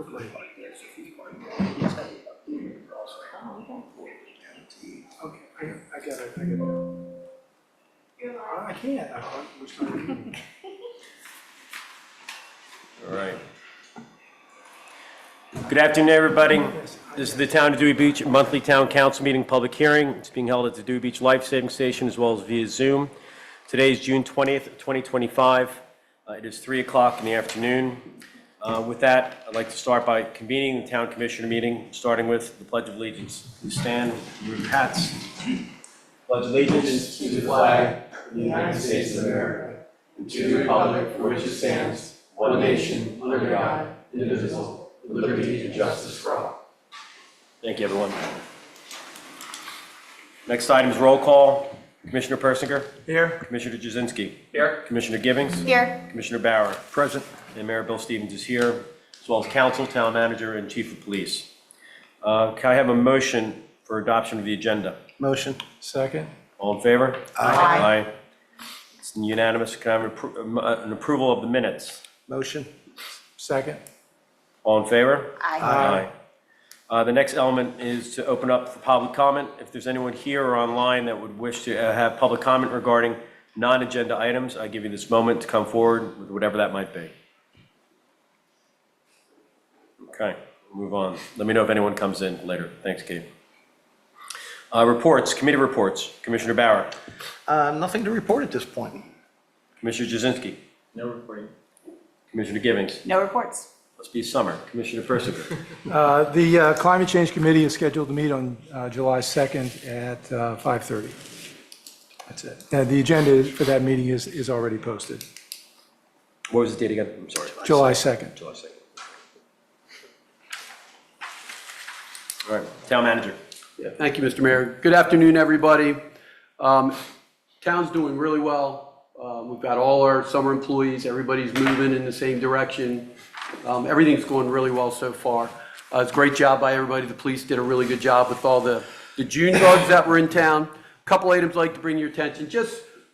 quickly. Okay, I get it, I get it. I can't, we're starting the meeting. All right. Good afternoon, everybody. This is the Town of Dewey Beach monthly Town Council meeting public hearing. It's being held at the Dewey Beach Life Saving Station as well as via Zoom. Today is June 20th, 2025. It is 3 o'clock in the afternoon. With that, I'd like to start by convening the Town Commissioner meeting, starting with the Pledge of Allegiance. Please stand with your hats. Pledge allegiance to the flag of the United States of America and to the republic for which it stands, one nation, under God, indivisible, with liberty and justice for all. Thank you, everyone. Next item is roll call. Commissioner Persinger. Here. Commissioner Jazinski. Here. Commissioner Givens. Here. Commissioner Bauer. Present. And Mayor Bill Stevens is here, as well as Council, Town Manager, and Chief of Police. Can I have a motion for adoption of the agenda? Motion. Second. All in favor? Aye. Aye. It's unanimous. Can I have an approval of the minutes? Motion. Second. All in favor? Aye. The next element is to open up for public comment. If there's anyone here or online that would wish to have public comment regarding non-agenda items, I give you this moment to come forward with whatever that might be. Okay, we'll move on. Let me know if anyone comes in later. Thanks, Kate. Reports, committee reports. Commissioner Bauer. Nothing to report at this point. Commissioner Jazinski. No reporting. Commissioner Givens. No reports. Must be summer. Commissioner Persinger. The Climate Change Committee is scheduled to meet on July 2nd at 5:30. That's it. And the agenda for that meeting is already posted. What was the date again? I'm sorry. July 2nd. July 2nd. All right, Town Manager. Yeah, thank you, Mr. Mayor. Good afternoon, everybody. Town's doing really well. We've got all our summer employees. Everybody's moving in the same direction. Everything's going really well so far. It's a great job by everybody. The police did a really good job with all the June bugs that were in town. A couple items I'd like to bring to your attention.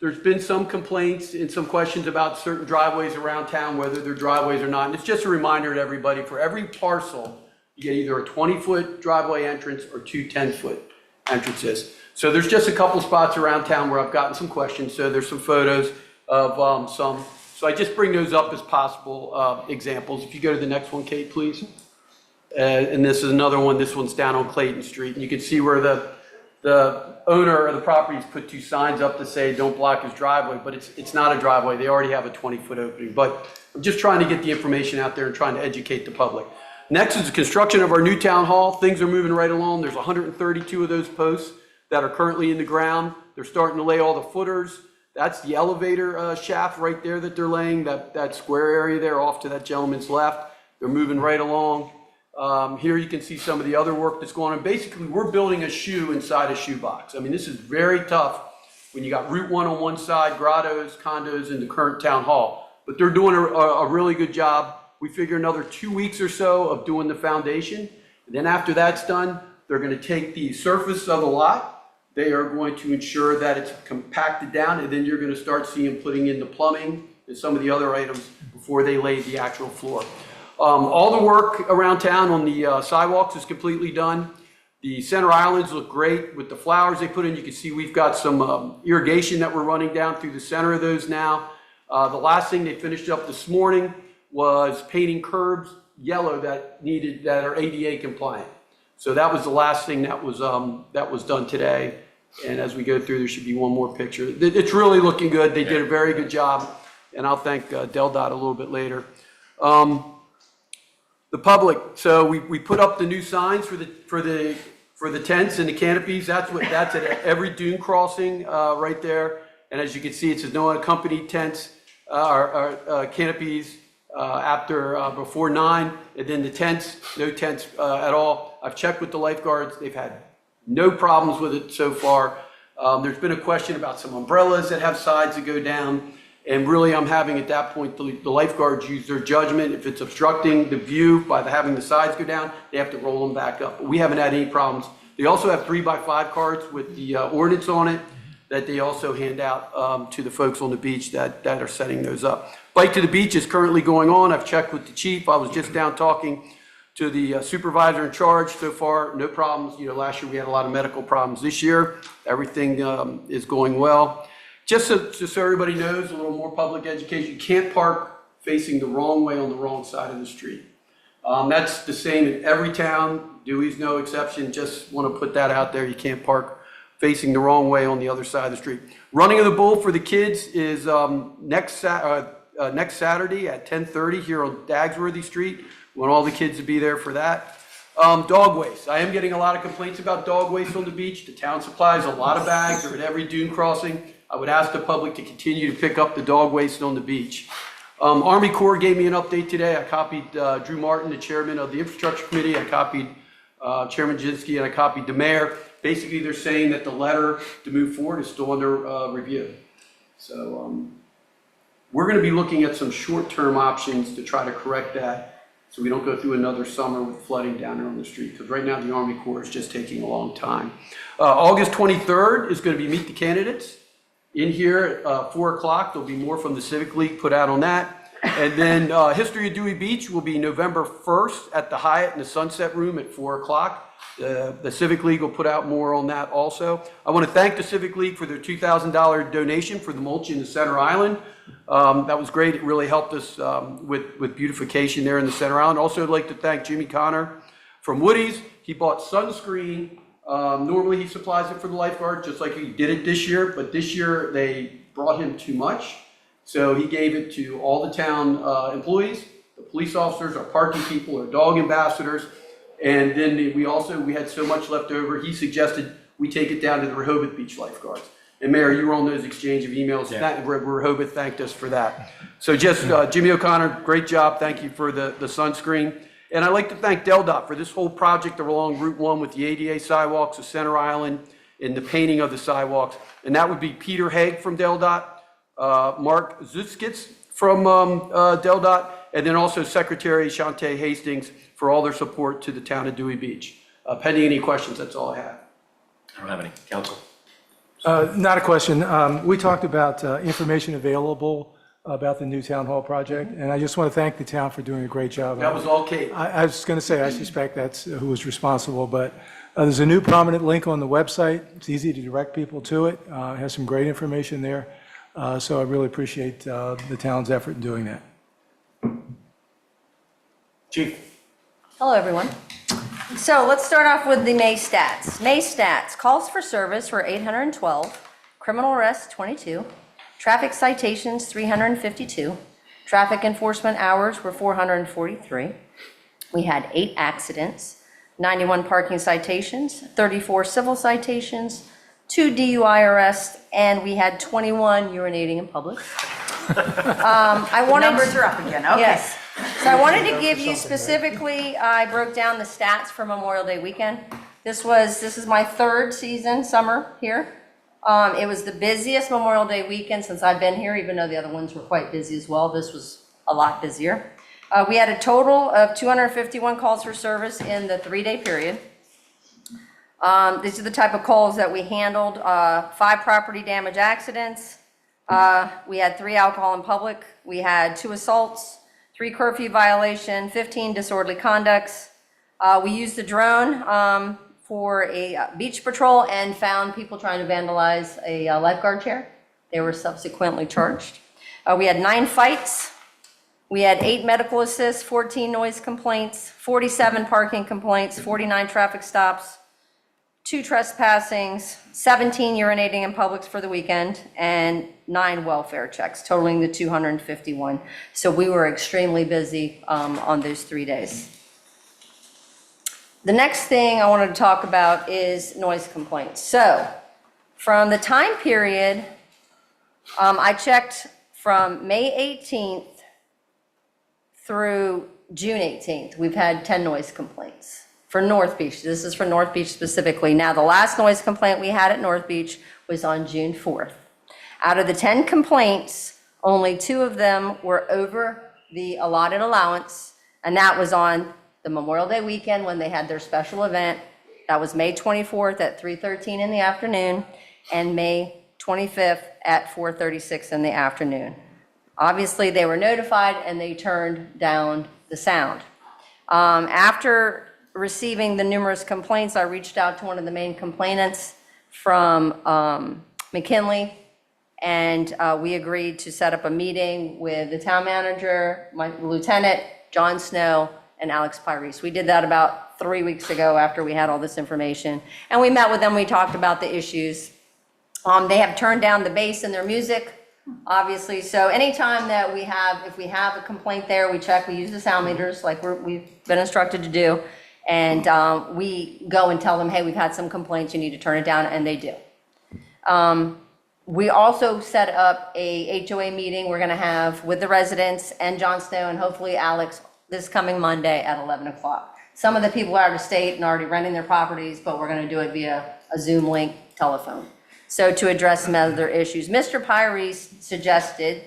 There's been some complaints and some questions about certain driveways around town, whether they're driveways or not. And it's just a reminder to everybody, for every parcel, you get either a 20-foot driveway entrance or two 10-foot entrances. So there's just a couple spots around town where I've gotten some questions. So there's some photos of some. So I just bring those up as possible examples. If you go to the next one, Kate, please. And this is another one. This one's down on Clayton Street. And you can see where the owner of the property has put two signs up to say don't block his driveway, but it's not a driveway. They already have a 20-foot opening. But I'm just trying to get the information out there and trying to educate the public. Next is the construction of our new town hall. Things are moving right along. There's 132 of those posts that are currently in the ground. They're starting to lay all the footers. That's the elevator shaft right there that they're laying, that square area there off to that gentleman's left. They're moving right along. Here you can see some of the other work that's going on. Basically, we're building a shoe inside a shoebox. I mean, this is very tough when you got Route 1 on one side, grottos, condos, and the current town hall. But they're doing a really good job. We figure another 2 weeks or so of doing the foundation. And then after that's done, they're going to take the surface of the lot. They are going to ensure that it's compacted down, and then you're going to start seeing putting in the plumbing and some of the other items before they lay the actual floor. All the work around town on the sidewalks is completely done. The center islands look great with the flowers they put in. You can see we've got some irrigation that we're running down through the center of those now. The last thing they finished up this morning was painting curbs yellow that are ADA compliant. So that was the last thing that was done today. And as we go through, there should be one more picture. It's really looking good. They did a very good job, and I'll thank DelDOT a little bit later. The public. So we put up the new signs for the tents and the canopies. That's at every dune crossing right there. And as you can see, it says no unaccompanied tents or canopies before 9, and then the tents, no tents at all. I've checked with the lifeguards. They've had no problems with it so far. There's been a question about some umbrellas that have sides that go down, and really I'm having at that point the lifeguards use their judgment. If it's obstructing the view by having the sides go down, they have to roll them back up. But we haven't had any problems. They also have 3x5 cards with the ordinance on it that they also hand out to the folks on the beach that are setting those up. Bike to the Beach is currently going on. I've checked with the chief. I was just down talking to the supervisor in charge. So far, no problems. You know, last year we had a lot of medical problems. This year, everything is going well. Just so everybody knows, a little more public education. You can't park facing the wrong way on the wrong side of the street. That's the same in every town. Dewey's no exception. Just want to put that out there. You can't park facing the wrong way on the other side of the street. Running of the Bull for the kids is next Saturday at 10:30 here on Dagsworthy Street. We want all the kids to be there for that. Dog waste. I am getting a lot of complaints about dog waste on the beach. The town supplies a lot of bags. They're at every dune crossing. I would ask the public to continue to pick up the dog waste on the beach. Army Corps gave me an update today. I copied Drew Martin, the chairman of the Infrastructure Committee. I copied Chairman Jinsky, and I copied the mayor. Basically, they're saying that the letter to move forward is still under review. So we're going to be looking at some short-term options to try to correct that so we don't go through another summer with flooding down there on the street, because right now the Army Corps is just taking a long time. August 23rd is going to be Meet the Candidates. In here at 4 o'clock, there'll be more from the Civic League put out on that. And then History of Dewey Beach will be November 1st at the Hyatt in the Sunset Room at 4 o'clock. The Civic League will put out more on that also. I want to thank the Civic League for their $2,000 donation for the mulch in the Center Island. That was great. It really helped us with beautification there in the Center Island. Also, I'd like to thank Jimmy Connor from Woody's. He bought sunscreen. Normally he supplies it for the lifeguard, just like he did it this year, but this year they brought him too much. So he gave it to all the town employees, the police officers, our parking people, our dog ambassadors. And then we had so much left over, he suggested we take it down to the Rehoboth Beach lifeguards. And Mayor, you were on those exchange of emails. Yeah. Rehoboth thanked us for that. So just Jimmy O'Connor, great job. Thank you for the sunscreen. And I'd like to thank DelDOT for this whole project along Route 1 with the ADA sidewalks, the Center Island, and the painting of the sidewalks. And that would be Peter Haig from DelDOT, Mark Zuskitz from DelDOT, and then also Secretary Shantae Hastings for all their support to the town of Dewey Beach. Pending any questions, that's all I have. I don't have any. Council? Not a question. We talked about information available about the new town hall project, and I just want to thank the town for doing a great job. That was all Kate. I was going to say, I suspect that's who was responsible, but there's a new prominent link on the website. It's easy to direct people to it. It has some great information there. So I really appreciate the town's effort in doing that. Chief? Hello, everyone. So let's start off with the May stats. May stats, calls for service were 812, criminal arrests 22, traffic citations 352, traffic enforcement hours were 443. We had 8 accidents, 91 parking citations, 34 civil citations, 2 DUI arrests, and we had 21 urinating in public. Numbers are up again, okay. Yes. So I wanted to give you specifically, I broke down the stats for Memorial Day weekend. This is my 3rd season, summer here. It was the busiest Memorial Day weekend since I've been here, even though the other ones were quite busy as well. This was a lot busier. We had a total of 251 calls for service in the 3-day period. These are the type of calls that we handled. 5 property damage accidents. We had 3 alcohol in public. We had 2 assaults, 3 curfew violation, 15 disorderly conducts. We used the drone for a beach patrol and found people trying to vandalize a lifeguard chair. They were subsequently charged. We had 9 fights. We had 8 medical assists, 14 noise complaints, 47 parking complaints, 49 traffic stops, 2 trespassings, 17 urinating in Publix for the weekend, and 9 welfare checks, totaling the 251. So we were extremely busy on those 3 days. The next thing I wanted to talk about is noise complaints. So from the time period, I checked from May 18th through June 18th, we've had 10 noise complaints for North Beach. This is for North Beach specifically. Now, the last noise complaint we had at North Beach was on June 4th. Out of the 10 complaints, only 2 of them were over the allotted allowance, and that was on the Memorial Day weekend when they had their special event. That was May 24th at 3:13 in the afternoon, and May 25th at 4:36 in the afternoon. Obviously, they were notified and they turned down the sound. After receiving the numerous complaints, I reached out to one of the main complainants from McKinley, and we agreed to set up a meeting with the town manager, my lieutenant, John Snow, and Alex Pyrese. We did that about 3 weeks ago after we had all this information. And we met with them, we talked about the issues. They have turned down the bass in their music, obviously. So anytime that if we have a complaint there, we check, we use the sound meters like we've been instructed to do. And we go and tell them, hey, we've had some complaints, you need to turn it down, and they do. We also set up a HOA meeting we're gonna have with the residents and John Snow and hopefully Alex this coming Monday at 11 o'clock. Some of the people are out of state and already renting their properties, but we're gonna do it via a Zoom link telephone. So to address some other issues, Mr. Pyrese suggested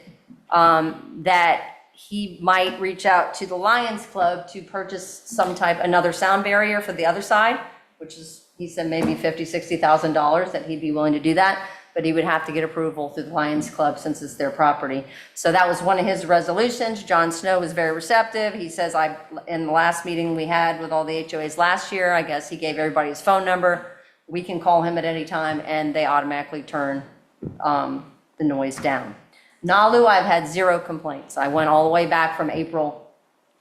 that he might reach out to the Lions Club to purchase another sound barrier for the other side, which is, he said maybe $50,000, $60,000 that he'd be willing to do that, but he would have to get approval through the Lions Club since it's their property. So that was one of his resolutions. John Snow was very receptive. He says, in the last meeting we had with all the HOAs last year, I guess he gave everybody his phone number. We can call him at any time and they automatically turn the noise down. Nalu, I've had 0 complaints. I went all the way back from April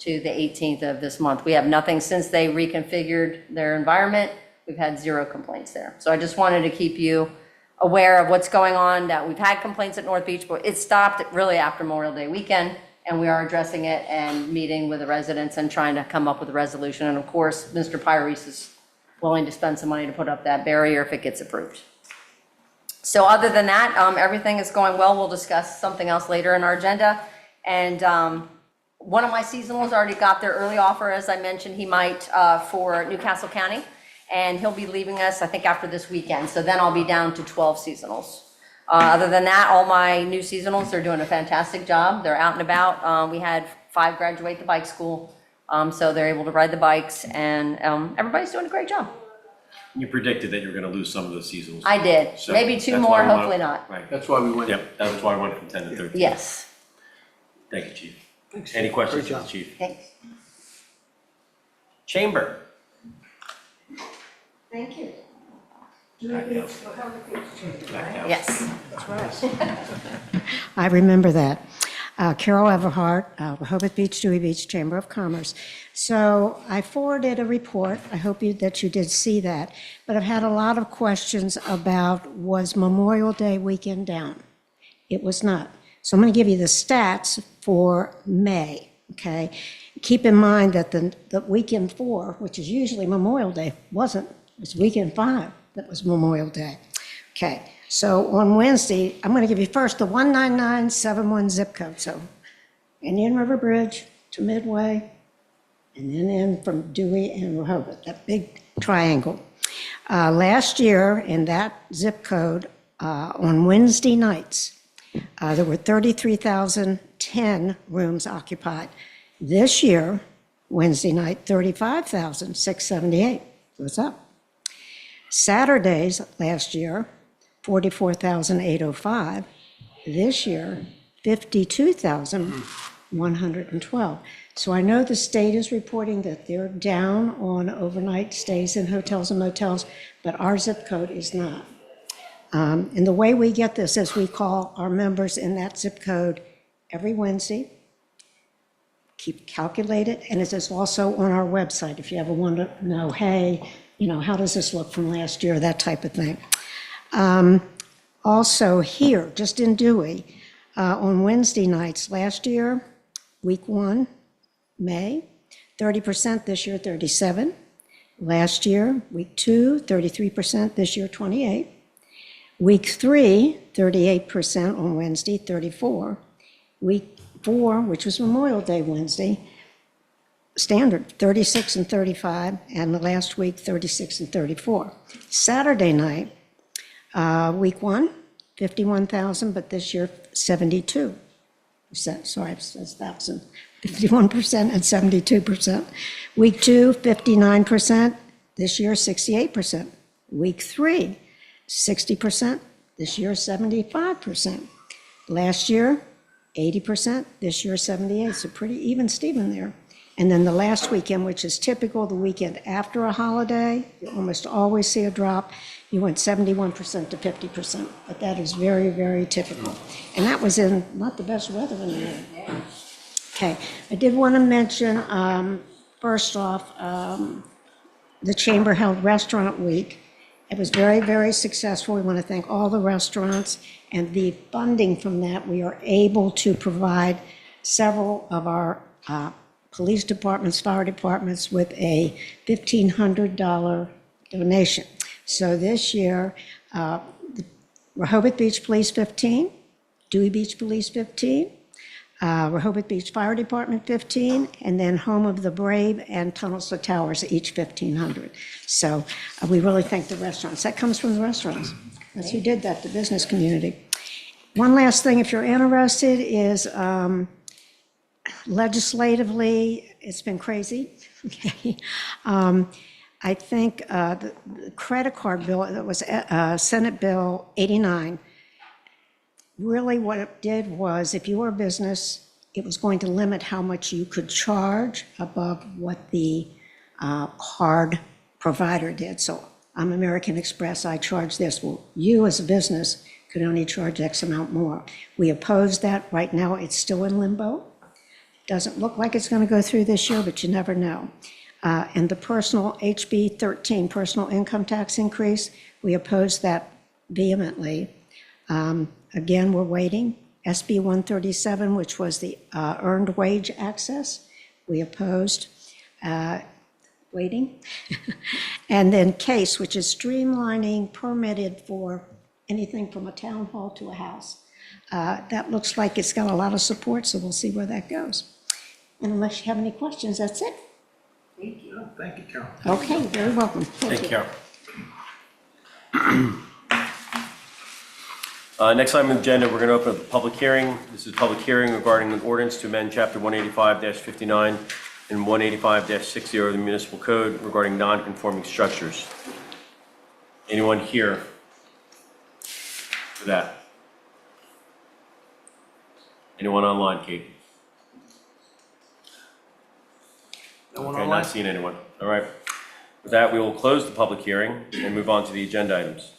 to the 18th of this month. We have nothing since they reconfigured their environment. We've had 0 complaints there. So I just wanted to keep you aware of what's going on, that we've had complaints at North Beach, but it stopped really after Memorial Day weekend, and we are addressing it and meeting with the residents and trying to come up with a resolution. And of course, Mr. Pyrese is willing to spend some money to put up that barrier if it gets approved. So other than that, everything is going well. We'll discuss something else later in our agenda. And one of my seasonals already got their early offer, as I mentioned, he might for Newcastle County. And he'll be leaving us, I think, after this weekend. So then I'll be down to 12 seasonals. Other than that, all my new seasonals, they're doing a fantastic job. They're out and about. We had 5 graduate the bike school. So they're able to ride the bikes, and everybody's doing a great job. You predicted that you were going to lose some of the seasonals. I did. So Maybe 2 that's more, why we hopefully wanna- not. Right. That's why we went. Yep, that's why I went from 10 to 13. Yes. Thank you, Chief. Any questions, Great job. Chief? Thanks. Chamber. Thank you. Back out. Yes. I remember that. Carol Everhart, Rehoboth Beach, Dewey Beach Chamber of Commerce. So I forwarded a report. I hope that you did see that. But I've had a lot of questions about, was Memorial Day weekend down? It was not. So I'm going to give you the stats for May, okay? Keep in mind that the weekend 4, which is usually Memorial Day, wasn't. It was weekend 5 that was Memorial Day. Okay, so on Wednesday, I'm going to give you first the 19971 zip code. So Indian River Bridge to Midway, and then in from Dewey and Rehoboth, that big triangle. Last year, in that zip code, on Wednesday nights, there were 33,010 rooms occupied. This year, Wednesday night, 35,678. So it's up. Saturdays last year, 44,805. This year, 52,112. So I know the state is reporting that they're down on overnight stays in hotels and motels, but our zip code is not. And the way we get this is we call our members in that zip code every Wednesday, calculate it, and it is also on our website if you ever want to know, hey, how does this look from last year, that type of thing. Also here, just in Dewey, on Wednesday nights last year, week 1, May, 30%, this year 37. Last year, week 2, 33%, this year 28. Week 3, 38% on Wednesday, 34. Week 4, which was Memorial Day Wednesday, standard, 36 and 35, and the last week, 36 and 34. Saturday night, week 1, 51,000, but this year, 72%. Sorry, it says 1,000. 51% and 72%. Week 2, 59%, this year, 68%. Week 3, 60%, this year, 75%. Last year, 80%, this year, 78%, so pretty even Steven there. And then the last weekend, which is typical, the weekend after a holiday, you almost always see a drop. You went 71% to 50%, but that is very, very typical. And that was in not the best weather in the year. Okay, I did want to mention, first off, the Chamber held Restaurant Week. It was very, very successful. We want to thank all the restaurants, and the funding from that, we are able to provide several of our police departments, fire departments with a $1,500 donation. So this year, Rehoboth Beach Police 15, Dewey Beach Police 15, Rehoboth Beach Fire Department 15, and then Home of the Brave and Tunnels to Towers, each 1,500. So we really thank the restaurants. That comes from the restaurants. That's who did that, the business community. One last thing, if you're interested, is legislatively, it's been crazy. Okay. I think the credit card bill, that was Senate Bill 89, really what it did was, if you were a business, it was going to limit how much you could charge above what the card provider did. So I'm American Express, I charge this. Well, you as a business could only charge X amount more. We oppose that. Right now, it's still in limbo. Doesn't look like it's going to go through this year, but you never know. And the personal HB 13, personal income tax increase, we oppose that vehemently. Again, we're waiting. SB 137, which was the earned wage access, we opposed, waiting. And then CASE, which is streamlining permitted for anything from a town hall to a house. That looks like it's got a lot of support, so we'll see where that goes. And unless you have any questions, that's it. Thank you, Carol. Okay, very welcome. Thank you, Carol. Next item on the agenda, we're going to open up a public hearing. This is a public hearing regarding an ordinance to amend Chapter 185-59 and 185-60 of the Municipal Code regarding non-conforming structures. Anyone here for that? Anyone online, Kate? No one Okay, online? not seeing anyone. All right. With that, we will close the public hearing and move on to the agenda items.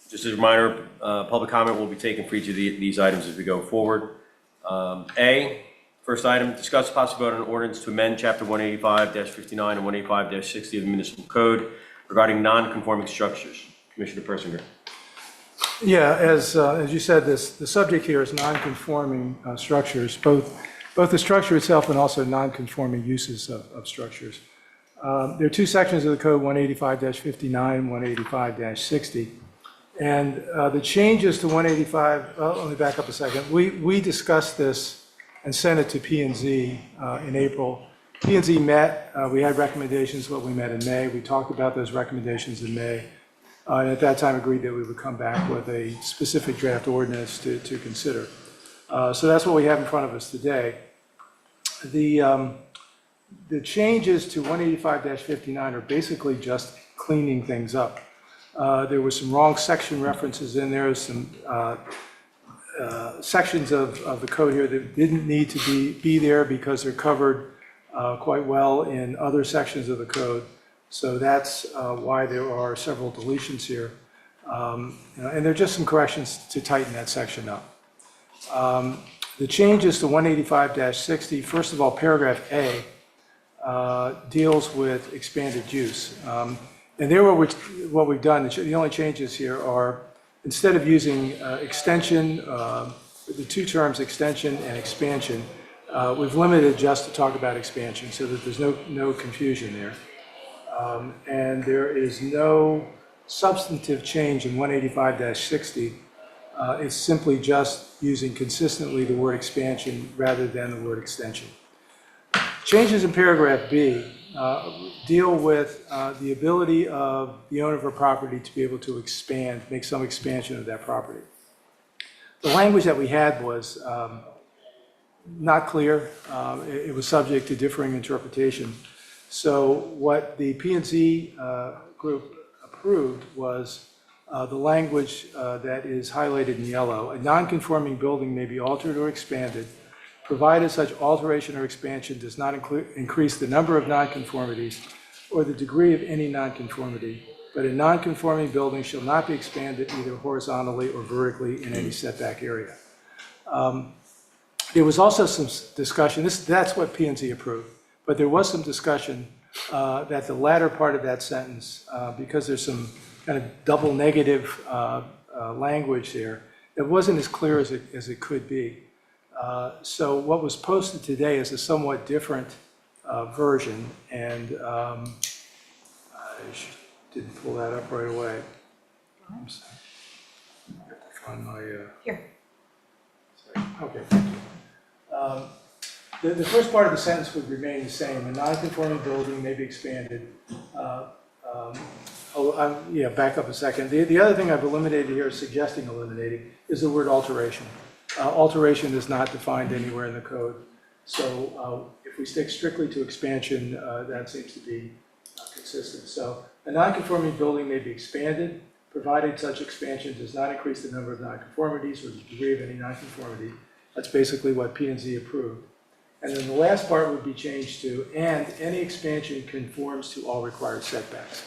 Just as a reminder, public comment will be taken for each of these items as we go forward. First item, discuss possible vote on ordinance to amend Chapter 185-59 and 185-60 of the Municipal Code regarding non-conforming structures. Commissioner Persinger. Yeah, as you said, the subject here is non-conforming structures, both the structure itself and also non-conforming uses of structures. There are two sections of the code, 185-59, 185-60. And the changes to 185, well, let me back up a second. We discussed this and sent it to P&Z in April. P&Z met, we had recommendations, what we met in May. We talked about those recommendations in May. And at that time agreed that we would come back with a specific draft ordinance to consider. So that's what we have in front of us today. The changes to 185-59 are basically just cleaning things up. There were some wrong section references in there, some sections of the code here that didn't need to be there because they're covered quite well in other sections of the code. So that's why there are several deletions here. And there are just some corrections to tighten that section up. The changes to 185-60, first of all, paragraph A deals with expanded use. And there what we've done, the only changes here are, instead of using extension, the two terms extension and expansion, we've limited just to talk about expansion so that there's no confusion there. And there is no substantive change in 185-60. It's simply just using consistently the word expansion rather than the word extension. Changes in paragraph B deal with the ability of the owner of a property to be able to expand, make some expansion of that property. The language that we had was not clear. It was subject to differing interpretation. So what the P&Z group approved was the language that is highlighted in yellow. A non-conforming building may be altered or expanded provided such alteration or expansion does not increase the number of nonconformities or the degree of any nonconformity, but a nonconforming building shall not be expanded either horizontally or vertically in any setback area. There was also some discussion, that's what P and Z approved, but there was some discussion that the latter part of that sentence, because there's some kind of double negative language there, it wasn't as clear as it could be. So what was posted today is a somewhat different version, and I didn't pull that up right away. I'm sorry. I have to find my... Here. Sorry. Okay, thank you. The first part of the sentence would remain the same. A non-conforming building may be expanded. Back up a second. The other thing I've eliminated here, suggesting eliminating, is the word alteration. Alteration is not defined anywhere in the code. So if we stick strictly to expansion, that seems to be consistent. So a non-conforming building may be expanded, provided such expansion does not increase the number of nonconformities or the degree of any nonconformity. That's basically what P and Z approved. And then the last part would be changed to, and any expansion conforms to all required setbacks.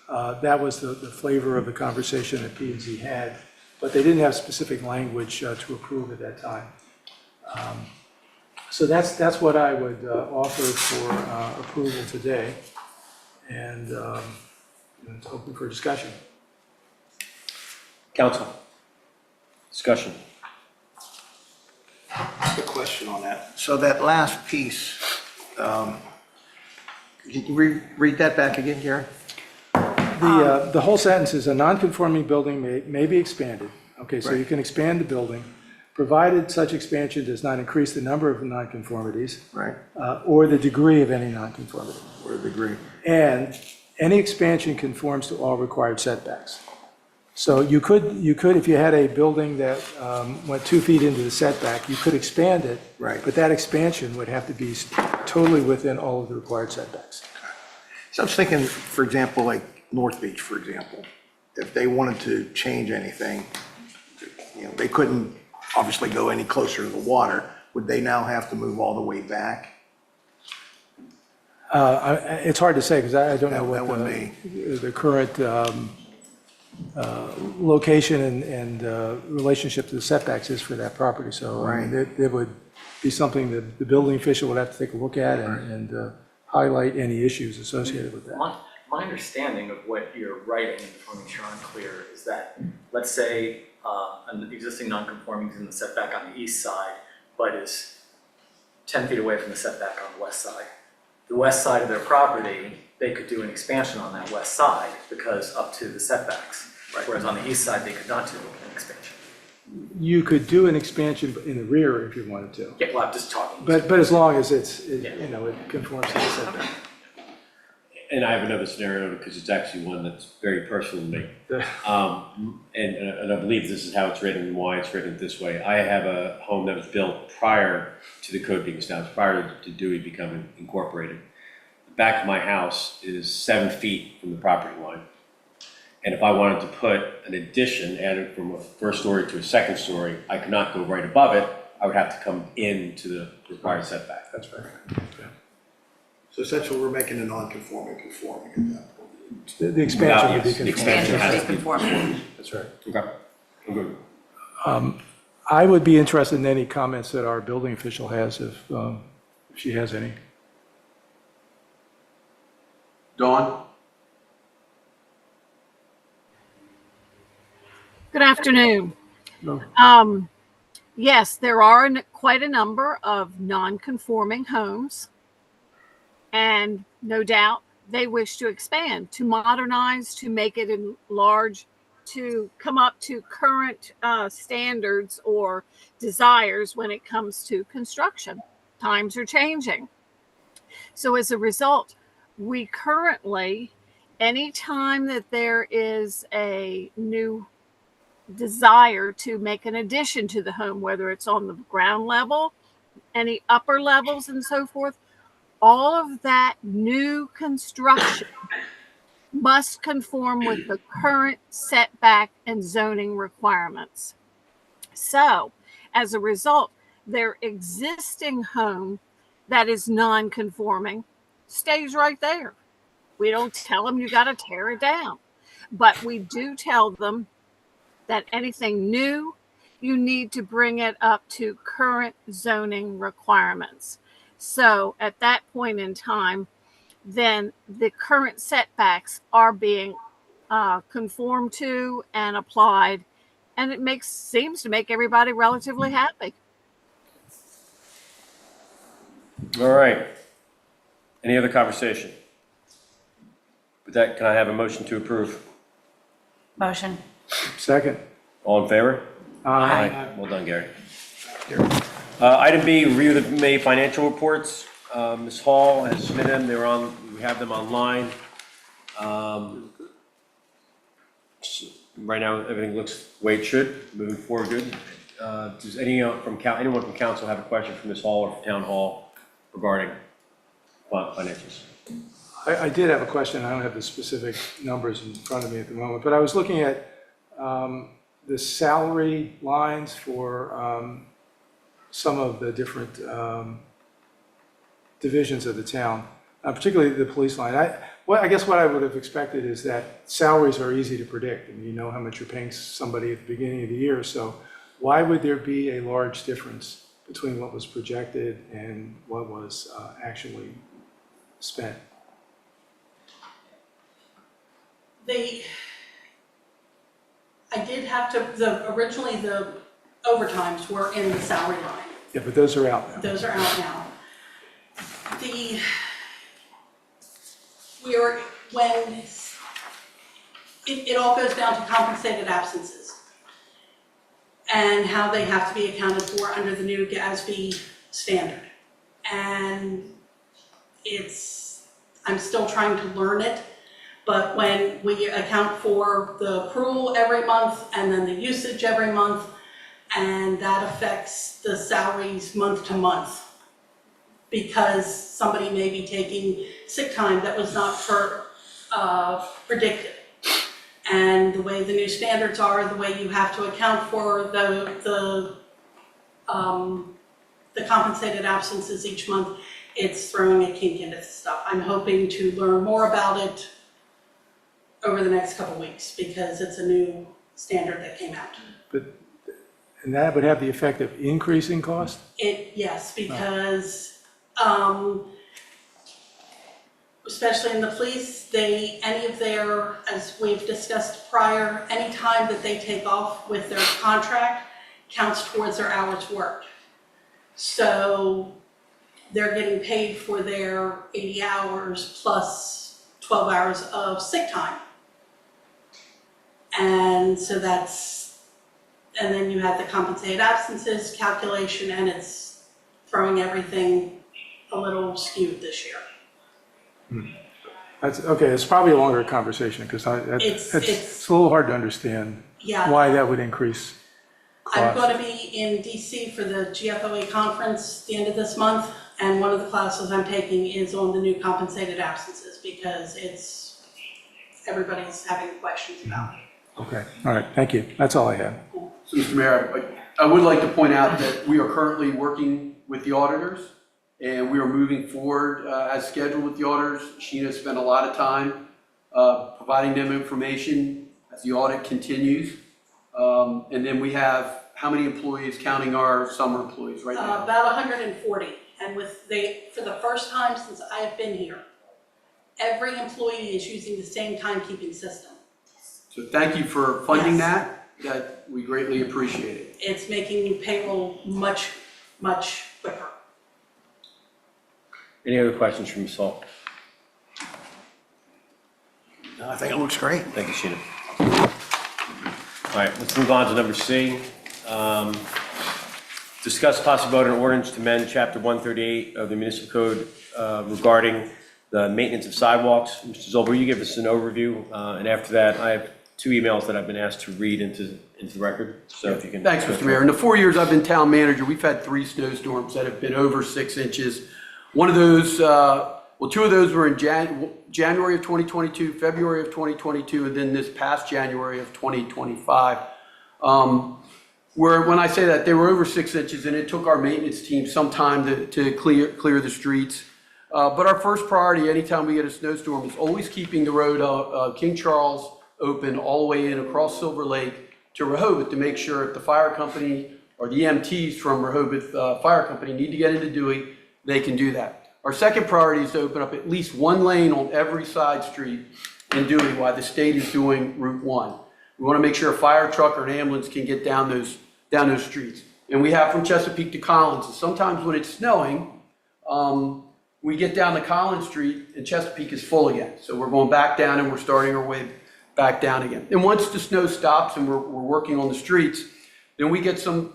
That was the flavor of the conversation that P and Z had, but they didn't have specific language to approve at that time. So that's what I would offer for approval today, and open for discussion. Council, discussion. Just a question on that. So that last piece, can you read that back again, Gary? The whole sentence is a non-conforming building may be expanded. Okay, so you can expand the building, provided such expansion does not increase the number of nonconformities Right, or the degree of any nonconformity. or the degree. And any expansion conforms to all required setbacks. So you could, if you had a building that went 2 feet into the setback, you could expand it. Right. But that expansion would have to be totally within all of the required setbacks. So I was thinking, for example, like North Beach, for example, if they wanted to change anything, they couldn't obviously go any closer to the water. Would they now have to move all the way back? It's hard to say because I don't know That what would be. the current location and relationship to the setbacks is for that property. So I mean, it would be something that the building official would have to take a look at and highlight any issues associated with that. My understanding of what you're writing, and I want to make sure I'm clear, is that, let's say, an existing non-conforming is in the setback on the east side, but is 10 feet away from the setback on the west side. The west side of their property, they could do an expansion on that west side because up to the setbacks. Whereas on the east side, they could not do an expansion. You could do an expansion in the rear if you wanted to, Yeah, well, I'm just talking. but as long as it Yeah. conforms to the setback. And I have another scenario because it's actually one that's very personal to me. And I believe this is how it's written and why it's written this way. I have a home that was built prior to the code being established, prior to Dewey becoming incorporated. The back of my house is 7 feet from the property line. And if I wanted to put an addition, added from a first story to a second story, I could not go right above it. I would have to come into the required setback. That's right. So essentially, we're making a non-conforming conforming at that point. The expansion would be Yes, the conforming. expansion has to be. Conforming. That's right. Okay, I'm good. I would be interested in any comments that our building official has, if she has any. Dawn? Good afternoon. No. Yes, there are quite a number of non-conforming homes. And no doubt they wish to expand, to modernize, to make it enlarge, to come up to current standards or desires when it comes to construction. Times are changing. So as a result, we currently, anytime that there is a new desire to make an addition to the home, whether it's on the ground level, any upper levels and so forth, all of that new construction must conform with the current setback and zoning requirements. So as a result, their existing home that is non-conforming stays right there. We don't tell them you got to tear it down, but we do tell them that anything new, you need to bring it up to current zoning requirements. So at that point in time, then the current setbacks are being conformed to and applied, and it seems to make everybody relatively happy. All right. Any other conversation? With that, can I have a motion to approve? Motion. Second. All in favor? Well done, Gary. Item B, review the May financial reports. Ms. Hall has submitted them. We have them online. Right now, everything looks the way it should. Moving forward, good. Does anyone from council have a question for Ms. Hall or for Town Hall regarding financials? I did have a question. I don't have the specific numbers in front of me at the moment, but I was looking at the salary lines for some of the different divisions of the town, particularly the police line. I guess what I would have expected is that salaries are easy to predict. I mean, you know how much you're paying somebody at the beginning of the year. So why would there be a large difference between what was projected and what was actually spent? I did have to, originally the overtimes were in the salary line. Yeah, but those are out now. Those are out now. It all goes down to compensated absences and how they have to be accounted for under the new GASB standard. And I'm still trying to learn it. But when we account for the accrual every month and then the usage every month, and that affects the salaries month to month, because somebody may be taking sick time that was not predicted. And the way the new standards are, the way you have to account for the compensated absences each month, it's throwing a kink into stuff. I'm hoping to learn more about it over the next couple of weeks, because it's a new standard that came out. And that would have the effect of increasing cost? Yes, because especially in the police, as we've discussed prior, any time that they take off with their contract counts towards their hours worked. So they're getting paid for their 80 hours plus 12 hours of sick time. And so and then you have the compensated absences calculation, and it's throwing everything a little skewed this year. Okay, it's probably a longer conversation, because it's a little hard to understand why that would increase cost. I'm going to be in DC for the GFOA conference the end of this month, and one of the classes I'm taking is on the new compensated absences, because everybody's having questions about it. Okay, all right, thank you. That's all I have. So, Mr. Mayor, I would like to point out that we are currently working with the auditors, and we are moving forward as scheduled with the auditors. Sheena spent a lot of time providing them information as the audit continues. And then we have how many employees, counting our summer employees right now? About 140, and for the first time since I have been here, every employee is using the same timekeeping system. So thank you for funding that we greatly appreciate it. It's making payroll much, much quicker. Any other questions from Ms. Hall? No, I think it looks great. Thank you, Sheena. All right, let's move on to number C. Discuss possible vote on ordinance to amend Chapter 138 of the Municipal Code regarding the maintenance of sidewalks. Mr. Zoll, will you give us an overview? And after that, I have 2 emails that I've been asked to read into the record. So if you can. Thanks, Mr. Mayor. In the 4 years I've been town manager, we've had 3 snowstorms that have been over 6 inches. One of those, 2 of those were in January of 2022, February of 2022, and then this past January of 2025. Where, when I say that, they were over 6 inches, and it took our maintenance team some time to clear the streets. But our first priority, anytime we get a snowstorm, is always keeping the road King Charles open all the way in across Silver Lake to Rehoboth, to make sure if the fire company or the EMTs from Rehoboth Fire Company need to get into Dewey, they can do that. Our second priority is to open up at least one lane on every side street in Dewey while the state is doing Route 1. We want to make sure a fire truck or an ambulance can get down those streets. And we have from Chesapeake to Collins. And sometimes when it's snowing, we get down to Collins Street and Chesapeake is full again. So we're going back down and we're starting our way back down again. And once the snow stops and we're working on the streets, then we get some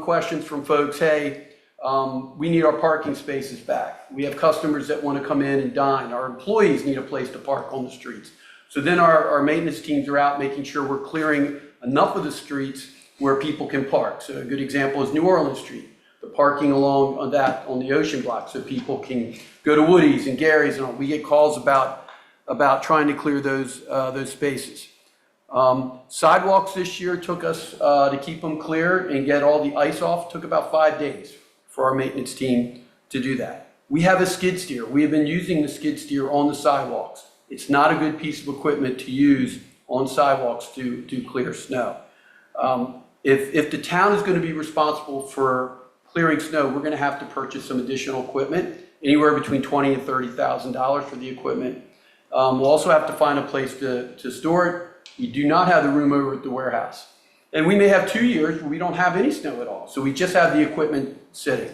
questions from folks, hey, we need our parking spaces back. We have customers that want to come in and dine. Our employees need a place to park on the streets. So then our maintenance teams are out making sure we're clearing enough of the streets where people can park. So a good example is New Orleans Street, the parking along on the Ocean Block, so people can go to Woody's and Gary's and all. We get calls about trying to clear those spaces. Sidewalks this year took us to keep them clear and get all the ice off, took about 5 days for our maintenance team to do that. We have a skid steer. We have been using the skid steer on the sidewalks. It's not a good piece of equipment to use on sidewalks to clear snow. If the town is going to be responsible for clearing snow, we're going to have to purchase some additional equipment, anywhere between $20,000 and $30,000 for the equipment. We'll also have to find a place to store it. We do not have the room over at the warehouse. And we may have 2 years where we don't have any snow at all, so we just have the equipment sitting.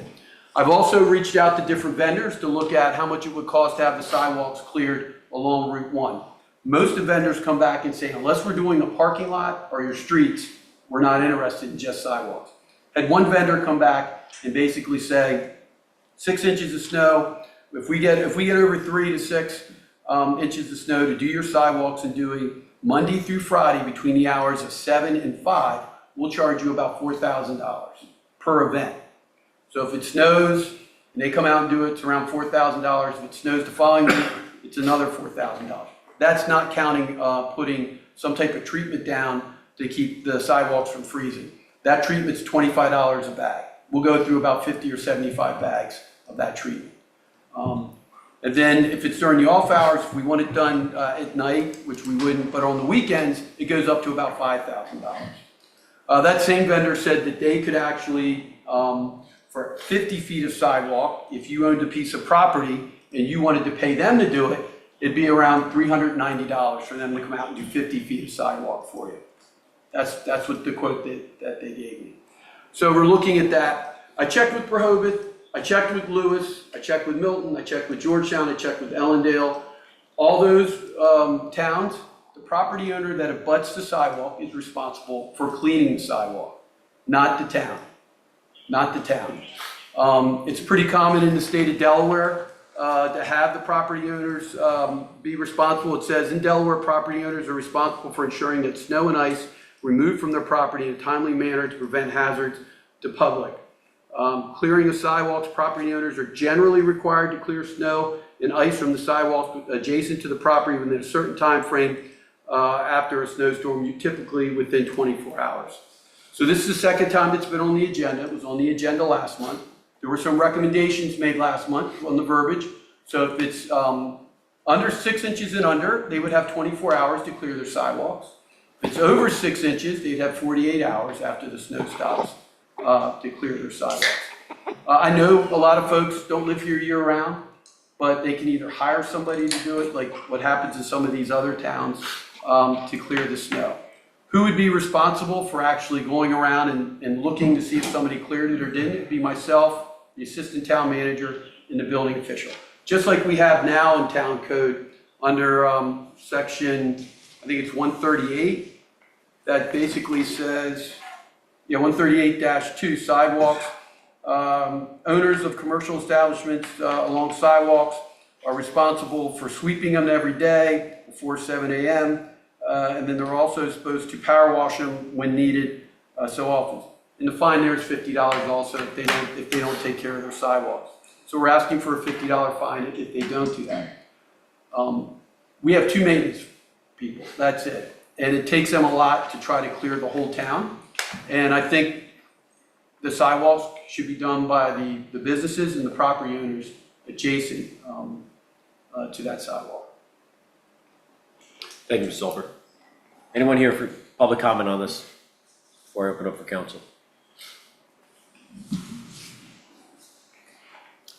I've also reached out to different vendors to look at how much it would cost to have the sidewalks cleared along Route 1. Most of the vendors come back and say, unless we're doing a parking lot or your streets, we're not interested in just sidewalks. Had one vendor come back and basically say, 6 inches of snow, if we get over 3 to 6 inches of snow to do your sidewalks in Dewey, Monday through Friday between the hours of 7 and 5, we'll charge you about $4,000 per event. So if it snows and they come out and do it, it's around $4,000. If it snows the following week, it's another $4,000. That's not counting putting some type of treatment down to keep the sidewalks from freezing. That treatment's $25 a bag. We'll go through about 50 or 75 bags of that treatment. And then if it's during the off hours, if we want it done at night, which we wouldn't, but on the weekends, it goes up to about $5,000. That same vendor said that they could actually, for 50 feet of sidewalk, if you owned a piece of property and you wanted to pay them to do it, it'd be around $390 for them to come out and do 50 feet of sidewalk for you. That's what the quote that they gave me. So we're looking at that. I checked with Rehoboth, I checked with Lewis, I checked with Milton, I checked with Georgetown, I checked with Ellendale. All those towns, the property owner that abuts the sidewalk is responsible for cleaning the sidewalk, not the town. Not the town. It's pretty common in the state of Delaware to have the property owners be responsible. It says in Delaware, property owners are responsible for ensuring that snow and ice removed from their property in a timely manner to prevent hazards to public. Clearing of sidewalks, property owners are generally required to clear snow and ice from the sidewalk adjacent to the property within a certain time frame after a snowstorm, typically within 24 hours. So this is the second time it's been on the agenda. It was on the agenda last month. There were some recommendations made last month on the verbiage. So if it's under 6 inches and under, they would have 24 hours to clear their sidewalks. If it's over 6 inches, they'd have 48 hours after the snow stops to clear their sidewalks. I know a lot of folks don't live here year round, but they can either hire somebody to do it, like what happens in some of these other towns, to clear the snow. Who would be responsible for actually going around and looking to see if somebody cleared it or didn't? It'd be myself, the assistant town manager, and the building official. Just like we have now in town code under section, I think it's 138, that basically says, 138-2, sidewalks. Owners of commercial establishments along sidewalks are responsible for sweeping them every day before 7 a.m. And then they're also supposed to power wash them when needed so often. And the fine there is $50 also if they don't take care of their sidewalks. So we're asking for a $50 fine if they don't do that. We have 2 maintenance people, that's it. And it takes them a lot to try to clear the whole town. And I think the sidewalks should be done by the businesses and the property owners adjacent to that sidewalk. Thank you, Mr. Zolper. Anyone here for public comment on this before I open up for council?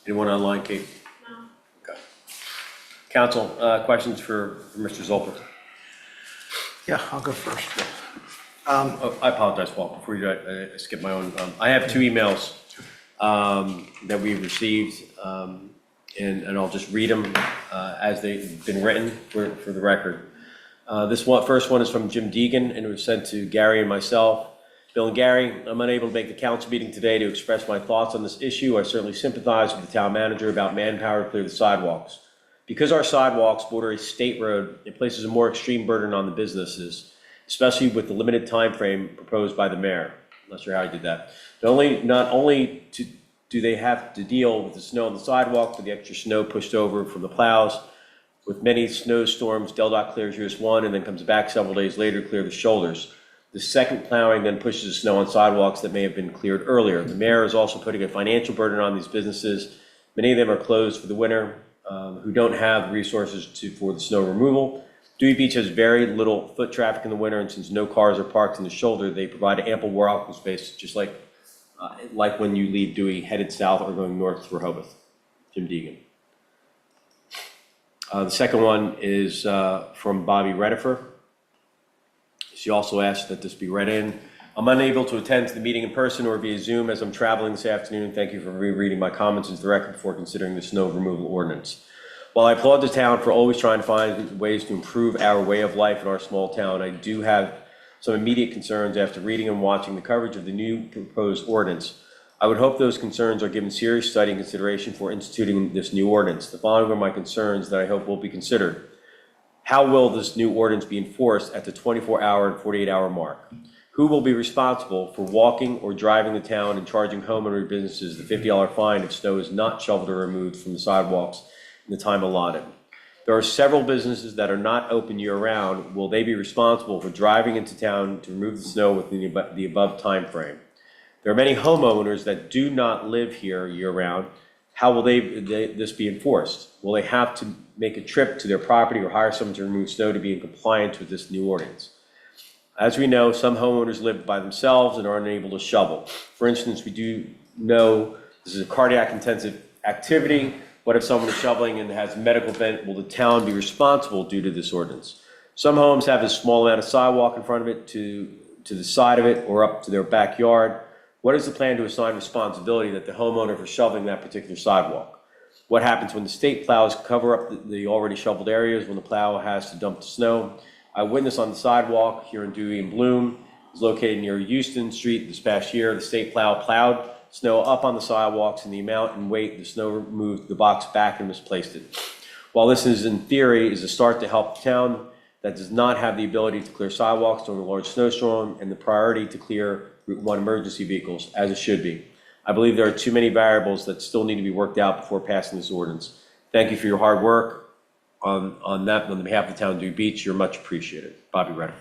Anyone online, Kate? No. Okay. Council, questions for Mr. Zolper? Yeah, I'll go first. Oh, I apologize, Paul, before you do that, I skipped my own. I have 2 emails that we received, and I'll just read them as they've been written for the record. First one is from Jim Deegan, and it was sent to Gary and myself. Bill and Gary, I'm unable to make the council meeting today to express my thoughts on this issue. I certainly sympathize with the town manager about manpower to clear the sidewalks. Because our sidewalks border a state road, it places a more extreme burden on the businesses, especially with the limited time frame proposed by the mayor. I'm not sure how he did that. Not only do they have to deal with the snow on the sidewalk, but the extra snow pushed over from the plows. With many snowstorms, DelDOT clears US 1 and then comes back several days later to clear the shoulders. The second plowing then pushes the snow on sidewalks that may have been cleared earlier. The mayor is also putting a financial burden on these businesses. Many of them are closed for the winter, who don't have resources for the snow removal. Dewey Beach has very little foot traffic in the winter, and since no cars are parked in the shoulder, they provide ample walking space, just like when you leave Dewey headed south or going north to Rehoboth. Jim Deegan. The second one is from Bobby Redifer. She also asked that this be read in. I'm unable to attend to the meeting in person or via Zoom as I'm traveling this afternoon. Thank you for rereading my comments into the record before considering the snow removal ordinance. While I applaud the town for always trying to find ways to improve our way of life in our small town, I do have some immediate concerns after reading and watching the coverage of the new proposed ordinance. I would hope those concerns are given serious study and consideration for instituting this new ordinance. The following are my concerns that I hope will be considered. How will this new ordinance be enforced at the 24-hour and 48-hour mark? Who will be responsible for walking or driving the town and charging homeowner businesses the $50 fine if snow is not shoveled or removed from the sidewalks in the time allotted? There are several businesses that are not open year-round. Will they be responsible for driving into town to remove the snow within the above time frame? There are many homeowners that do not live here year-round. How will this be enforced? Will they have to make a trip to their property or hire someone to remove snow to be in compliance with this new ordinance? As we know, some homeowners live by themselves and are unable to shovel. For instance, we do know this is a cardiac intensive activity. What if someone is shoveling and has a medical event? Will the town be responsible due to this ordinance? Some homes have a small amount of sidewalk in front of it to the side of it or up to their backyard. What is the plan to assign responsibility that the homeowner for shoveling that particular sidewalk? What happens when the state plows cover up the already shoveled areas when the plow has to dump the snow? I witnessed on the sidewalk here in Dewey and Bloom, is located near Houston Street this past year. The state plowed snow up on the sidewalks, and the amount and weight the snow removed the box back and misplaced it. While this is in theory is a start to help the town that does not have the ability to clear sidewalks during a large snowstorm and the priority to clear Route 1 emergency vehicles, as it should be. I believe there are too many variables that still need to be worked out before passing this ordinance. Thank you for your hard work on that. On behalf of the town of Dewey Beach, you're much appreciated. Bobby Redder.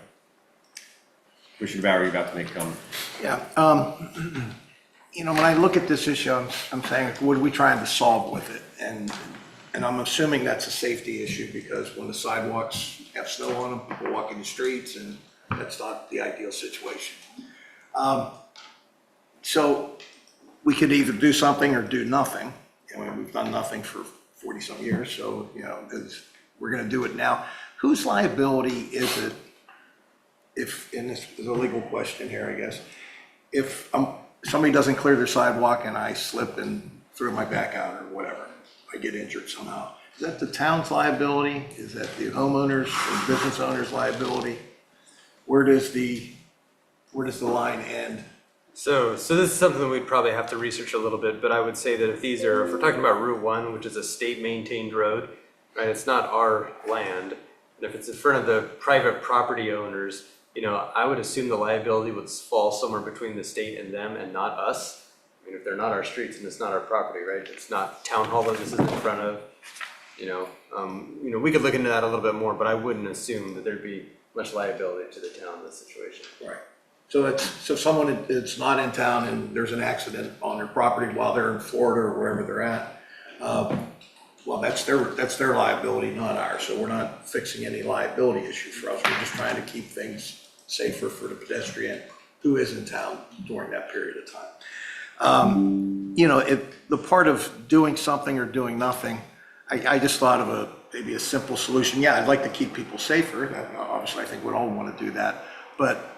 Commissioner Barry, you're about to make a comment. Yeah, when I look at this issue, I'm saying, what are we trying to solve with it? And I'm assuming that's a safety issue because when the sidewalks have snow on them, people walk in the streets, and that's not the ideal situation. So we could either do something or do nothing. We've done nothing for 40-some years, so, we're going to do it now. Whose liability is it if, and this is a legal question here, I guess, if somebody doesn't clear their sidewalk and I slip and throw my back out or whatever, I get injured somehow. Is that the town's liability? Is that the homeowners or business owners' liability? Where does the line end? So this is something that we'd probably have to research a little bit, but I would say that if we're talking about Route 1, which is a state-maintained road, right, it's not our land, and if it's in front of the private property owners, I would assume the liability would fall somewhere between the state and them and not us. I mean, if they're not our streets and it's not our property, right? It's not town hall that this is in front of, we could look into that a little bit more, but I wouldn't assume that there'd be much liability to the town in this situation. Right. So someone that's not in town and there's an accident on their property while they're in Florida or wherever they're at, well, that's their liability, not ours. So we're not fixing any liability issues for us. We're just trying to keep things safer for the pedestrian who is in town during that period of time. You know, the part of doing something or doing nothing, I just thought of maybe a simple solution. Yeah, I'd like to keep people safer. Obviously, I think we'd all want to do that. But,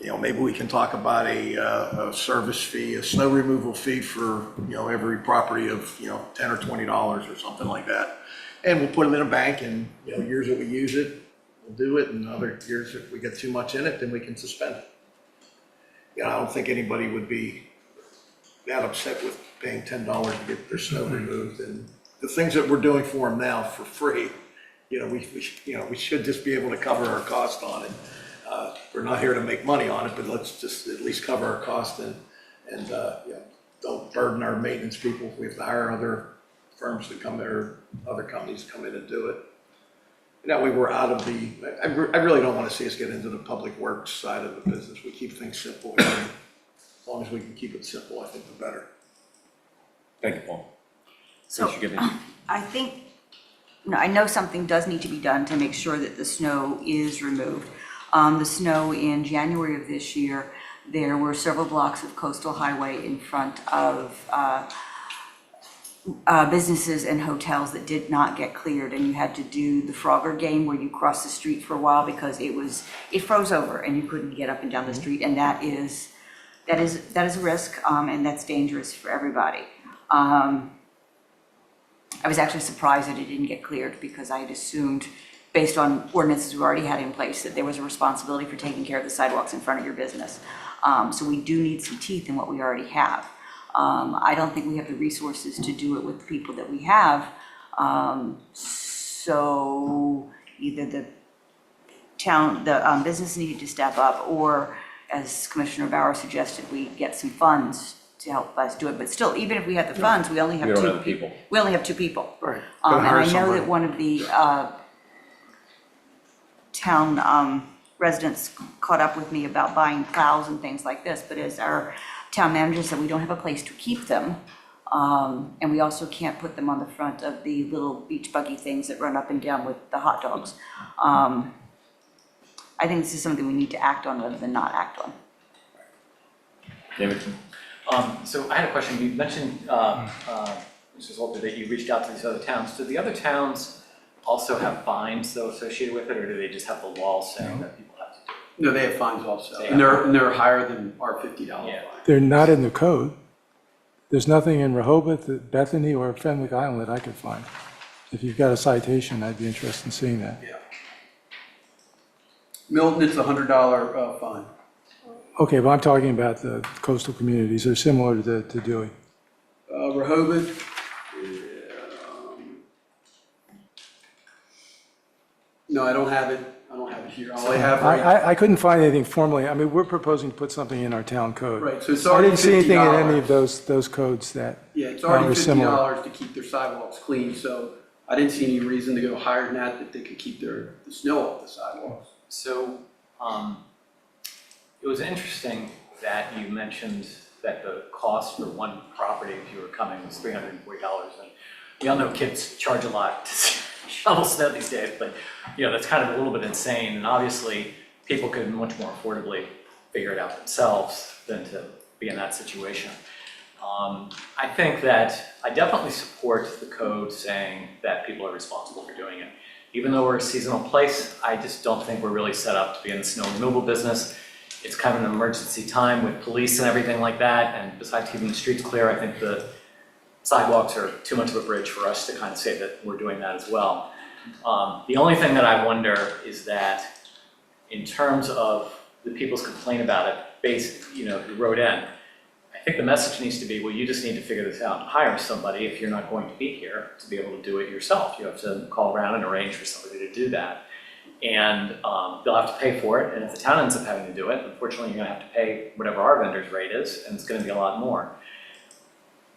you know, maybe we can talk about a service fee, a snow removal fee for, you know, every property of, you know, $10 or $20 or something like that. And we'll put them in a bank, and, you know, years that we use it, we'll do it. And other years, if we get too much in it, then we can suspend it. You know, I don't think anybody would be that upset with paying $10 to get their snow removed. And the things that we're doing for them now for free, you know, we should just be able to cover our cost on it. We're not here to make money on it, but let's just at least cover our cost and you know, don't burden our maintenance people if we have to hire other firms to come there, or other companies to come in and do it. And that way we're out of the, I really don't want to see us get into the public works side of the business. We keep things simple. And as long as we can keep it simple, I think the better. Thank you, Paul. So Commissioner Gibbons. I think, you know, I know something does need to be done to make sure that the snow is removed. The snow in January of this year, there were several blocks of coastal highway in front of businesses and hotels that did not get cleared, and you had to do the Frogger game where you cross the street for a while because it froze over and you couldn't get up and down the street, and that is a risk, and that's dangerous for everybody. I was actually surprised that it didn't get cleared because I had assumed, based on ordinances we already had in place, that there was a responsibility for taking care of the sidewalks in front of your business. So we do need some teeth in what we already have. I don't think we have the resources to do it with the people that we have. So either the town, the business needed to step up, or as Commissioner Bauer suggested, we get some funds to help us do it. But still, even if we had the funds, we only have We don't two have the people. We only have two people. Right. And I know that one of the town residents caught up with me about buying plows and things like this, but as our town manager said, we don't have a place to keep them. And we also can't put them on the front of the little beach buggy things that run up and down with the hot dogs. I think this is something we need to act on rather than not act on. David? So I had a question. You mentioned, Mr. Zolter, that you reached out to these other towns. Do the other towns also have fines though associated with it, or do they just have the law saying that people have to do it? No, they have fines also, They and have- they're higher than our $50 Yeah. fine. They're not in the code. There's nothing in Rehoboth, Bethany, or Fenwick Island that I could find. If you've got a citation, I'd be interested in seeing that. Yeah. Milton, it's a $100 fine. Okay, but I'm talking about the coastal communities. They're similar to Dewey. Rehoboth, no, I don't have it. I don't have it here. All I have right. I couldn't find anything formally. I mean, we're proposing to put something in our town code. Right, so it's I already didn't see anything in any of $50. those codes that Yeah, it's already are similar. $50 to keep their sidewalks clean, so I didn't see any reason to go higher than that, that they could keep the snow off the sidewalks. So, it was interesting that you mentioned that the cost for one property, if you were coming, was $340. And we all know kids charge a lot to shovel snow these days, but, you know, that's kind of a little bit insane. And obviously, people could much more affordably figure it out themselves than to be in that situation. I think that I definitely support the code saying that people are responsible for doing it. Even though we're a seasonal place, I just don't think we're really set up to be in the snow removal business. It's kind of an emergency time with police and everything like that, and besides keeping the streets clear, I think the sidewalks are too much of a bridge for us to kind of say that we're doing that as well. The only thing that I wonder is that in terms of the people's complaint about it, who wrote in, I think the message needs to be, well, you just need to figure this out and hire somebody if you're not going to be here to be able to do it yourself. You have to call around and arrange for somebody to do that. And they'll have to pay for it, and if the town ends up having to do it, unfortunately, you're gonna have to pay whatever our vendor's rate is, and it's gonna be a lot more.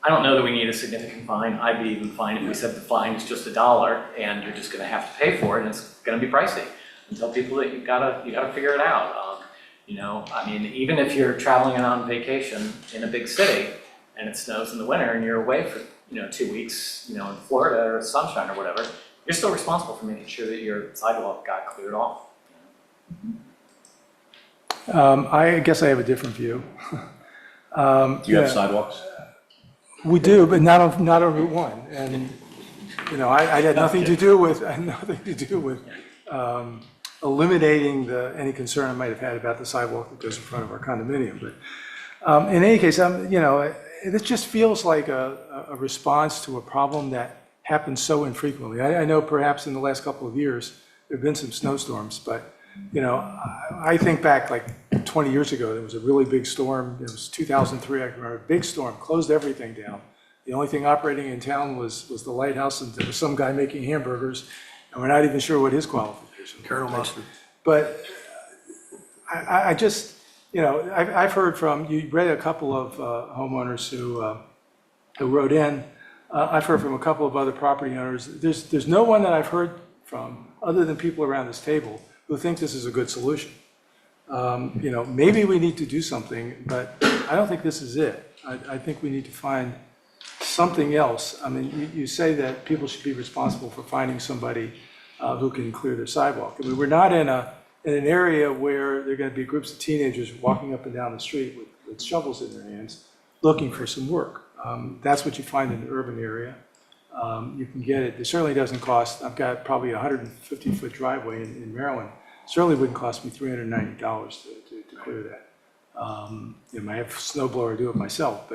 I don't know that we need a significant fine. I'd be even fine if we said the fine is just $1, and you're just gonna have to pay for it, and it's gonna be pricey. And tell people that you gotta figure it out. You know, I mean, even if you're traveling on vacation in a big city and it snows in the winter and you're away for, 2 weeks, in Florida or sunshine or whatever, you're still responsible for making sure that your sidewalk got cleared off. I guess I have a different view. Do you have Yeah. sidewalks? We do, but not on Route 1. And, I had nothing to do with, eliminating any concern I might have had about the sidewalk that goes in front of our condominium. But in any case, it just feels like a response to a problem that happens so infrequently. I know perhaps in the last couple of years, there've been some snowstorms, but, I think back like 20 years ago, there was a really big storm. It was 2003, I can remember, big storm, closed everything down. The only thing operating in town was the lighthouse, and there was some guy making hamburgers, and we're not even sure what his qualifications were. Colonel Mustard. But I just, I've heard from, you read a couple of homeowners who wrote in. I've heard from a couple of other property owners. There's no one that I've heard from, other than people around this table, who think this is a good solution. Maybe we need to do something, but I don't think this is it. I think we need to find something else. I mean, you say that people should be responsible for finding somebody who can clear their sidewalk. I mean, we're not in an area where there are going to be groups of teenagers walking up and down the street with shovels in their hands, looking for some work. That's what you find in the urban area. You can get it. It certainly doesn't cost. I've got probably a 150-foot driveway in Maryland. Certainly wouldn't cost me $390 to clear that. I have a snow blower, do it myself,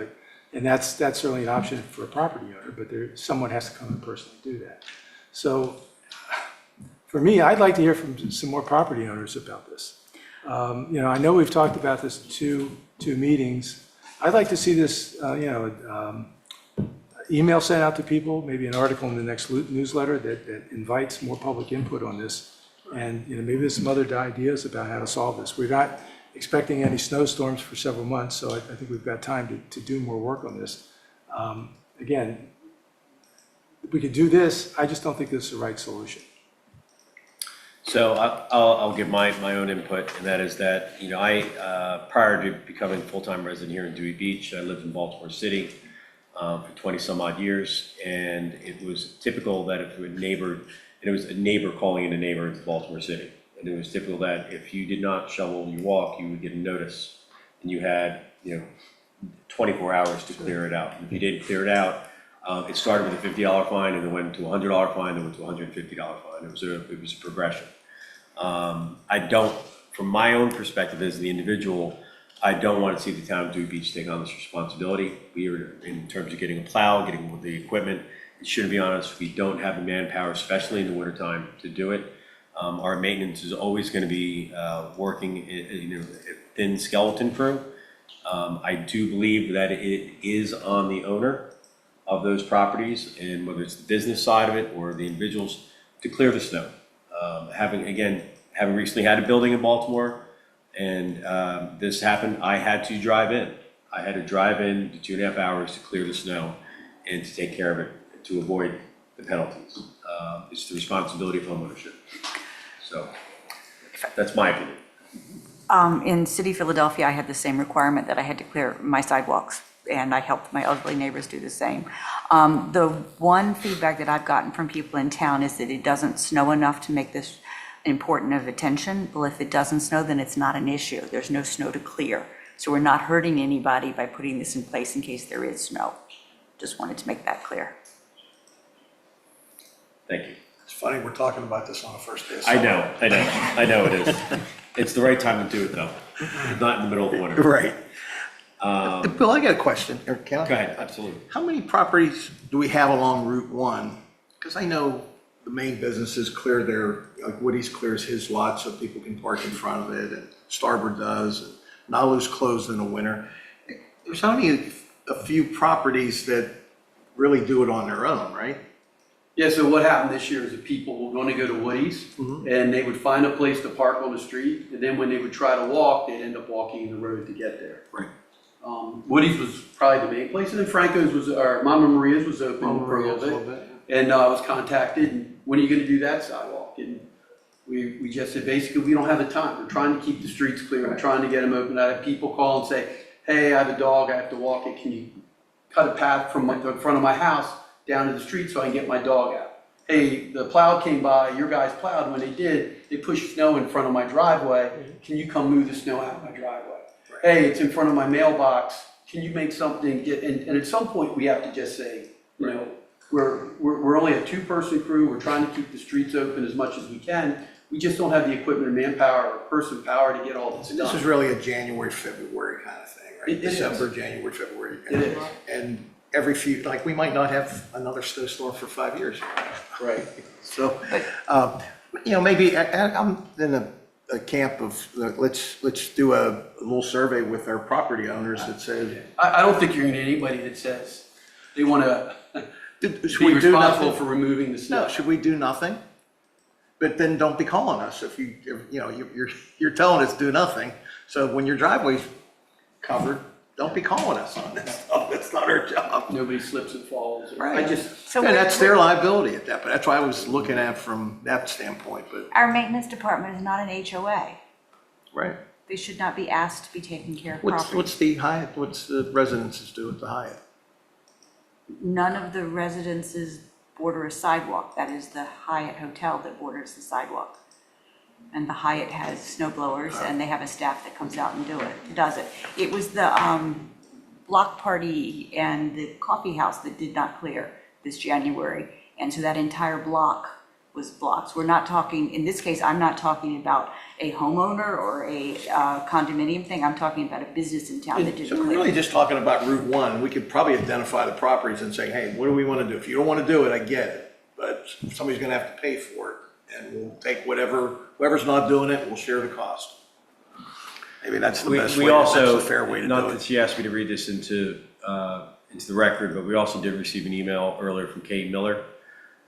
and that's certainly an option for a property owner. But someone has to come and personally do that. So, for me, I'd like to hear from some more property owners about this. I know we've talked about this two meetings. I'd like to see this, email sent out to people, maybe an article in the next newsletter that invites more public input on this. And, maybe there's some other ideas about how to solve this. We're not expecting any snowstorms for several months, so I think we've got time to do more work on this. Again, we could do this. I just don't think this is the right solution. So I'll give my own input, and that is that, I, prior to becoming a full-time resident here in Dewey Beach, I lived in Baltimore City for 20 some odd years, and it was typical that if it was a neighbor calling in a neighbor in Baltimore City, and it was typical that if you did not shovel your walk, you would get a notice, and you had, 24 hours to clear it out. If you didn't clear it out, it started with a $50 fine, and then went to a $100 fine, then went to a $150 fine. It was a progression. From my own perspective as the individual, I don't want to see the town of Dewey Beach take on this responsibility. We are, in terms of getting a plow, getting the equipment, it shouldn't be on us. We don't have the manpower, especially in the wintertime, to do it. Our maintenance is always going to be working, a thin skeleton crew. I do believe that it is on the owner of those properties, and whether it's the business side of it or the individuals, to clear the snow. Having recently had a building in Baltimore, and this happened, I had to drive in. I had to drive in to 2.5 hours to clear the snow and to take care of it, to avoid the penalties. It's the responsibility of homeownership. So that's my opinion. In City Philadelphia, I had the same requirement that I had to clear my sidewalks, and I helped my elderly neighbors do the same. The one feedback that I've gotten from people in town is that it doesn't snow enough to make this important of attention. Well, if it doesn't snow, then it's not an issue. There's no snow to clear. So we're not hurting anybody by putting this in place in case there is snow. Just wanted to make that clear. Thank you. It's funny, we're talking about this on the first day of I summer. know it is. It's the right time to do it, though. Not in the middle of the winter. Right. Bill, I got a question. Or can I? Go ahead, absolutely. How many properties do we have along Route 1? Because I know the main businesses clear like Woody's clears his lot so people can park in front of it, and Starboard does, and Nalu's closed in the winter. There's only a few properties that really do it on their own, right? Yeah, so what happened this year is that people were going to go to Woody's, and they would find a place to park on the street, and then when they would try to walk, they'd end up walking the road to get there. Right. Woody's was probably the main place, and then Franco's or Mama Maria's was open for a little bit. And I was contacted, and when are you going to do that sidewalk? And We just said, basically, we don't have the time. We're trying to keep the streets clear. We're trying to get them open. I have people call and say, hey, I have a dog, I have to walk it. Can you cut a path from the front of my house down to the street so I can get my dog out? Hey, the plow came by, your guys plowed. When they did, they pushed snow in front of my driveway. Can you come move the snow out of my driveway? Hey, it's in front of my mailbox. Can you make something get, and at some point, we have to just say, you know, we're only a two-person crew. We're trying to keep the streets open as much as we can. We just don't have the equipment or manpower or person power to get all this done. This is really a January, February kind of thing, right? It is. December, January, February. It is. And every few, like, we might not have another snowstorm for 5 years. Right. So, you know, maybe, I'm in a camp of, let's do a little survey with our property owners that says, I don't think you're gonna get anybody that says they wanna should be we do responsible nothing? for removing the snow. No, should we do nothing? But then don't be calling us if you're telling us do nothing. So when your driveway's covered, don't be calling us on this stuff. That's not our job. Nobody slips and falls. Right. I just, So And we're- that's their liability at that, but that's why I was looking at from that standpoint, but, Our maintenance department is not an HOA. right. They should not be asked to be taking care of What's property. the Hyatt, what's the residences do at the Hyatt? None of the residences border a sidewalk. That is the Hyatt Hotel that borders the sidewalk. And the Hyatt has snow blowers and they have a staff that comes out and does it. It was the block party and the coffee house that did not clear this January. And so that entire block was blocked. We're not talking, in this case, I'm not talking about a homeowner or a condominium thing. I'm talking about a business in town that didn't So clear. we're really just talking about Route 1. We could probably identify the properties and say, hey, what do we want to do? If you don't want to do it, I get it, but somebody's going to have to pay for it. And we'll take whoever's not doing it, we'll share the cost. Maybe that's the best way, We that's also, the fair way to not do that it. she asked me to read this into the record, but we also did receive an email earlier from Kate Miller,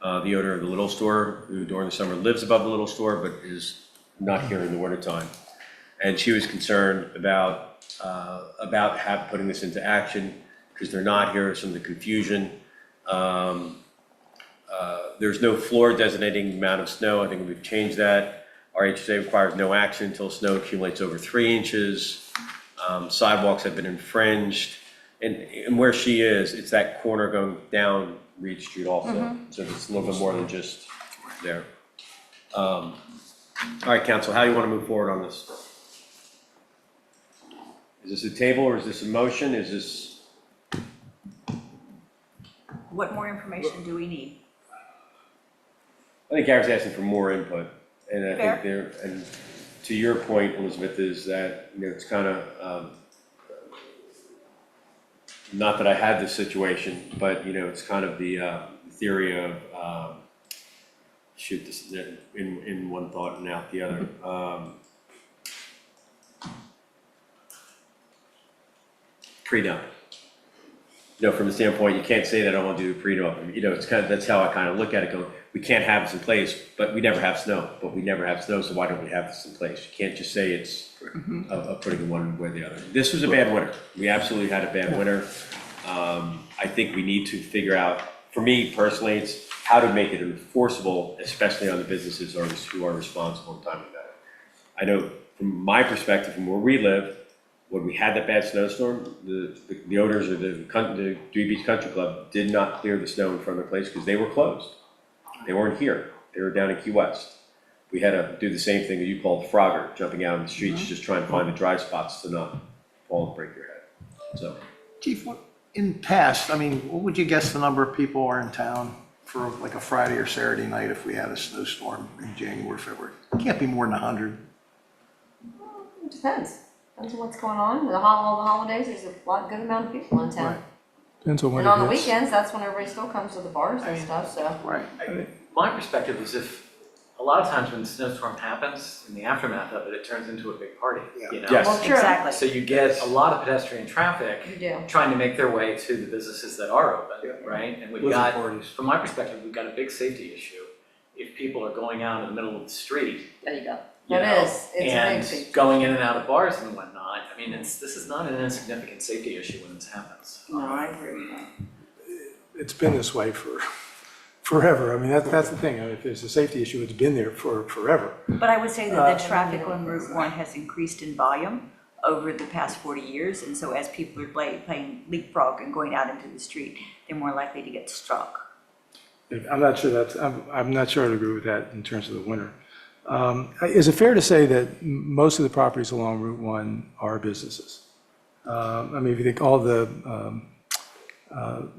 the owner of the Little Store, who during the summer lives above the Little Store, but is not here in the wintertime. And she was concerned about putting this into action, because they're not here, some of the confusion. There's no floor designating the amount of snow. I think we've changed that. Our HSA requires no action until snow accumulates over 3 inches. Sidewalks have been infringed. And where she is, it's that corner going down Reed Street also. So it's a little bit more than just there. All right, council, how do you want to move forward on this? Is this a table or is this a motion? Is this? What more information do we need? I think Gary's asking for more input, and I Fair. think there, and to your point, Elizabeth, is that, you know, it's kind of, not that I had this situation, but, you know, it's kind of the theory of, shoot this in one thought and out the other. Pre-dump. You know, from the standpoint, you can't say that I don't want to do the pre-dump. You know, it's kind of, that's how I kind of look at it, go, we can't have this in place, but we never have snow, but we never have snow, so why don't we have this in place? You can't just say it's of putting it one way or the other. This was a bad winter. We absolutely had a bad winter. I think we need to figure out, for me personally, it's how to make it enforceable, especially on the businesses who are responsible in time of that. I know from my perspective, from where we live, when we had that bad snowstorm, the owners of the Dewey Beach Country Club did not clear the snow in front of their place because they were closed. They weren't here. They were down in Key West. We had to do the same thing that you called Frogger, jumping out in the streets, just trying to find the dry spots to not fall and break your head. So, Chief, in past, I mean, what would you guess the number of people are in town for like a Friday or Saturday night if we had a snowstorm in January, February? It can't be more than 100. It depends. Depends on what's going on. All the holidays, there's a good amount of people in town. Right. Depends on when And on the it hits. weekends, that's when everybody still comes to the bars and stuff, so. Right. My perspective is if, a lot of times when the snowstorm happens, in the aftermath of it, it turns into a big party, you know? Yes. Well, true. Exactly. So you get a lot of pedestrian traffic You do. trying to make their way to the businesses that are open, right? And we've Blizzard got, parties. from my perspective, we've got a big safety issue. If people are going out in the middle of the street, There you go. you That know, is, it's a big thing. and going in and out of bars and whatnot, I mean, this is not an insignificant safety issue when this happens. No, I agree with that. It's been this way for forever. I mean, that's the thing. I mean, if there's a safety issue, it's been there for forever. But I would say that the traffic on Route 1 has increased in volume over the past 40 years. And so as people are playing leapfrog and going out into the street, they're more likely to get struck. I'm not sure I'm not sure I'd agree with that in terms of the winter. Is it fair to say that most of the properties along Route 1 are businesses? I mean, if you think all the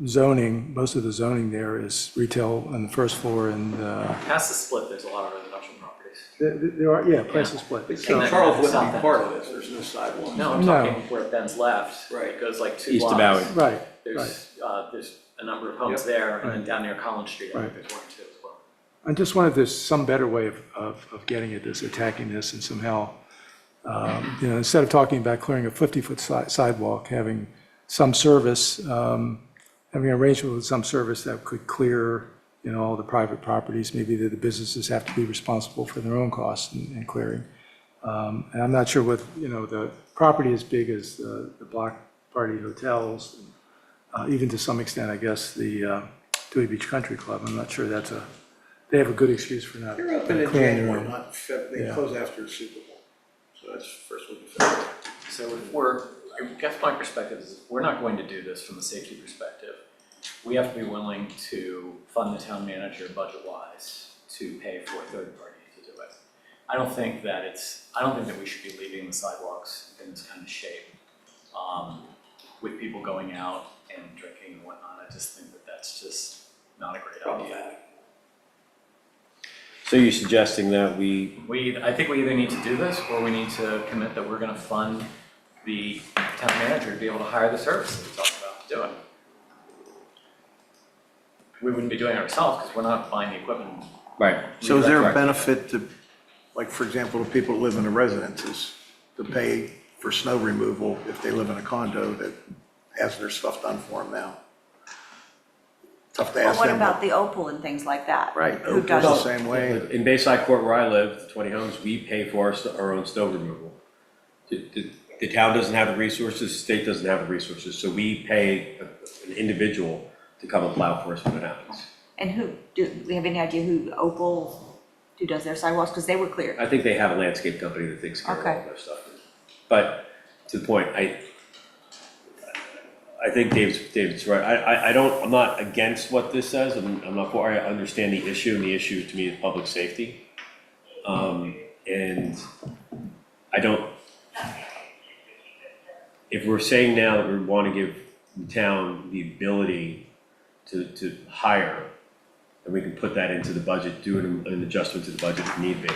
zoning, most of the zoning there is retail on the first floor and Past the split, there's a lot of residential properties. there are, yeah, places split. King Charles wouldn't be part of this, there's no sidewalk. No, I'm No. talking where it bends left. Right. It goes like 2 East of blocks. Bowie. Right, right. There's a number of homes there, and then down near Collins Street, I think Right. there's one too as well. I just wondered if there's some better way of getting at this, attacking this, and somehow, instead of talking about clearing a 50-foot sidewalk, having some service, having an arrangement with some service that could clear, all the private properties, maybe the businesses have to be responsible for their own costs in clearing. And I'm not sure what, the property as big as the Block Party hotels, even to some extent, I guess, the Dewey Beach Country Club, I'm not sure they have a good excuse for not They're open in clearing their January, own. not Feb, they Yeah. close after the Super Bowl. So that's first week of February. So I guess my perspective is, if we're not going to do this from a safety perspective, we have to be willing to fund the town manager budget-wise to pay for a third party to do it. I don't think that we should be leaving the sidewalks in this kind of shape, with people going out and drinking and whatnot. I just think that that's just not a great idea. So you're suggesting that I think we either need to do this, or we need to commit that we're gonna fund the town manager to be able to hire the service that we talked about to do it. We wouldn't be doing it ourselves, because we're not buying the equipment. right. So is there a Correct. benefit to, like, for example, the people that live in the residences to pay for snow removal if they live in a condo that has their stuff done for them now? Tough to But ask what them. about the Opal and things like that? Right, Who Opal's the does? same way. In Bayside Court where I live, the 20 homes, we pay for our own snow removal. The town doesn't have the resources, the state doesn't have the resources, so we pay an individual to come and plow for us when it happens. And do we have any idea who does their sidewalks? Because they were clear. I think they have a landscape company that takes care of all Okay. their stuff. But to the point, I think David's right. I'm not against what this says, I'm not for, I understand the issue, and the issue to me is public safety. And I don't, if we're saying now that we want to give the town the ability to hire, then we can put that into the budget, do an adjustment to the budget if need be.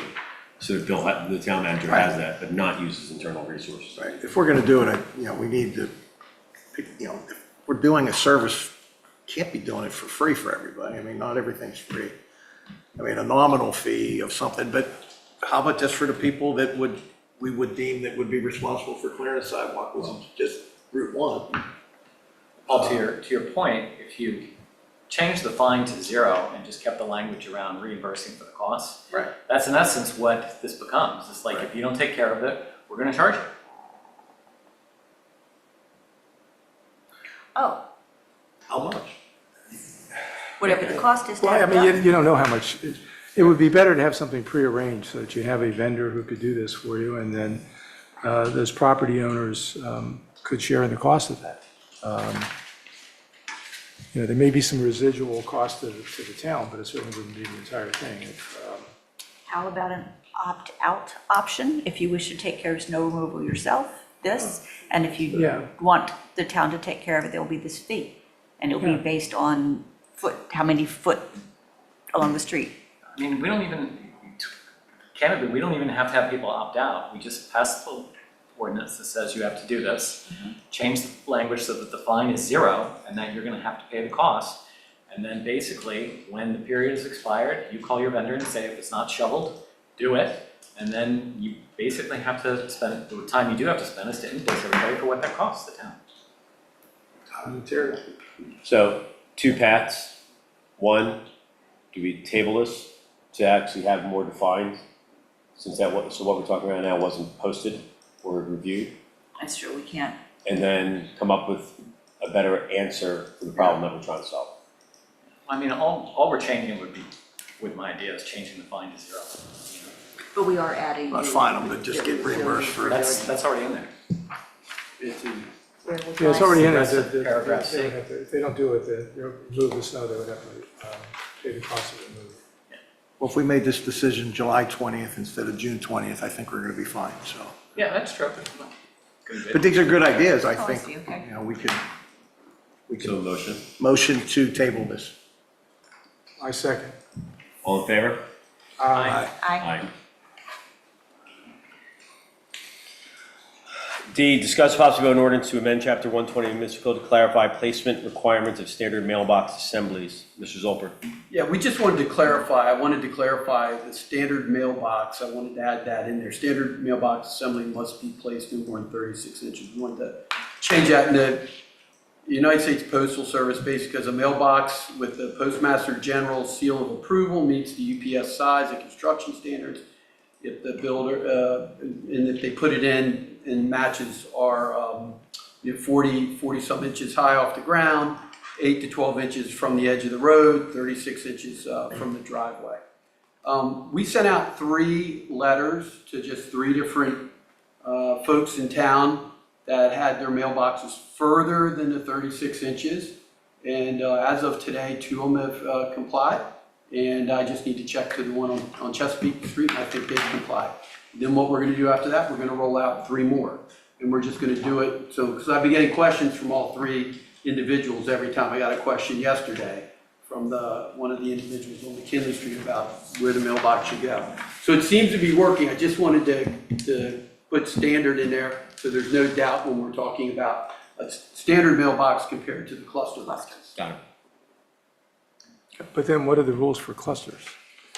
So that the town manager has that, but not use his internal resources. Right, if we're gonna do it, we need to, if we're doing a service, can't be doing it for free for everybody. I mean, not everything's free. I mean, a nominal fee of something, but how about just for the people that we would deem that would be responsible for clearing the sidewalk, which is just Route 1? To your point, if you change the fine to 0 and just kept the language around reimbursing for the costs, Right. that's in essence what this becomes. It's like, if you don't take care of it, we're gonna charge you. Oh, How much? whatever the cost is to Well, I have it mean, done. you don't know how much, it would be better to have something prearranged so that you have a vendor who could do this for you, and then those property owners could share in the cost of that. There may be some residual cost to the town, but it certainly wouldn't be the entire thing. How about an opt-out option? If you wish to take care of snow removal yourself, and if you Yeah. want the town to take care of it, there will be this fee. And it'll be Yeah. based on how many foot along the street. I mean, candidly, we don't even have to have people opt out. We just pass the ordinance that says you have to do this. Change the language so that the fine is 0, and that you're gonna have to pay the cost. And then basically, when the period is expired, you call your vendor and say, if it's not shoveled, do it. And then you basically have to spend, the time you do have to spend is to invoice everybody for what that costs the town. Material. So, 2 paths. One, do we table this to actually have more defined, so what we're talking about now wasn't posted or reviewed, That's true, we can't. and then come up with a better answer for the problem that we're trying to solve. I mean, all we're changing would be, with my idea, is changing the fine to 0. You know? But we are adding. Not fine them, but just get reimbursed for it. That's already in there. It's in- Yeah, it's already in it. Rest of paragraph C. If they don't do it, they'll remove the snow, they would have to pay the cost of the move. Well, if we made this decision July 20th instead of June 20th, I think we're going to be fine, so. Yeah, that's true. But these are good ideas, I Oh, I think. see, okay. You know, we could So motion. motion to table this. I second. All in favor? Aye. D, discuss possible an ordinance to amend chapter 120 of the municipal code to clarify placement requirements of standard mailbox assemblies. Mr. Zolper. Yeah, we just wanted to clarify, I wanted to clarify the standard mailbox, I wanted to add that in there. Standard mailbox assembly must be placed no more than 36 inches. We wanted to change that in the United States Postal Service, basically, because a mailbox with the Postmaster General seal of approval meets the UPS size and construction standards. If the builder, and if they put it in and matches our 40-some inches high off the ground, 8 to 12 inches from the edge of the road, 36 inches from the driveway. We sent out 3 letters to just 3 different folks in town that had their mailboxes further than the 36 inches. And as of today, 2 of them have complied. And I just need to check to the one on Chesapeake Street, and I think they've complied. Then what we're gonna do after that, we're gonna roll out 3 more. And we're just gonna do it, so, because I've been getting questions from all 3 individuals every time. I got a question yesterday from one of the individuals on McKinley Street about where the mailbox should go. So it seems to be working. I just wanted to put standard in there, so there's no doubt when we're talking about a standard mailbox compared to the cluster boxes. Got it. But then what are the rules for cluster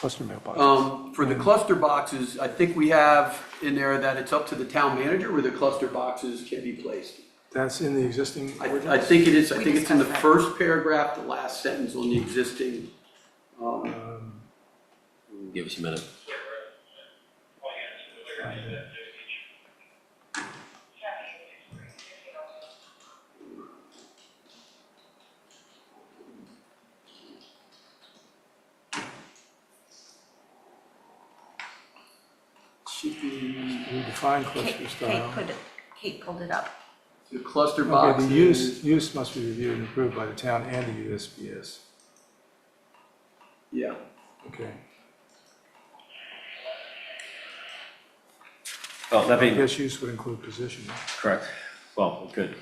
mailboxes? For the cluster boxes, I think we have in there that it's up to the town manager where the cluster boxes can be placed. That's in the existing ordinance? I think it is, I We think it's in the discussed that. first paragraph, the last sentence on the existing. Give us a minute. Should be, We define cluster Kate style. Kate pulled it up. the cluster Okay, boxes. the use must be reviewed and approved by the town and the USPS. Yeah. Okay. Oh, that I being, guess use would include position. correct. Well, good.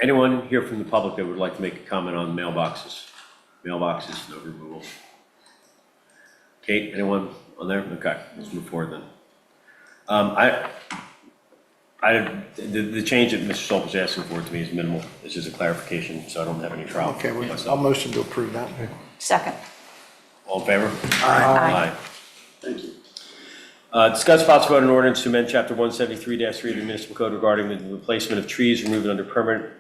Anyone here from the public that would like to make a comment on mailboxes? Mailboxes, no removal. Kate, anyone on there? Okay, let's move forward then. The change that Mr. Solp was asking for to me is minimal. It's just a clarification, so I don't have any trouble. Okay, well, I'll myself. motion to approve that. Second. All in favor? Aye. Thank you. Discuss possible vote on ordinance to amend chapter 173-3 of the municipal code regarding the replacement of trees removed under permit.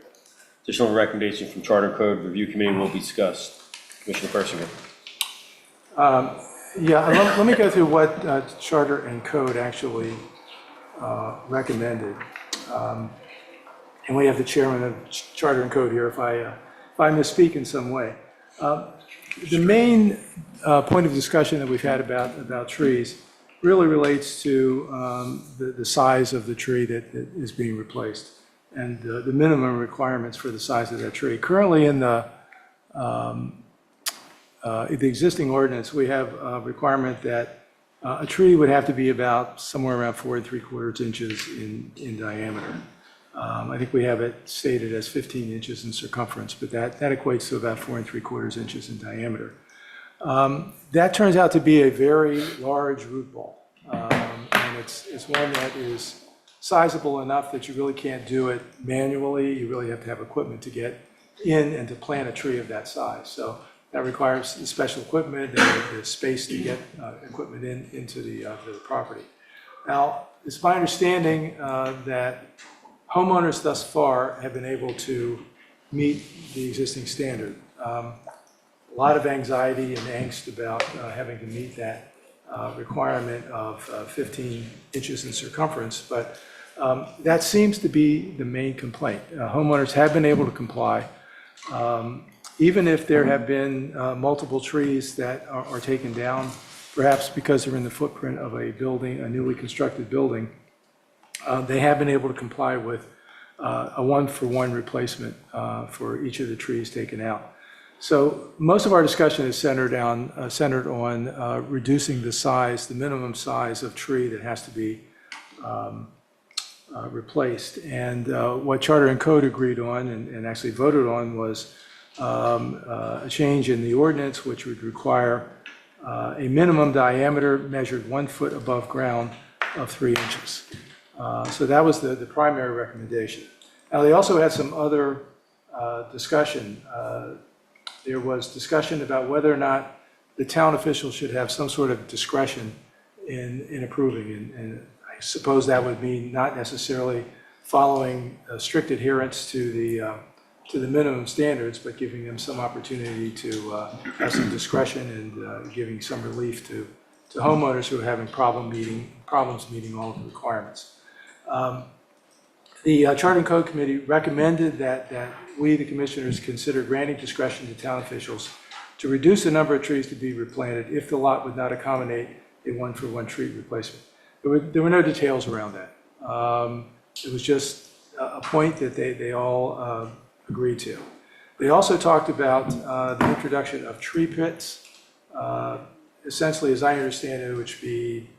Additional recommendation from Charter Code Review Committee will be discussed. Commissioner Persinger. Yeah, let me go through what Charter and Code actually recommended. And we have the chairman of Charter and Code here if I misspeak in some way. The main point of discussion that we've had about trees really relates to the size of the tree that is being replaced and the minimum requirements for the size of that tree. Currently in the existing ordinance, we have a requirement that a tree would have to be about somewhere around 4 3/4 inches in diameter. I think we have it stated as 15 inches in circumference, but that equates to about 4 3/4 inches in diameter. That turns out to be a very large root ball, and it's one that is sizable enough that you really can't do it manually. You really have to have equipment to get in and to plant a tree of that size. So that requires special equipment and the space to get equipment into the property. Now, it's my understanding that homeowners thus far have been able to meet the existing standard. A lot of anxiety and angst about having to meet that requirement of 15 inches in circumference, but that seems to be the main complaint. Homeowners have been able to comply. even if there have been multiple trees that are taken down, perhaps because they're in the footprint of a building, a newly constructed building, they have been able to comply with a one-for-one replacement for each of the trees taken out. So most of our discussion is centered on reducing the size, the minimum size of tree that has to be replaced. And what Charter and Code agreed on and actually voted on was a change in the ordinance, which would require a minimum diameter measured 1 foot above ground of 3 inches. So that was the primary recommendation. Now, they also had some other discussion. There was discussion about whether or not the town officials should have some sort of discretion in approving. And I suppose that would mean not necessarily following strict adherence to the minimum standards, but giving them some opportunity to have some discretion and giving some relief to homeowners who are having problems meeting all of the requirements. The Charter and Code Committee recommended that we, the commissioners, consider granting discretion to town officials to reduce the number of trees to be replanted if the lot would not accommodate a one-for-one tree replacement. There were no details around that. It was just a point that they all agreed to. They also talked about the introduction of tree pits. Essentially, as I understand it, which would be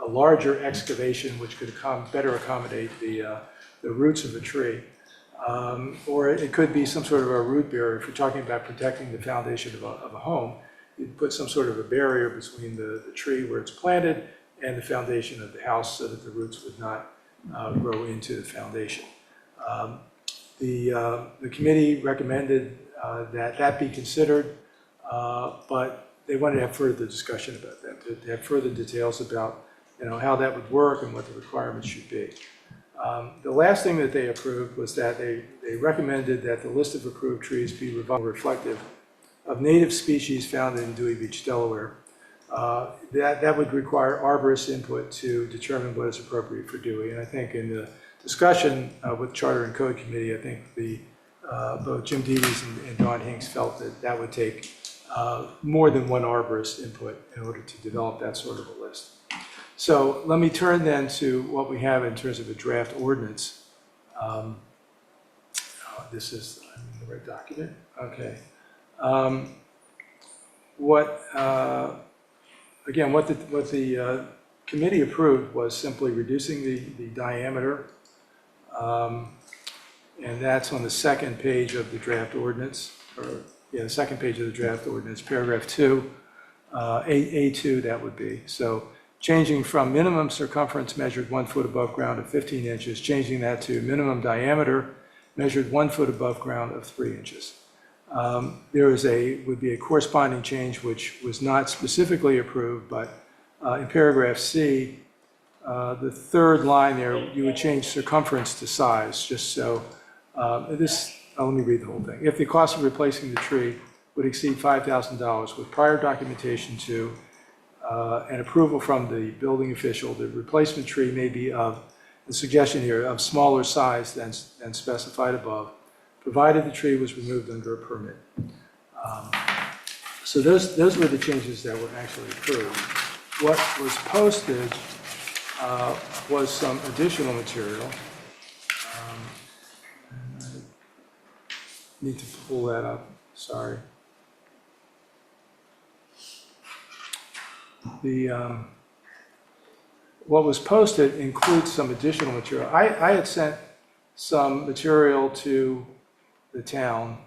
a larger excavation which could better accommodate the roots of the tree. Or it could be some sort of a root barrier. If you're talking about protecting the foundation of a home, you'd put some sort of a barrier between the tree where it's planted and the foundation of the house so that the roots would not grow into the foundation. The committee recommended that be considered, but they wanted to have further discussion about that, to have further details about how that would work and what the requirements should be. The last thing that they approved was that they recommended that the list of approved trees be reflective of native species found in Dewey Beach, Delaware. That would require arborist input to determine what is appropriate for Dewey. And I think in the discussion with Charter and Code Committee, I think both Jim Dedes and Don Hinks felt that would take more than one arborist input in order to develop that sort of a list. So let me turn then to what we have in terms of a draft ordinance. This is, I'm in the right document. Okay. What the committee approved was simply reducing the diameter, and that's on the second page of the draft ordinance, the second page of the draft ordinance, paragraph 2, A2 that would be. So changing from minimum circumference measured 1 foot above ground of 15 inches, changing that to minimum diameter measured 1 foot above ground of 3 inches. There would be a corresponding change which was not specifically approved, but in paragraph C, the third line there, you would change circumference to size, just so let me read the whole thing. If the cost of replacing the tree would exceed $5,000 with prior documentation to and approval from the building official, the replacement tree may be of, the suggestion here, of smaller size than specified above, provided the tree was removed under a permit. So those were the changes that were actually approved. What was posted was some additional material. I need to pull that up, sorry. What was posted includes some additional material. I had sent some material to the town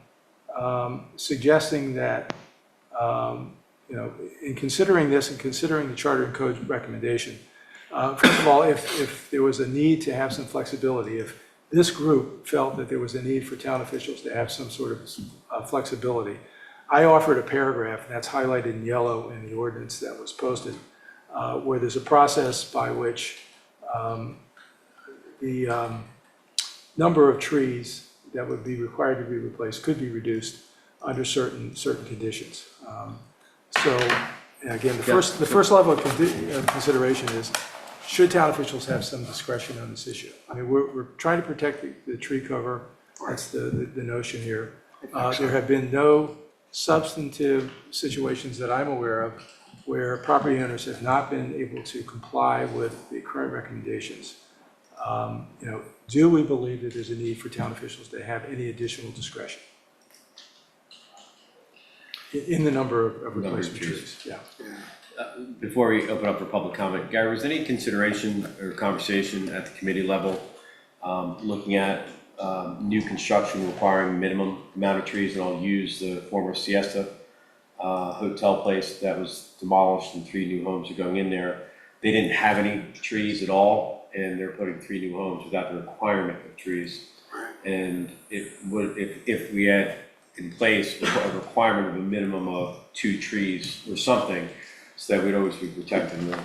suggesting that, in considering this and considering the Charter and Code recommendation, first of all, if there was a need to have some flexibility, if this group felt that there was a need for town officials to have some sort of flexibility, I offered a paragraph, and that's highlighted in yellow in the ordinance that was posted, where there's a process by which the number of trees that would be required to be replaced could be reduced under certain conditions. So again, the first level of consideration is, should town officials have some discretion on this issue? I mean, we're trying to protect the tree cover. That's the notion here. There have been no substantive situations that I'm aware of where property owners have not been able to comply with the current recommendations. Do we believe that there's a need for town officials to have any additional discretion in the number of replacement trees? Yeah. Before we open up for public comment, Gary, was there any consideration or conversation at the committee level looking at new construction requiring minimum amount of trees? And I'll use the former Siesta hotel place that was demolished and 3 new homes are going in there. They didn't have any trees at all, and they're putting 3 new homes without the requirement of trees. And it would, if we had in place a requirement of a minimum of 2 trees or something, so that we'd always be protecting them.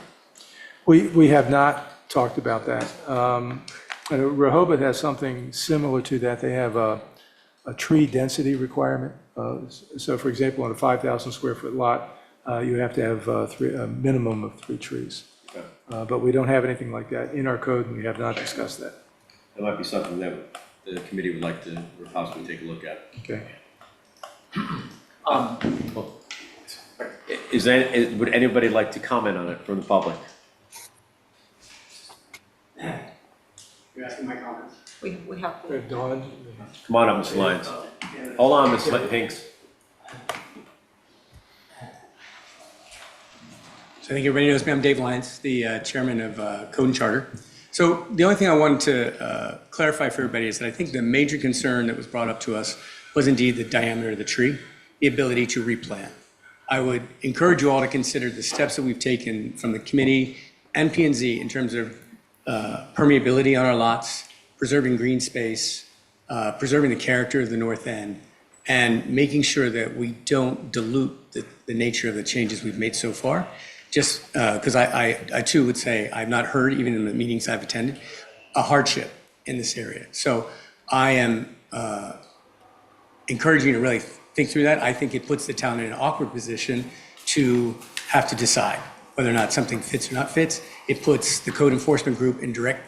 We have not talked about that. Rehoboth has something similar to that. They have a tree density requirement. So for example, on a 5,000 square foot lot, you have to have a minimum of 3 trees. Okay. But we don't have anything like that in our code, and we have not discussed that. That might be something that the committee would like to possibly take a look at. Okay. Would anybody like to comment on it from the public? You're asking my comments? We have, Dawn? Come on up, Ms. Lyons. Hold on, Ms. Hinks. So I think everybody knows me. I'm Dave Lyons, the chairman of Code and Charter. So the only thing I wanted to clarify for everybody is that I think the major concern that was brought up to us was indeed the diameter of the tree, the ability to replant. I would encourage you all to consider the steps that we've taken from the committee and P&Z in terms of permeability on our lots, preserving green space, preserving the character of the north end, and making sure that we don't dilute the nature of the changes we've made so far. Just because I too would say I've not heard, even in the meetings I've attended, a hardship in this area. So I am encouraging you to really think through that. I think it puts the town in an awkward position to have to decide whether or not something fits or not fits. It puts the code enforcement group in direct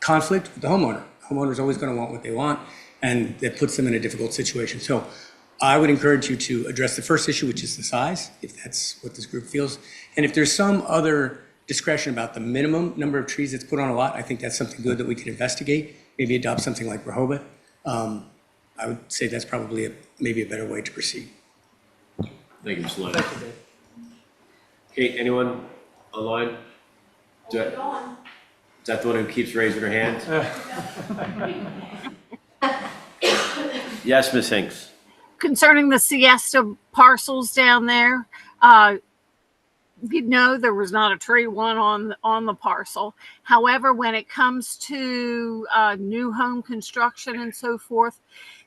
conflict with the homeowner. The homeowner is always going to want what they want, and that puts them in a difficult situation. So I would encourage you to address the first issue, which is the size, if that's what this group feels. And if there's some other discretion about the minimum number of trees that's put on a lot, I think that's something good that we could investigate, maybe adopt something like Rehoboth. I would say that's probably maybe a better way to proceed. Thank you, Ms. Lyons. Kate, anyone online? Is that the one who keeps raising her hand? Yes, Ms. Hinks. Concerning the Siesta parcels down there, there was not a tree one on the parcel. However, when it comes to new home construction and so forth,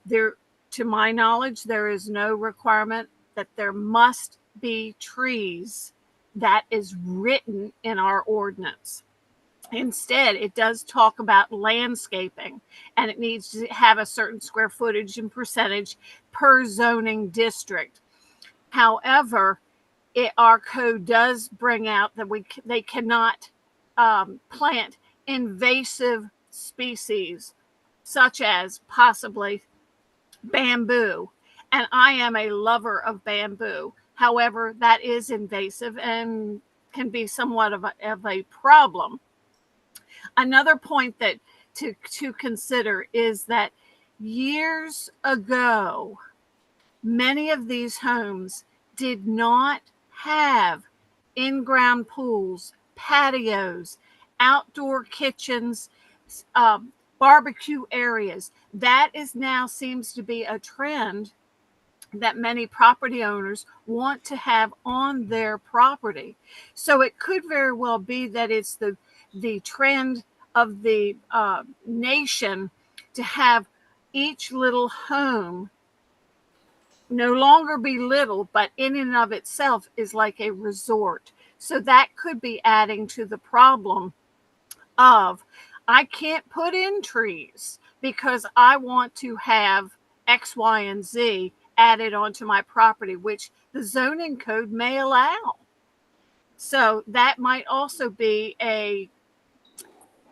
there, to my knowledge, there is no requirement that there must be trees. That is written in our ordinance. Instead, it does talk about landscaping, and it needs to have a certain square footage and percentage per zoning district. However, our code does bring out that they cannot plant invasive species, such as possibly bamboo. And I am a lover of bamboo. However, that is invasive and can be somewhat of a problem. Another point that to consider is that years ago, many of these homes did not have in-ground pools, patios, outdoor kitchens, barbecue areas. That is now seems to be a trend that many property owners want to have on their property. So it could very well be that it's the trend of the nation to have each little home no longer be little, but in and of itself is like a resort. So that could be adding to the problem of I can't put in trees because I want to have X, Y, and Z added onto my property, which the zoning code may allow. So that might also be a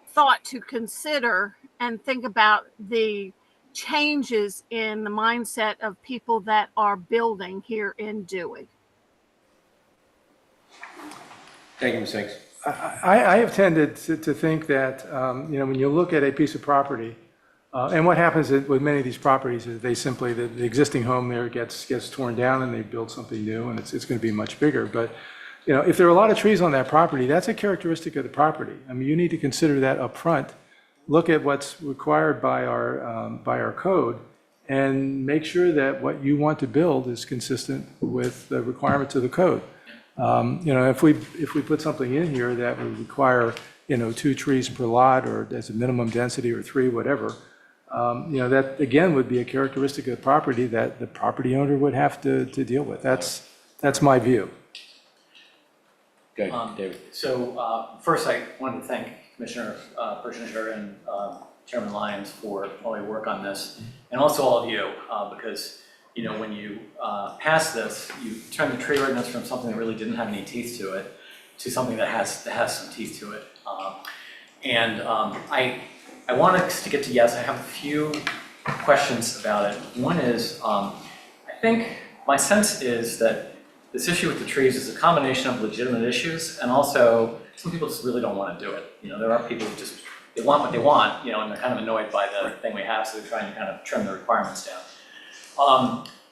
thought to consider and think about the changes in the mindset of people that are building here in Dewey. Thank you, Ms. Hanks. I have tended to think that, when you look at a piece of property, and what happens with many of these properties is they simply, the existing home there gets torn down and they build something new and it's going to be much bigger. But, if there are a lot of trees on that property, that's a characteristic of the property. I mean, you need to consider that up front. Look at what's required by our code and make sure that what you want to build is consistent with the requirements of the code. If we put something in here that would require, 2 trees per lot or as a minimum density or 3, whatever, that again would be a characteristic of the property that the property owner would have to deal with. That's my view. Go ahead, David. So first, I wanted to thank Commissioner Persinger and Chairman Lyons for all your work on this, and also all of you, because when you pass this, you turn the tree ordinance from something that really didn't have any teeth to it to something that has some teeth to it. I want us to get to yes. I have a few questions about it. One is, I think my sense is that this issue with the trees is a combination of legitimate issues, and also some people just really don't want to do it. There are people who just, they want what they want, and they're kind of annoyed by the thing we have, so they're trying to kind of trim the requirements down.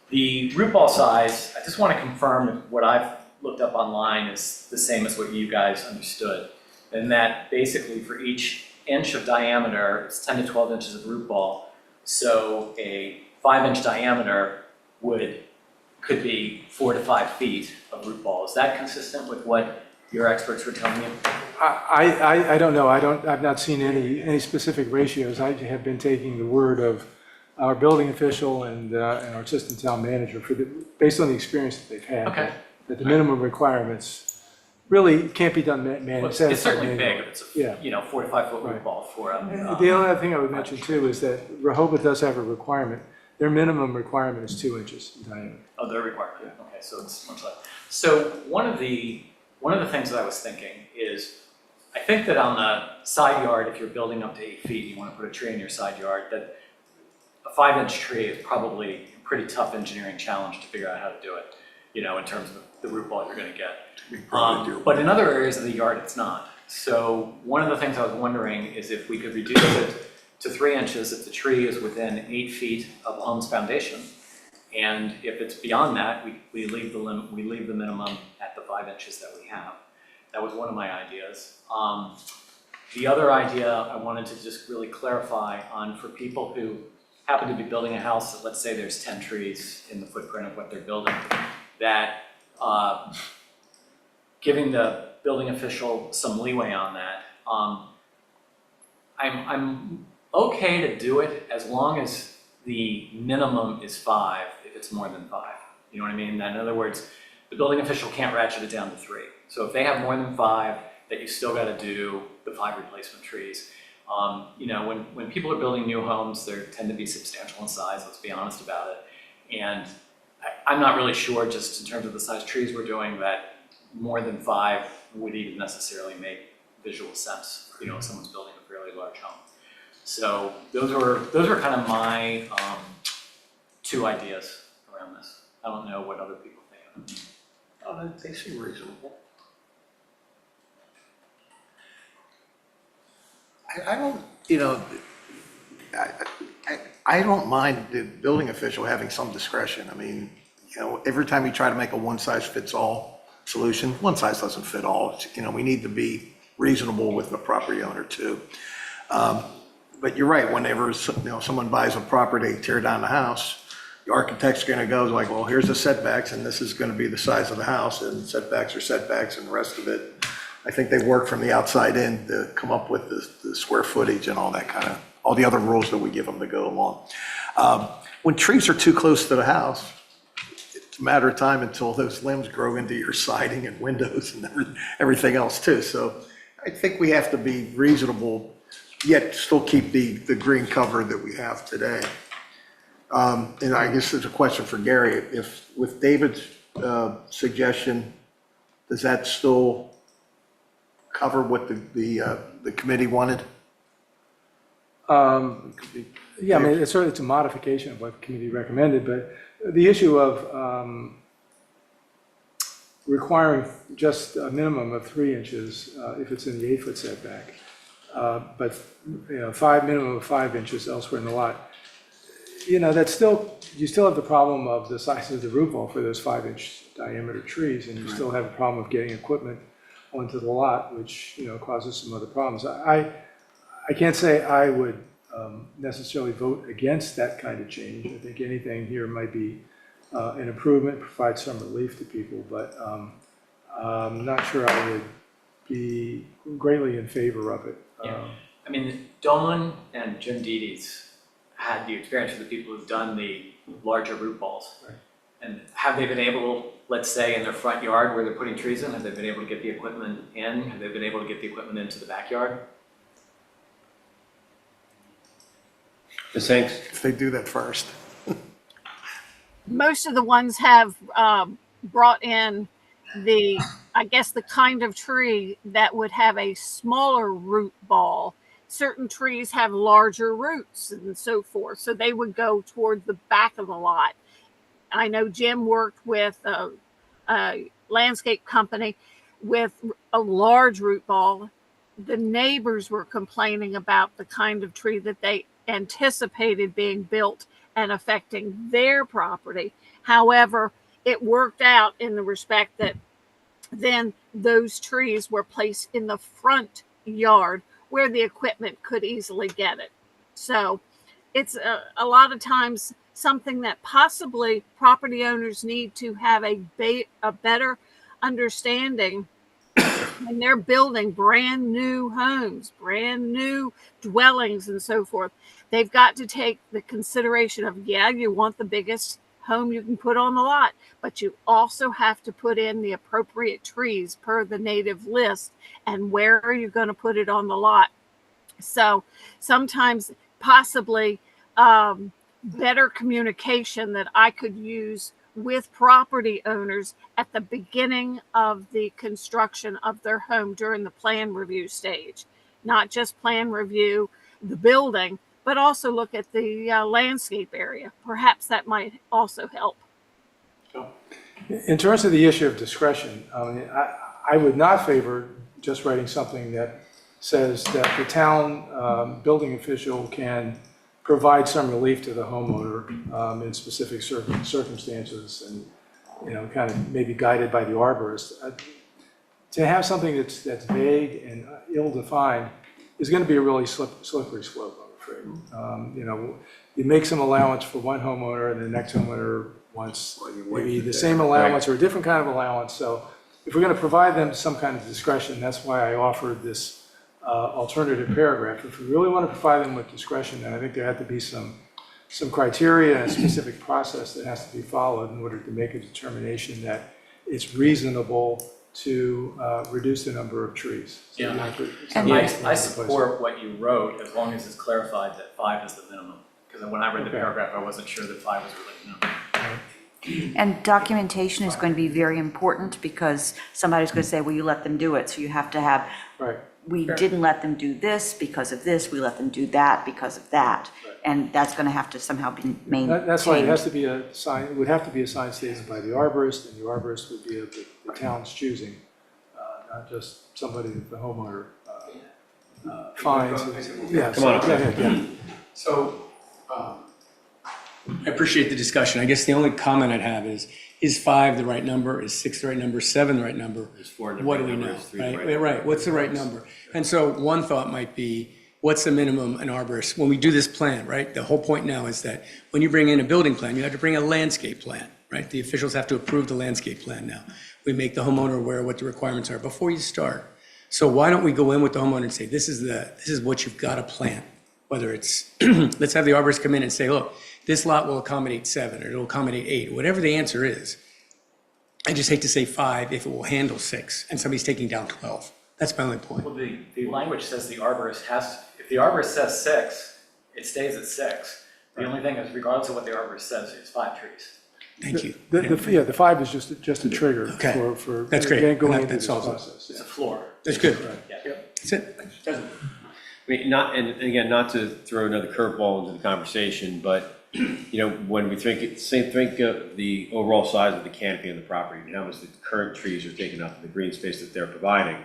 The root ball size, I just want to confirm if what I've looked up online is the same as what you guys understood. And that basically for each inch of diameter, it's 10 to 12 inches of root ball. So a 5-inch diameter could be 4 to 5 feet of root ball. Is that consistent with what your experts were telling you? I don't know. I've not seen any specific ratios. I have been taking the word of our building official and our assistant town manager based on the experience that they've had. Okay. That the minimum requirements really can't be done manually. Well, it's certainly big if it's a 4 to 5 foot root ball for a. The only other thing I would mention too is that Rehoboth does have a requirement. Their minimum requirement is 2 inches in diameter. Oh, their requirement. Yeah. Okay, so it's much less. So one of the things that I was thinking is, I think that on the side yard, if you're building up to 8 feet, you want to put a tree in your side yard, that a 5-inch tree is probably a pretty tough engineering challenge to figure out how to do it, in terms of the root ball you're going to get. But in other areas of the yard, it's not. So one of the things I was wondering is if we could reduce it to 3 inches if the tree is within 8 feet of the home's foundation. And if it's beyond that, we leave the minimum at the 5 inches that we have. That was one of my ideas. The other idea I wanted to just really clarify on for people who happen to be building a house that, let's say there's 10 trees in the footprint of what they're building, that giving the building official some leeway on that. I'm okay to do it as long as the minimum is 5 if it's more than 5. You know what I mean? In other words, the building official can't ratchet it down to 3. So if they have more than 5, that you still got to do the 5 replacement trees. When people are building new homes, they tend to be substantial in size, let's be honest about it. And I'm not really sure, just in terms of the size trees we're doing, that more than 5 would even necessarily make visual sense, if someone's building a fairly large home. So those were kind of my 2 ideas around this. I don't know what other people think of it. Oh, they seem reasonable. I don't, I don't mind the building official having some discretion. I mean, every time you try to make a one-size-fits-all solution, one size doesn't fit all. We need to be reasonable with the property owner too. But you're right, whenever someone buys a property, tear down the house, the architect's gonna go like, well, here's the setbacks and this is gonna be the size of the house and setbacks are setbacks and the rest of it. I think they work from the outside in to come up with the square footage and all that kind of, all the other rules that we give them to go along. When trees are too close to the house, it's a matter of time until those limbs grow into your siding and windows and everything else too. So I think we have to be reasonable, yet still keep the green cover that we have today. And I guess it's a question for Gary. If with David's suggestion, does that still cover what the committee wanted? Yeah, I mean, it's certainly, it's a modification of what the committee recommended, but the issue of requiring just a minimum of 3 inches if it's in the 8-foot setback, but, minimum of 5 inches elsewhere in the lot, that's still, you still have the problem of the size of the root ball for those 5-inch diameter trees, and you still have a problem of getting equipment onto the lot, which, causes some other problems. I can't say I would necessarily vote against that kind of change. I think anything here might be an improvement, provide some relief to people, but I'm not sure I would be greatly in favor of it. Yeah. I mean, Dawn and Jim Dede's had the experience with the people who've done the larger root balls. Right. And have they been able, let's say in their front yard where they're putting trees in, have they been able to get the equipment in? Have they been able to get the equipment into the backyard? Ms. Hanks? If they do that first. Most of the ones have brought in I guess the kind of tree that would have a smaller root ball. Certain trees have larger roots and so forth, so they would go toward the back of the lot. I know Jim worked with a landscape company with a large root ball. The neighbors were complaining about the kind of tree that they anticipated being built and affecting their property. However, it worked out in the respect that then those trees were placed in the front yard where the equipment could easily get it. So it's a lot of times something that possibly property owners need to have a better understanding when they're building brand new homes, brand new dwellings and so forth. They've got to take the consideration of, yeah, you want the biggest home you can put on the lot, but you also have to put in the appropriate trees per the native list, and where are you going to put it on the lot? So sometimes possibly better communication that I could use with property owners at the beginning of the construction of their home during the plan review stage. Not just plan review the building, but also look at the landscape area. Perhaps that might also help. In terms of the issue of discretion, I would not favor just writing something that says that the town building official can provide some relief to the homeowner in specific circumstances and, kind of maybe guided by the arborist. To have something that's vague and ill-defined is going to be a really slippery slope, I'm afraid. You make some allowance for one homeowner and the next homeowner wants maybe the same allowance or a different kind of allowance. So if we're going to provide them some kind of discretion, that's why I offered this alternative paragraph. If we really want to provide them with discretion, then I think there had to be some criteria and a specific process that has to be followed in order to make a determination that it's reasonable to reduce the number of trees. So Yeah, and I support what you wrote as long as it's clarified that 5 is the minimum. Because when I read the paragraph, I wasn't sure that 5 was really the minimum. And documentation is going to be very important because somebody's going to say, well, you let them do it. So you have to have, Right. we didn't let them do this because of this, we let them do that because of that. And that's going to have to somehow be maintained. That's why it has to be a sign, it would have to be a sign stated by the arborist, and the arborist would be of the town's choosing, not just somebody that the homeowner finds. Yes. Come on up. Go ahead, yeah. So, I appreciate the discussion. I guess the only comment I'd have is 5 the right number? Is 6 the right number? 7 the right number? Is 4 the What right do we number? know? Is 3 the Right, right right. What's the right number? And so one thought might be, what's the minimum an arborist, when we do this plan, right? The whole point now is that when you bring in a building plan, you have to bring a landscape plan, right? The officials have to approve the landscape plan now. We make the homeowner aware of what the requirements are before you start. So why don't we go in with the homeowner and say, this is what you've got to plant? Whether it's, let's have the arborist come in and say, look, this lot will accommodate 7 or it'll accommodate 8, whatever the answer is. I just hate to say 5 if it will handle 6 and somebody's taking down 12. That's my only point. Well, the language says the arborist if the arborist says 6, it stays at 6. The only thing is, regardless of what the arborist says, it's 5 trees. Thank you. The 5 is just a trigger Okay. for. That's great. Going That into this solves it. process. It's a floor. That's good. Yeah. That's it. mean, not, and again, not to throw another curveball into the conversation, but, when we think of the overall size of the canopy on the property and how much the current trees are taking up in the green space that they're providing,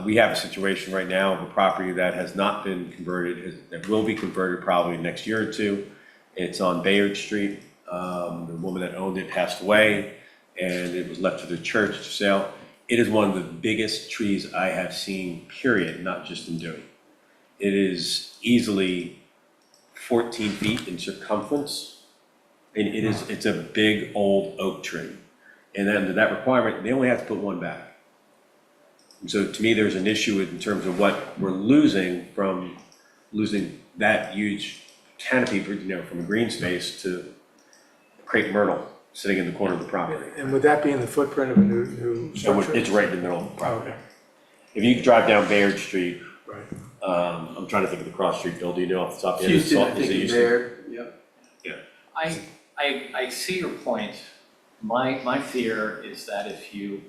we have a situation right now of a property that has not been converted, that will be converted probably next year or two. It's on Bayard Street. The woman that owned it passed away, and it was left to the church to sell. It is one of the biggest trees I have seen, period, not just in Dewey. It is easily 14 feet in circumference, and it's a big old oak tree. And then that requirement, they only have to put one back. And so to me, there's an issue in terms of what we're losing from losing that huge canopy, from a green space to crepe myrtle sitting in the corner of the property. And would that be in the footprint of a new So structure? it's right in the middle of the property. Okay. If you drive down Bayard Street, Right. I'm trying to think of the cross street, Bill, do you know off the top of your head? Houston, I Is it think, is Houston? there, yep. Yeah. I see your point. My fear is that if you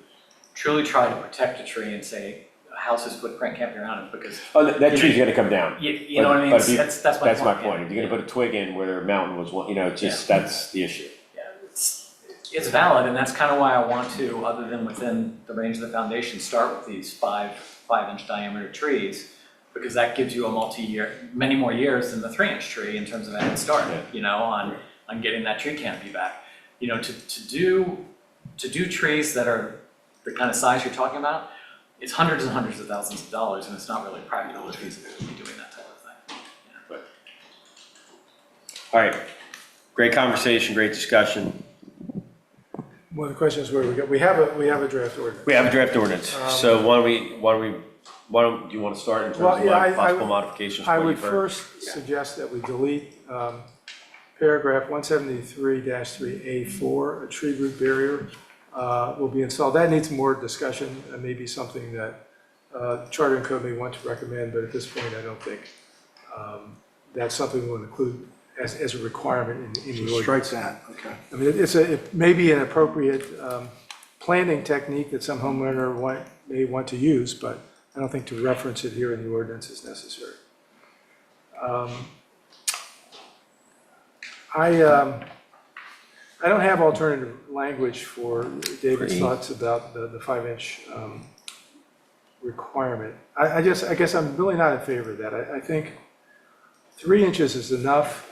truly try to protect a tree and say a house's footprint can't be around it because. Oh, that tree's gonna come down. You know what I mean? But if you- That's my point. That's my point. If you're gonna put a twig in where a mountain was, that's the issue. Yeah, it's valid, and that's kind of why I want to, other than within the range of the foundation, start with these 5-inch diameter trees, because that gives you a many more years than the 3-inch tree in terms of a head start, on getting that tree canopy back. To do trees that are the kind of size you're talking about, it's hundreds and hundreds of thousands of dollars, and it's not really practical or feasible to be doing that type of thing. Yeah. All right, great conversation, great discussion. One of the questions where we have a draft ordinance. We have a draft ordinance, so do you want to start in terms Well, of yeah, possible modifications? I for what would you've heard? first suggest that we delete paragraph 173-3A4, a tree root barrier will be installed. That needs more discussion, and maybe something that Charter and Code may want to recommend, but at this point, I don't think that's something we want to include as a requirement in the ordinance. Strike that, okay. I mean, it may be an appropriate planting technique that some homeowner may want to use, but I don't think to reference it here in the ordinance is necessary. I don't have alternative language for David's Great. thoughts about the 5-inch requirement. I guess I'm really not in favor of that. I think 3 inches is enough.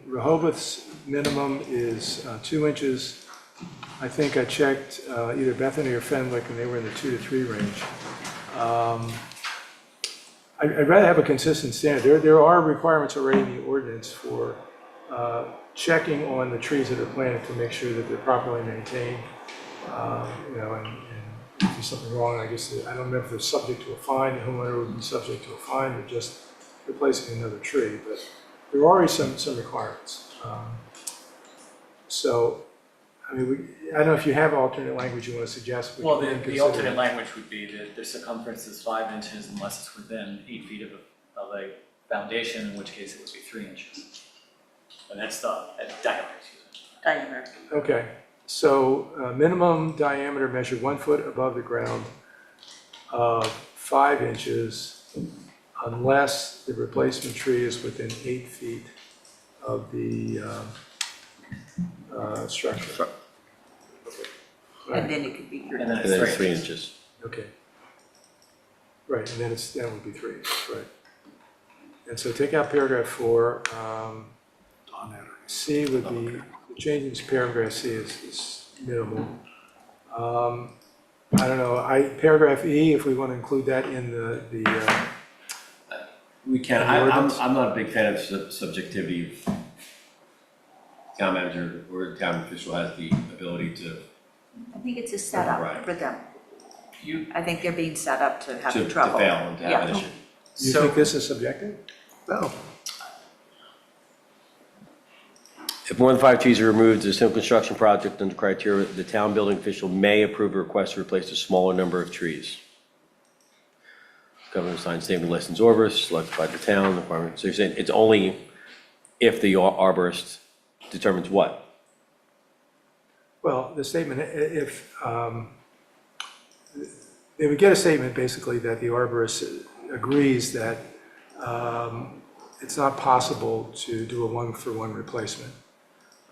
Rehoboth's minimum is 2 inches. I think I checked either Bethany or Fenwick, and they were in the 2 to 3 range. I'd rather have a consistent standard. There are requirements already in the ordinance for checking on the trees that are planted to make sure that they're properly maintained. And if there's something wrong, I guess, I don't know if they're subject to a fine, the homeowner would be subject to a fine or just replacing another tree, but there are already some requirements. So, I mean, I don't know if you have alternate language you want to suggest. Well, can the consider alternate that. language would be that the circumference is 5 inches unless it's within 8 feet of a foundation, in which case it would be 3 inches. And that's the diameter, Diameter. Okay, so minimum diameter measured 1 foot above the ground of 5 inches unless the replacement tree is within 8 feet of the structure. And then it could be. And then And then it's 3 3 inches. Okay. Right, and then that would be 3 inches, right. And so take out paragraph 4. C would be, the change in paragraph C is minimal. I don't know, paragraph E, if we want to include that in the We can, The ordinance? I'm not a big fan of subjectivity. Town manager or town official has the ability to I think it's a setup Right. for them. I think they're being set up to have to trouble. fail and to have an Yeah. issue. You think this is subjective? No, If more than 5 trees are removed, as a simple construction project under criteria, the town building official may approve a request to replace a smaller number of trees. Governor signs statement license arborist selected by the town. So you're saying it's only if the arborist determines what? Well, the statement, if, they would get a statement basically that the arborist agrees that it's not possible to do a one-for-one replacement.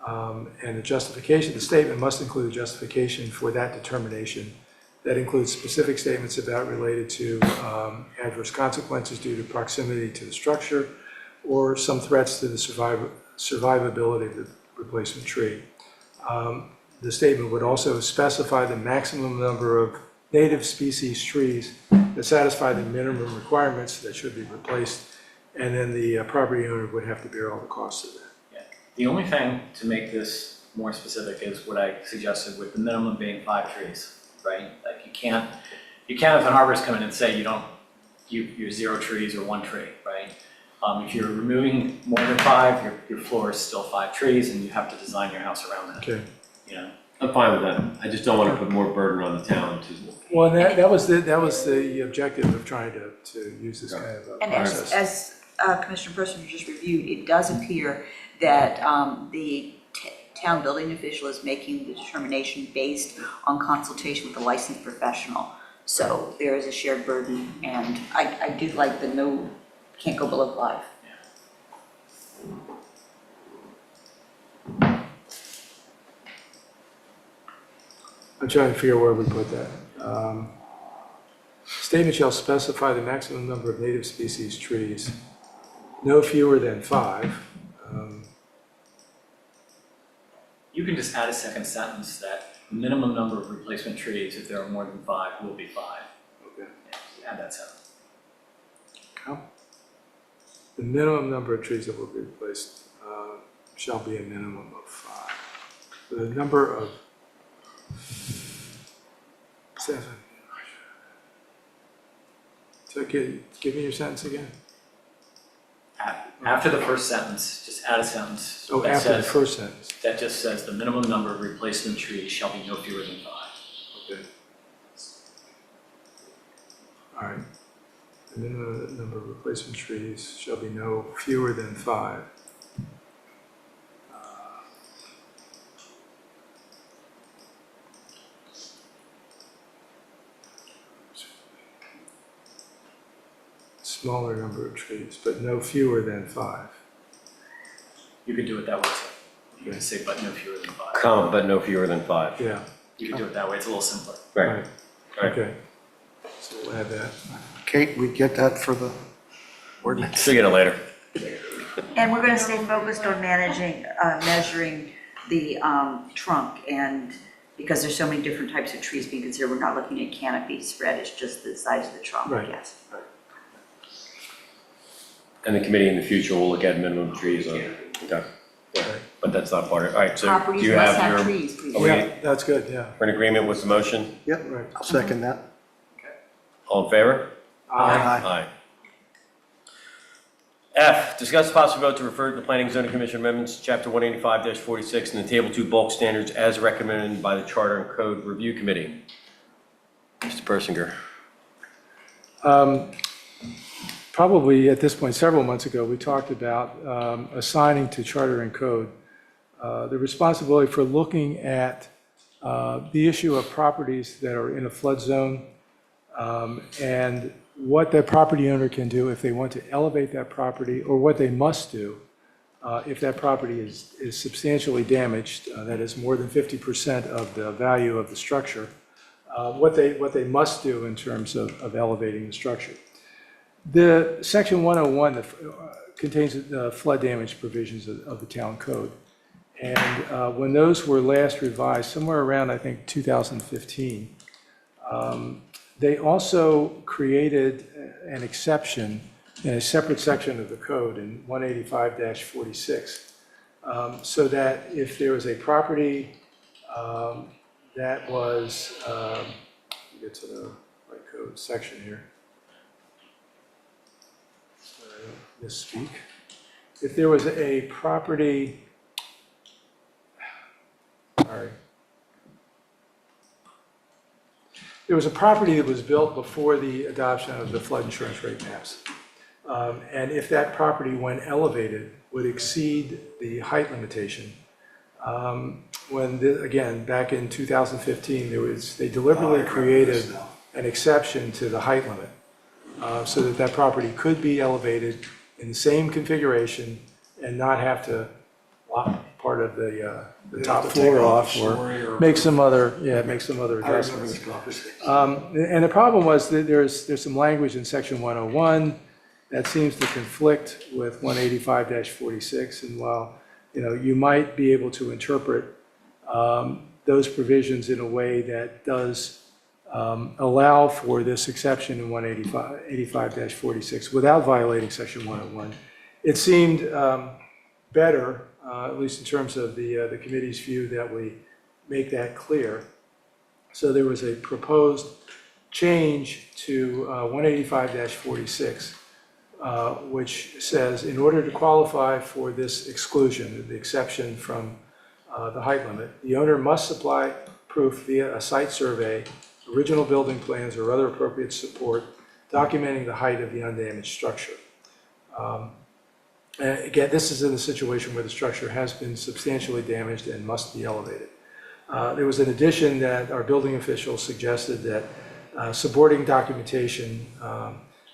And the justification, the statement must include a justification for that determination. That includes specific statements about related to adverse consequences due to proximity to the structure or some threats to the survivability of the replacement tree. The statement would also specify the maximum number of native species trees that satisfy the minimum requirements that should be replaced, and then the property owner would have to bear all the costs of that. Yeah. The only thing to make this more specific is what I suggested with the minimum being 5 trees, right? Like you can't have an arborist come in and say you're 0 trees or 1 tree, right? If you're removing more than 5, your floor is still 5 trees and you have to design your house around that. Okay. You know? I'm fine with that. I just don't want to put more burden on the town to. Well, that was the objective of trying to use this kind of a And process. as Commissioner Person just reviewed, it does appear that the town building official is making the determination based on consultation with a licensed professional. So there is a shared burden, and I do like the can't go below 5. I'm trying to figure out where we put that. Statement shall specify the maximum number of native species trees, no fewer than 5. You can just add a second sentence that the minimum number of replacement trees, if there are more than 5, will be 5. Okay. Yeah, add that sentence. The minimum number of trees that will be replaced shall be a minimum of 5. The number of 7. So give me your sentence again. After the first sentence, just add a sentence. Oh, that after the says- first sentence. That just says the minimum number of replacement trees shall be no fewer than 5. Okay. All right. The minimum number of replacement trees shall be no fewer than 5. Smaller number of trees, but no fewer than 5. You could do it that way too. You can say but no fewer than 5. But no fewer than 5. Yeah. You can do it that way, it's a little simpler. Right. Right. Okay. So we'll add that. Kate, we get that for the ordinance? She'll get it later. And we're gonna stay focused on measuring the trunk, and because there's so many different types of trees being considered, we're not looking at canopy spread, it's just the size of the trunk, Right. yes. And the committee in the future will look at minimum trees on, okay. But that's not part of, all right, so do Properties you must have have your, trees, please. are we Yeah, that's good, yeah. in agreement with the motion? Yep, Right. I'll second that. All in favor? Aye. Aye. F, discuss the possible vote to refer to the Planning and Zoning Commission amendments, Chapter 185-46, and the Table 2 bulk standards as recommended by the Charter and Code Review Committee. Mr. Persinger. Probably at this point, several months ago, we talked about assigning to Charter and Code the responsibility for looking at the issue of properties that are in a flood zone and what that property owner can do if they want to elevate that property, or what they must do if that property is substantially damaged, that is more than 50% of the value of the structure, what they must do in terms of elevating the structure. The Section 101 contains the flood damage provisions of the town code. And when those were last revised, somewhere around, I think, 2015, they also created an exception in a separate section of the code in 185-46, so that if there was a property that was, get to the right code section here, so I don't misspeak. If there was a property, sorry. There was a property that was built before the adoption of the flood insurance rate maps. And if that property, when elevated, would exceed the height limitation, again, back in 2015, they deliberately created an exception to the height limit. so that that property could be elevated in the same configuration and not have to lock part of the top floor off or make some other adjustments. And the problem was that there's some language in section 101 that seems to conflict with 185-46. And while, you might be able to interpret those provisions in a way that does allow for this exception in 185-46 without violating section 101, it seemed better, at least in terms of the committee's view, that we make that clear. So there was a proposed change to 185-46, which says, in order to qualify for this exclusion, the exception from the height limit, the owner must supply proof via a site survey, original building plans, or other appropriate support documenting the height of the undamaged structure. And again, this is in a situation where the structure has been substantially damaged and must be elevated. There was an addition that our building officials suggested that supporting documentation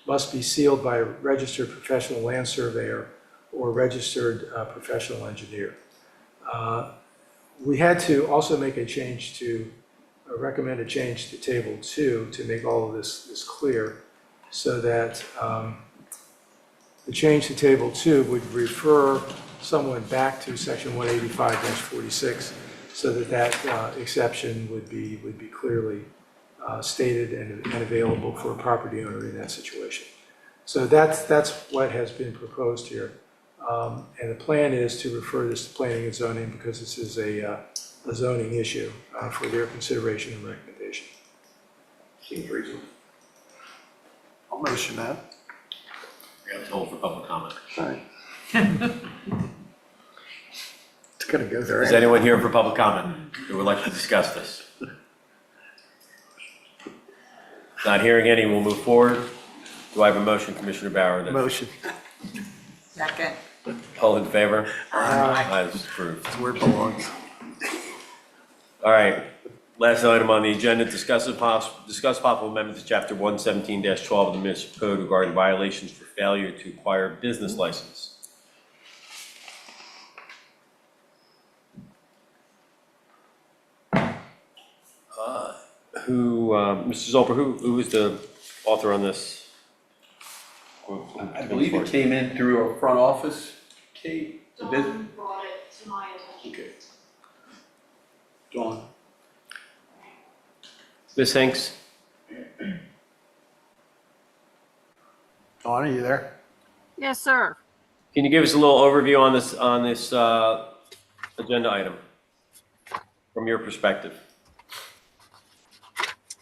must be sealed by a registered professional land surveyor or registered professional engineer. We had to also make a change to, recommend a change to table 2 to make all of this clear, so that the change to table 2 would refer someone back to section 185-46, so that exception would be clearly stated and available for a property owner in that situation. So that's what has been proposed here. And the plan is to refer this to planning and zoning, because this is a zoning issue for their consideration and recommendation. Seems reasonable. I'll motion that. We have to hold for public comment. All right. It's gonna go there. Is anyone here for public comment who would like to discuss this? Not hearing any, we'll move forward. Do I have a motion, Commissioner Bauer? Motion. Second. All in favor? Aye. It's approved. It's where it belongs. All right, last item on the agenda, discuss possible amendment to chapter 117-12 of the municipal code regarding violations for failure to acquire business license. Mr. Zolper, who is the author on this? I believe it came in through our front office, Kate. Dawn brought it to my attention. Okay. Dawn. Ms. Hanks? Dawn, are you there? Yes, sir. Can you give us a little overview on this agenda item from your perspective?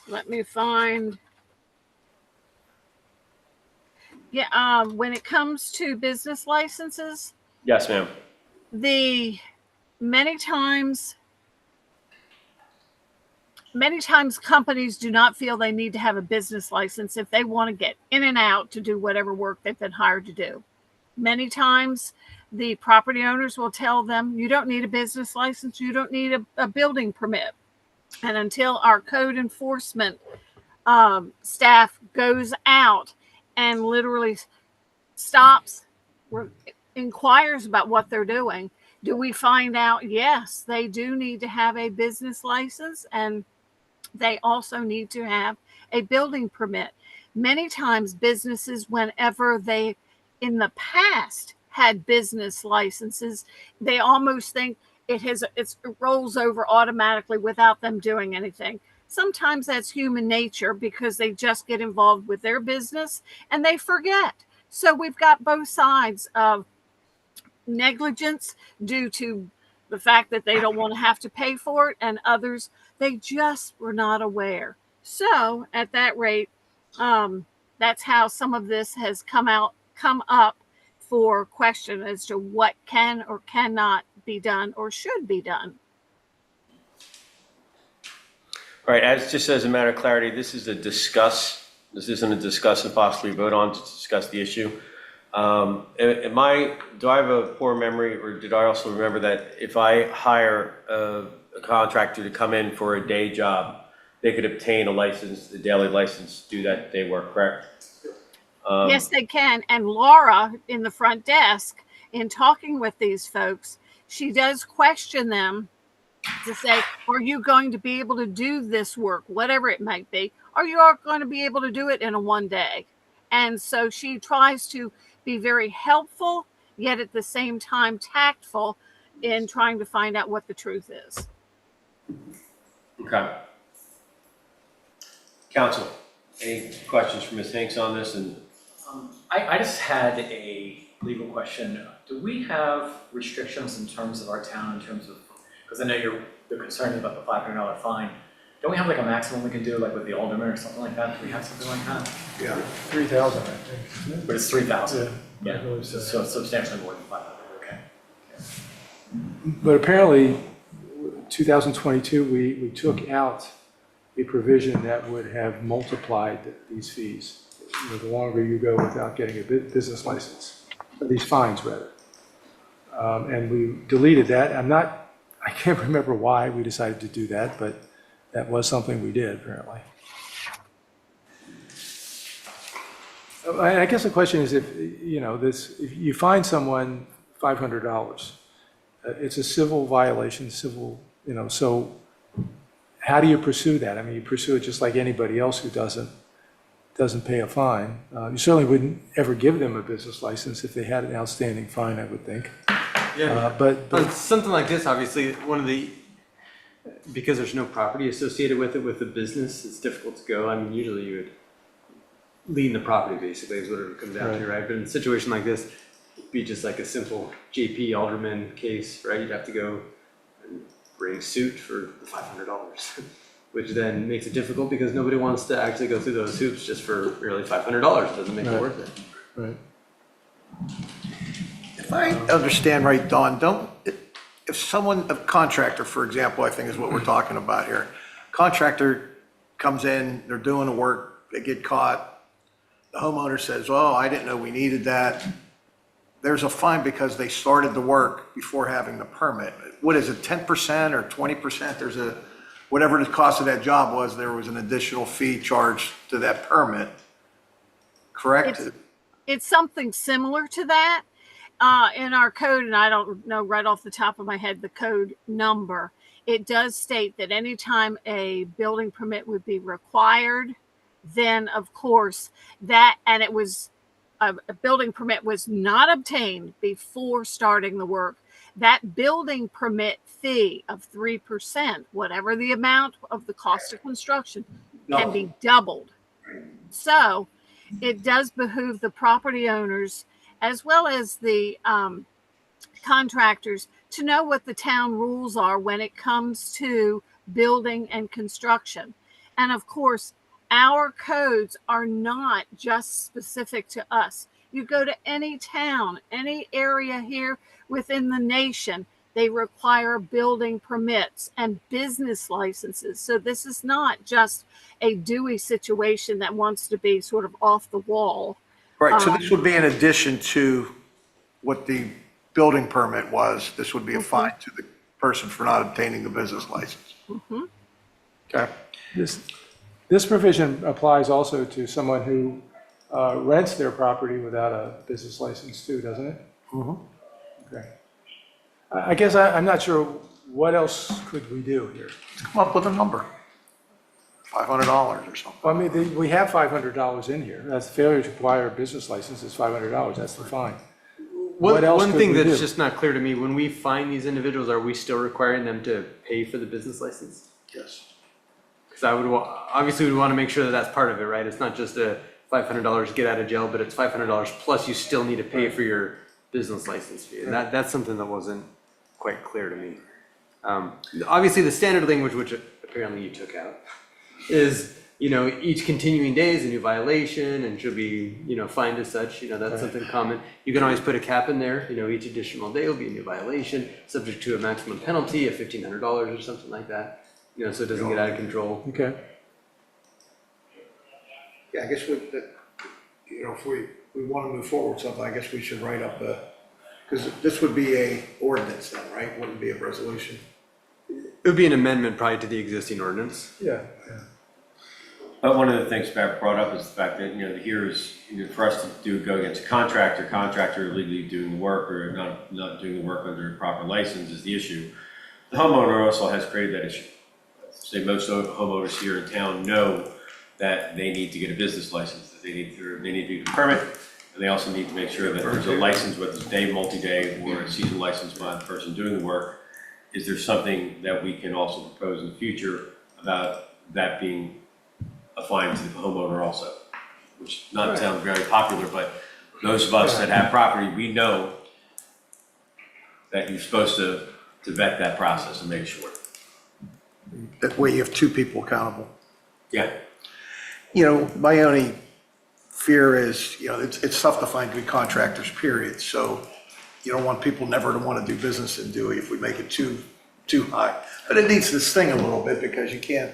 Let me find. Yeah, when it comes to business licenses, Yes, ma'am. many times companies do not feel they need to have a business license if they want to get in and out to do whatever work they've been hired to do. Many times the property owners will tell them, you don't need a business license, you don't need a building permit. And until our code enforcement staff goes out and literally stops, inquires about what they're doing, do we find out, yes, they do need to have a business license and they also need to have a building permit. Many times businesses, whenever they in the past had business licenses, they almost think it rolls over automatically without them doing anything. Sometimes that's human nature because they just get involved with their business and they forget. So we've got both sides of negligence due to the fact that they don't want to have to pay for it, and others, they just were not aware. So at that rate, that's how some of this has come up for question as to what can or cannot be done or should be done. All right, just as a matter of clarity, this is a discuss. This isn't a discuss and possibly vote on to discuss the issue. Do I have a poor memory, or did I also remember that if I hire a contractor to come in for a day job, they could obtain a license, a daily license, do that day work, correct? Yes, they can. And Laura in the front desk, in talking with these folks, she does question them to say, are you going to be able to do this work, whatever it might be? Are you going to be able to do it in a one day? And so she tries to be very helpful, yet at the same time tactful in trying to find out what the truth is. Okay. Council, any questions for Ms. Hanks on this? And I just had a legal question. Do we have restrictions in terms of our town, in terms of, because I know you're concerned about the $500 fine. Don't we have like a maximum we can do, like with the alderman or something like that? Do we have something like that? Yeah. 3,000, I think. But it's 3,000. Yeah. Yeah, so it's substantially more than 500, okay. But apparently, 2022, we took out a provision that would have multiplied these fees. You know, the longer you go without getting a business license, these fines rather. And we deleted that. I can't remember why we decided to do that, but that was something we did apparently. I guess the question is if you fine someone $500, it's a civil violation, so how do you pursue that? I mean, you pursue it just like anybody else who doesn't pay a fine. You certainly wouldn't ever give them a business license if they had an outstanding fine, I would think. Yeah, But on something like this, obviously, because there's no property associated with it, with the business, it's difficult to go. I mean, usually you would lien the property, basically, is what it comes down to, right? But in a situation like this, it'd be just like a simple JP Alderman case, right? You'd have to go and bring suit for the $500, which then makes it difficult because nobody wants to actually go through those hoops just for really $500. It doesn't make it worth it. right. If I understand right, Don, if someone, a contractor, for example, I think is what we're talking about here, contractor comes in, they're doing the work, they get caught, the homeowner says, well, I didn't know we needed that. There's a fine because they started the work before having the permit. What is it, 10% or 20%? Whatever the cost of that job was, there was an additional fee charged to that permit, correct? It's something similar to that. In our code, and I don't know right off the top of my head the code number, it does state that anytime a building permit would be required, then of course and it was a building permit was not obtained before starting the work, that building permit fee of 3%, whatever the amount of the cost of construction, can be doubled. So it does behoove the property owners as well as the contractors to know what the town rules are when it comes to building and construction. And of course, our codes are not just specific to us. You go to any town, any area here within the nation, they require building permits and business licenses. So this is not just a Dewey situation that wants to be sort of off the wall. Right, so this would be in addition to what the building permit was. This would be a fine to the person for not obtaining the business license. Okay. This provision applies also to someone who rents their property without a business license too, doesn't it? Okay. I guess I'm not sure what else could we do here. Come up with a number, $500 or something. Well, I mean, we have $500 in here. That's failure to acquire a business license is $500. That's the fine. What else One could thing we that's do? just not clear to me, when we find these individuals, are we still requiring them to pay for the business license? Yes. Because obviously we'd want to make sure that that's part of it, right? It's not just a $500 get out of jail, but it's $500 plus you still need to pay for your business license fee. And that's something that wasn't quite clear to me. Obviously the standard language, which apparently you took out, is, each continuing day is a new violation and should be, fined as such. That's something common. You can always put a cap in there, each additional day will be a new violation, subject to a maximum penalty of $1,500 or something like that, so it doesn't get out of control. Okay. Yeah, I guess if we want to move forward with something, I guess we should write up because this would be a ordinance then, right? Wouldn't be a resolution. It would be an amendment probably to the existing ordinance. Yeah. But one of the things Pat brought up is the fact that, here is, for us to go against a contractor illegally doing the work or not doing the work under a proper license is the issue. The homeowner also has created that issue. Say most homeowners here in town know that they need to get a business license, that they need to get a permit, and they also need to make sure that there's a license, whether it's day, multi-day, or a season license by the person doing the work. Is there something that we can also propose in the future about that being a fine to the homeowner also? Which not sound very popular, but those of us that have property, we know that you're supposed to vet that process and make sure. That way you have two people accountable. Yeah. My only fear is, it's tough to find good contractors, period. So you don't want people never to want to do business in Dewey if we make it too high. But it needs to sting a little bit because you can't,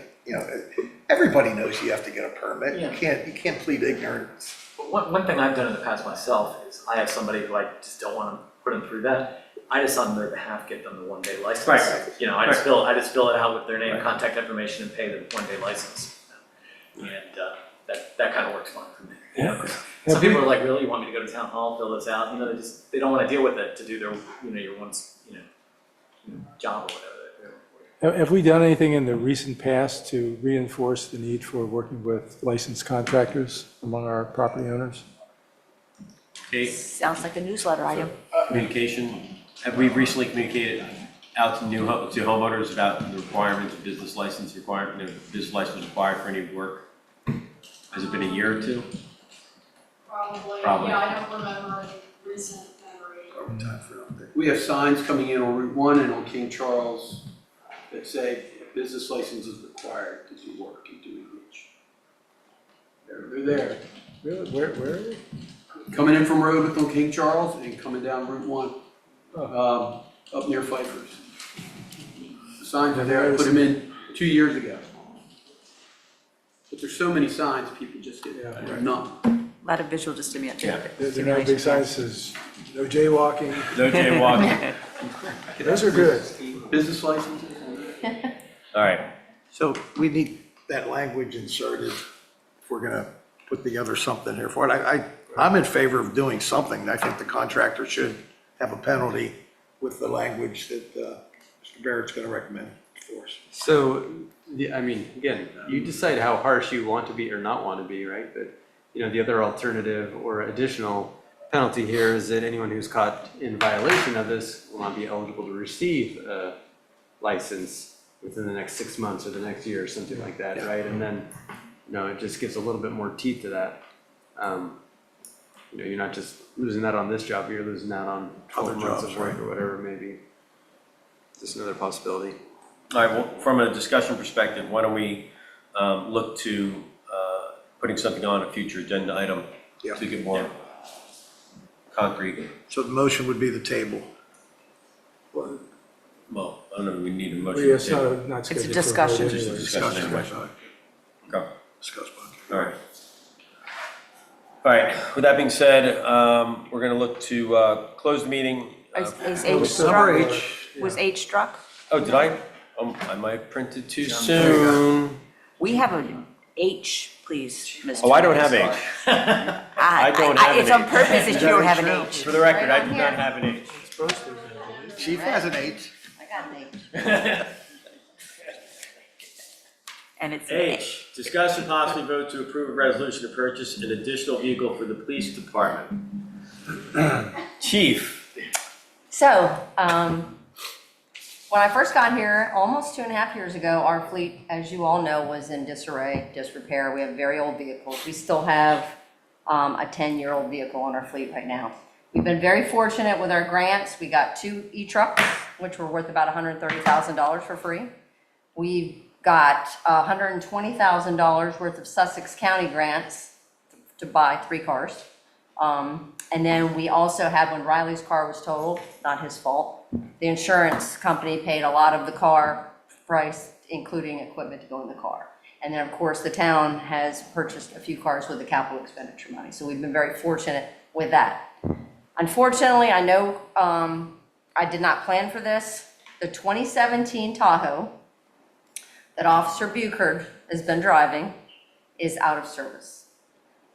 everybody knows you have to get a permit. You can't plead ignorance. One thing I've done in the past myself is I have somebody who I just don't want to put them through that. I just on their behalf get them the one-day license. Right. I just fill it out with their name, contact information, and pay the one-day license. And that kind of works fine for me. Yeah. Some people are like, really, you want me to go to town hall, fill this out? They don't want to deal with it to do their, your job or whatever. Have we done anything in the recent past to reinforce the need for working with licensed contractors among our property owners? Okay, Sounds like a newsletter item. communication. Have we recently communicated out to homeowners about the requirements of business license business license required for any work? Has it been a year or two? Probably. Probably. Yeah, I don't remember any recent memory. We have signs coming in on Route 1 and on King Charles that say a business license is required to do work in Dewey Beach. They're there. Really? Where are they? Coming in from Rehoboth on King Charles and coming down Route 1, up near Pfeiffer's. The signs are there, I put them in 2 years ago. But there's so many signs, people just get none. A lot of visual stimulation. Yeah. There are no big signs that says, no jaywalking. No jaywalking. Those are good. Business licenses? All right. So we need that language inserted if we're going to put together something here for it. I'm in favor of doing something. I think the contractor should have a penalty with the language that Mr. Barrett's going to recommend for us. So, again, you decide how harsh you want to be or not want to be, right? But, the other alternative or additional penalty here is that anyone who's caught in violation of this will not be eligible to receive a license within the next 6 months or the next year or something like that, right? And then, it just gives a little bit more teeth to that. You're not just losing that on this job, you're losing that on 12 Other months jobs, of work right. or whatever, maybe. Just another possibility. All right, well, from a discussion perspective, why don't we look to putting something on a future agenda item Yeah. to get more concrete? So the motion would be the table. Well, I don't know, we need a motion. Well, it's to not It's a scheduled for a vote discussion. Just a anyway. discussion anyway. Go. Discuss. All right. All right, with that being said, we're going to look to close the meeting. Is H Number struck? H. Was H struck? Oh, did I? I might have printed too soon. We have an H, please, Mr. Oh, I don't have H. I don't have It's an on H. purpose that you don't have an H. For the record, I do Right not on have an H. Chief has an 8. I got an H. And it's H, discuss and possibly vote to approve a resolution to purchase an additional vehicle for the police department. Chief, So, when I first got here, almost 2.5 years ago, our fleet, as you all know, was in disarray, disrepair. We have very old vehicles. We still have a 10-year-old vehicle on our fleet right now. We've been very fortunate with our grants. We got 2 e-trucks, which were worth about $130,000 for free. We got $120,000 worth of Sussex County grants to buy 3 cars. And then we also had, when Riley's car was totaled, not his fault, the insurance company paid a lot of the car price, including equipment to go in the car. And then, of course, the town has purchased a few cars with the capital expenditure money. So we've been very fortunate with that. Unfortunately, I know I did not plan for this. The 2017 Tahoe that Officer Buchard has been driving is out of service.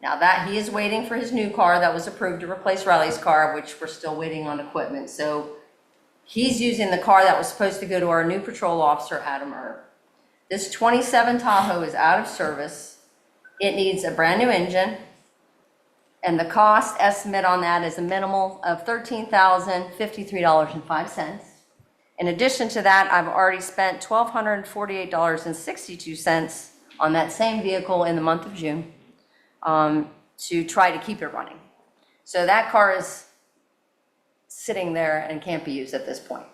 Now that he is waiting for his new car that was approved to replace Riley's car, which we're still waiting on equipment. So he's using the car that was supposed to go to our new patrol officer, Adam Erb. This 27 Tahoe is out of service. It needs a brand new engine. And the cost estimate on that is a minimal of $13,053.05. In addition to that, I've already spent $1,248.62 on that same vehicle in the month of June to try to keep it running. So that car is sitting there and can't be used at this point.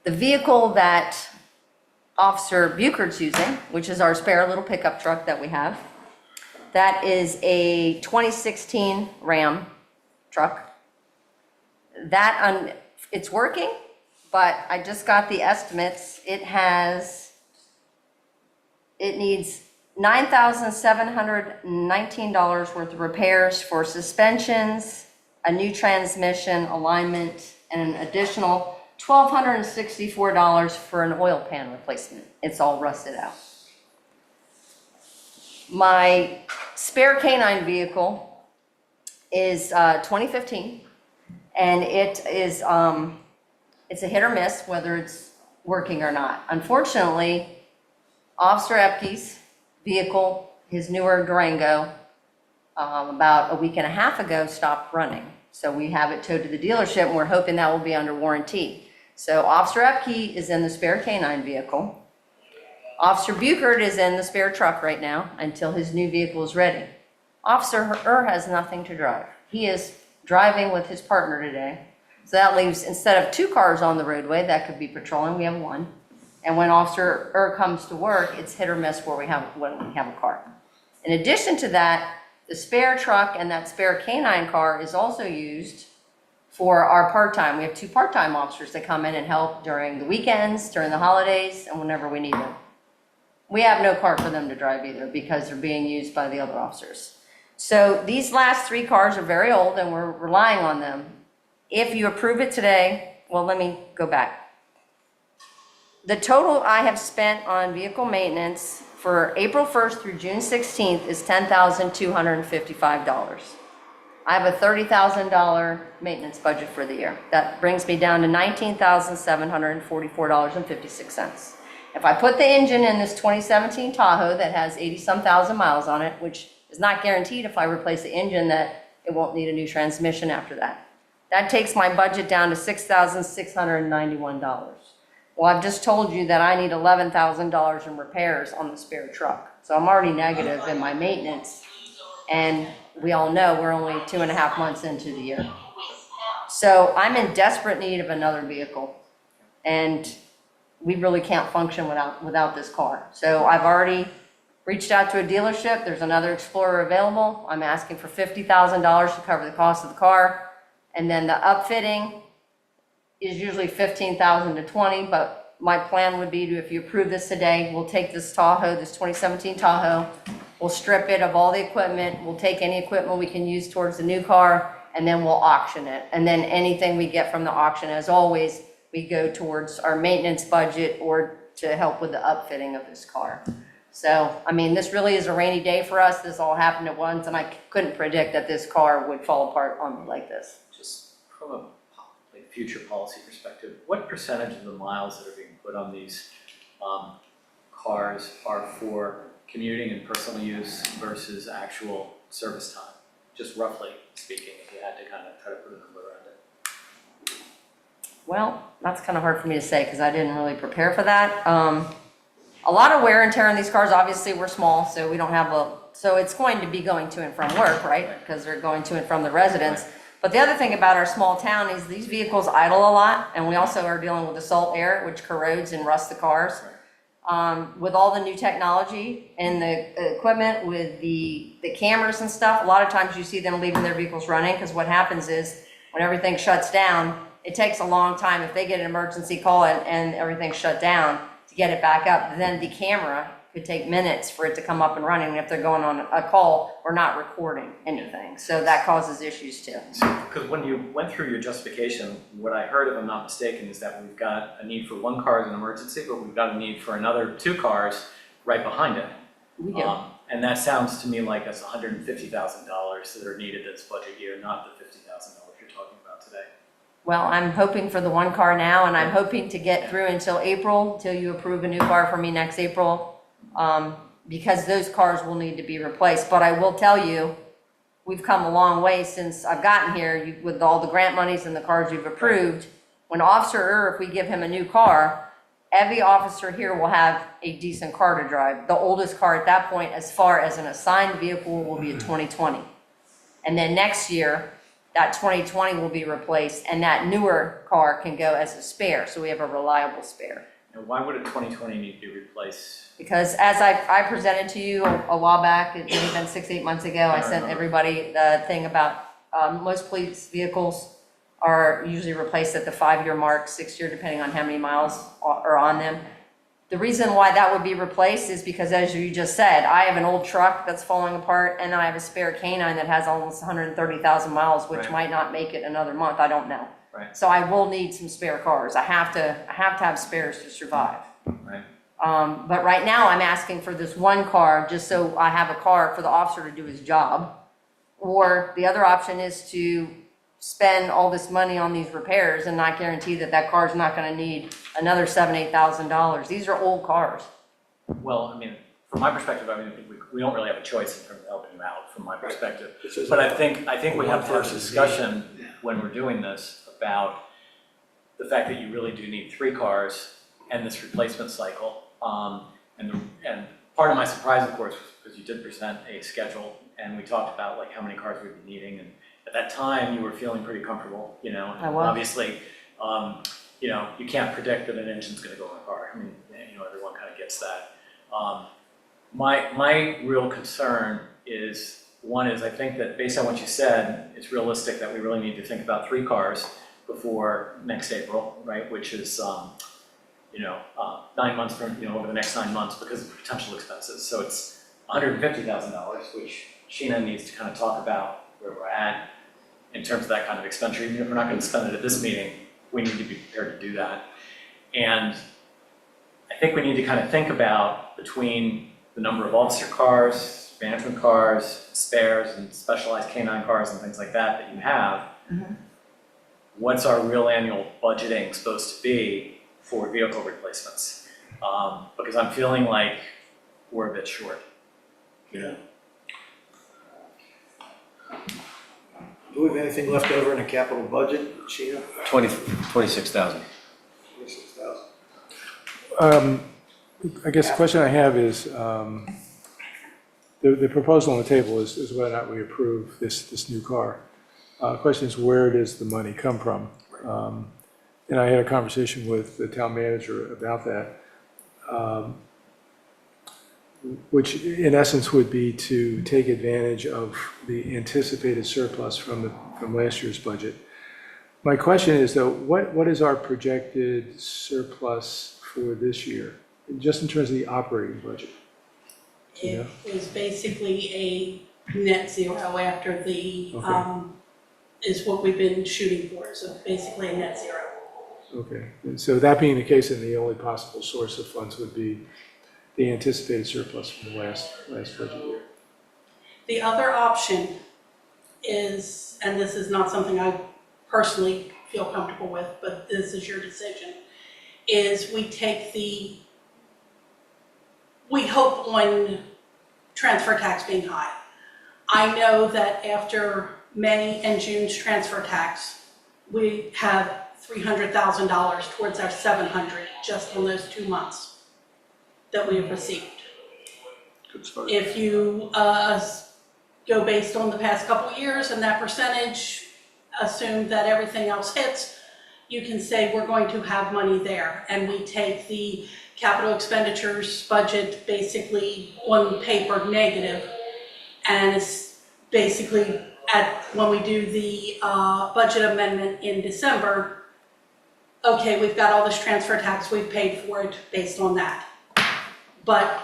The vehicle that Officer Buchard's using, which is our spare little pickup truck that we have, that is a 2016 Ram truck. It's working, but I just got the estimates. It needs $9,719 worth of repairs for suspensions, a new transmission, alignment, and an additional $1,264 for an oil pan replacement. It's all rusted out. My spare canine vehicle is 2015, and it's a hit or miss whether it's working or not. Unfortunately, Officer Epke's vehicle, his newer Durango, about a week and a half ago stopped running. So we have it towed to the dealership, and we're hoping that will be under warranty. So Officer Epke is in the spare canine vehicle. Officer Buchard is in the spare truck right now until his new vehicle is ready. Officer has nothing to drive. He is driving with his partner today. So that leaves, instead of 2 cars on the roadway that could be patrolling, we have 1. And when Officer comes to work, it's hit or miss when we have a car. In addition to that, the spare truck and that spare canine car is also used for our part-time. We have 2 part-time officers that come in and help during the weekends, during the holidays, and whenever we need them. We have no car for them to drive either because they're being used by the other officers. So these last 3 cars are very old and we're relying on them. If you approve it today, well, let me go back. The total I have spent on vehicle maintenance for April 1st through June 16th is $10,255. I have a $30,000 maintenance budget for the year. That brings me down to $19,744.56. If I put the engine in this 2017 Tahoe that has 80-some thousand miles on it, which is not guaranteed if I replace the engine that it won't need a new transmission after that. That takes my budget down to $6,691. Well, I've just told you that I need $11,000 in repairs on the spare truck. So I'm already negative in my maintenance. And we all know we're only 2.5 months into the year. So I'm in desperate need of another vehicle. And we really can't function without this car. So I've already reached out to a dealership. There's another Explorer available. I'm asking for $50,000 to cover the cost of the car. And then the upfitting is usually $15,000 to $20,000, but my plan would be to, if you approve this today, we'll take this Tahoe, this 2017 Tahoe, we'll strip it of all the equipment, we'll take any equipment we can use towards the new car, and then we'll auction it. And then anything we get from the auction, as always, we go towards our maintenance budget or to help with the upfitting of this car. So, I mean, this really is a rainy day for us. This all happened at once, and I couldn't predict that this car would fall apart on me like this. Just from a future policy perspective, what percentage of the miles that are being put on these cars are for commuting and personal use versus actual service time? Just roughly speaking, if you had to kind of try to put a number around it. Well, that's kind of hard for me to say because I didn't really prepare for that. A lot of wear and tear on these cars. Obviously, we're small, so we don't have so it's going to be going to and from work, right? Because they're going to and from the residence. Right. But the other thing about our small town is these vehicles idle a lot, and we also are dealing with the salt air, which corrodes and rusts the cars. Right. With all the new technology and the equipment with the cameras and stuff, a lot of times you see them leaving their vehicles running because what happens is when everything shuts down, it takes a long time. If they get an emergency call and everything's shut down, to get it back up, then the camera could take minutes for it to come up and running. And if they're going on a call, we're not recording anything. So that causes issues too. Because when you went through your justification, what I heard, if I'm not mistaken, is that we've got a need for 1 car as an emergency, but we've got a need for another 2 cars right behind it. We do. And that sounds to me like that's $150,000 that are needed this budget year, not the $50,000 you're talking about today. Well, I'm hoping for the one car now, and I'm hoping to get through until April, till you approve a new car for me next April, because those cars will need to be replaced. But I will tell you, we've come a long way since I've gotten here, with all the grant monies and the cars you've approved. When Officer, if we give him a new car, every officer here will have a decent car to drive. The oldest car at that point, as far as an assigned vehicle, will be a 2020. And then next year, that 2020 will be replaced, and that newer car can go as a spare, so we have a reliable spare. Now, why would a 2020 need to be replaced? Because as I presented to you a while back, it may have been 6, 8 months ago, I sent everybody the thing about most police vehicles are usually replaced at the 5-year mark, 6-year, depending on how many miles are on them. The reason why that would be replaced is because, as you just said, I have an old truck that's falling apart, and then I have a spare canine that has almost 130,000 miles, which Right. might not make it another month, I don't know. Right. So I will need some spare cars. I have to have spares to survive. Right. But right now, I'm asking for this one car, just so I have a car for the officer to do his job. Or the other option is to spend all this money on these repairs and not guarantee that that car's not gonna need another $7,000, $8,000. These are old cars. Well, I mean, from my perspective, I mean, we don't really have a choice in terms of helping them out, from my perspective. But I think we have to have a discussion when we're doing this about the fact that you really do need 3 cars and this replacement cycle. And part of my surprise, of course, was because you did present a schedule, and we talked about like how many cars we'd be needing, and at that time, you were feeling pretty comfortable, you know? I was. Obviously, you know, you can't predict that an engine's gonna go in a car. I mean, you know, everyone kind of gets that. My real concern is, one is I think that based on what you said, it's realistic that we really need to think about 3 cars before next April, right? Which is, you know, 9 months from, you know, over the next 9 months because of potential expenses. So it's $150,000, which Sheena needs to kind of talk about where we're at in terms of that kind of expenditure. Even if we're not going to spend it at this meeting, we need to be prepared to do that. And I think we need to kind of think about, between the number of officer cars, management cars, spares, and specialized canine cars and things like that you have, what's our real annual budgeting supposed to be for vehicle replacements? Because I'm feeling like we're a bit short. Yeah. Do we have anything left over in the capital budget, Sheena? 26,000. 26,000. I guess the question I have is, the proposal on the table is whether or not we approve this new car. The question is, where does the money come from? And I had a conversation with the town manager about that, which in essence would be to take advantage of the anticipated surplus from last year's budget. My question is, though, what is our projected surplus for this year, just in terms of the operating budget? It is basically a net zero after the, Okay. is what we've been shooting for, so basically a net zero. Okay, and so that being the case, then the only possible source of funds would be the anticipated surplus from the last budget year. The other option is, and this is not something I personally feel comfortable with, but this is your decision, is we take we hope on transfer tax being high. I know that after May and June's transfer tax, we have $300,000 towards our 700 just on those 2 months that we have received. Good start. If you go based on the past couple of years and that percentage, assume that everything else hits, you can say we're going to have money there. And we take the capital expenditures budget basically on paper negative, and it's basically when we do the budget amendment in December, okay, we've got all this transfer tax, we've paid for it based on that. But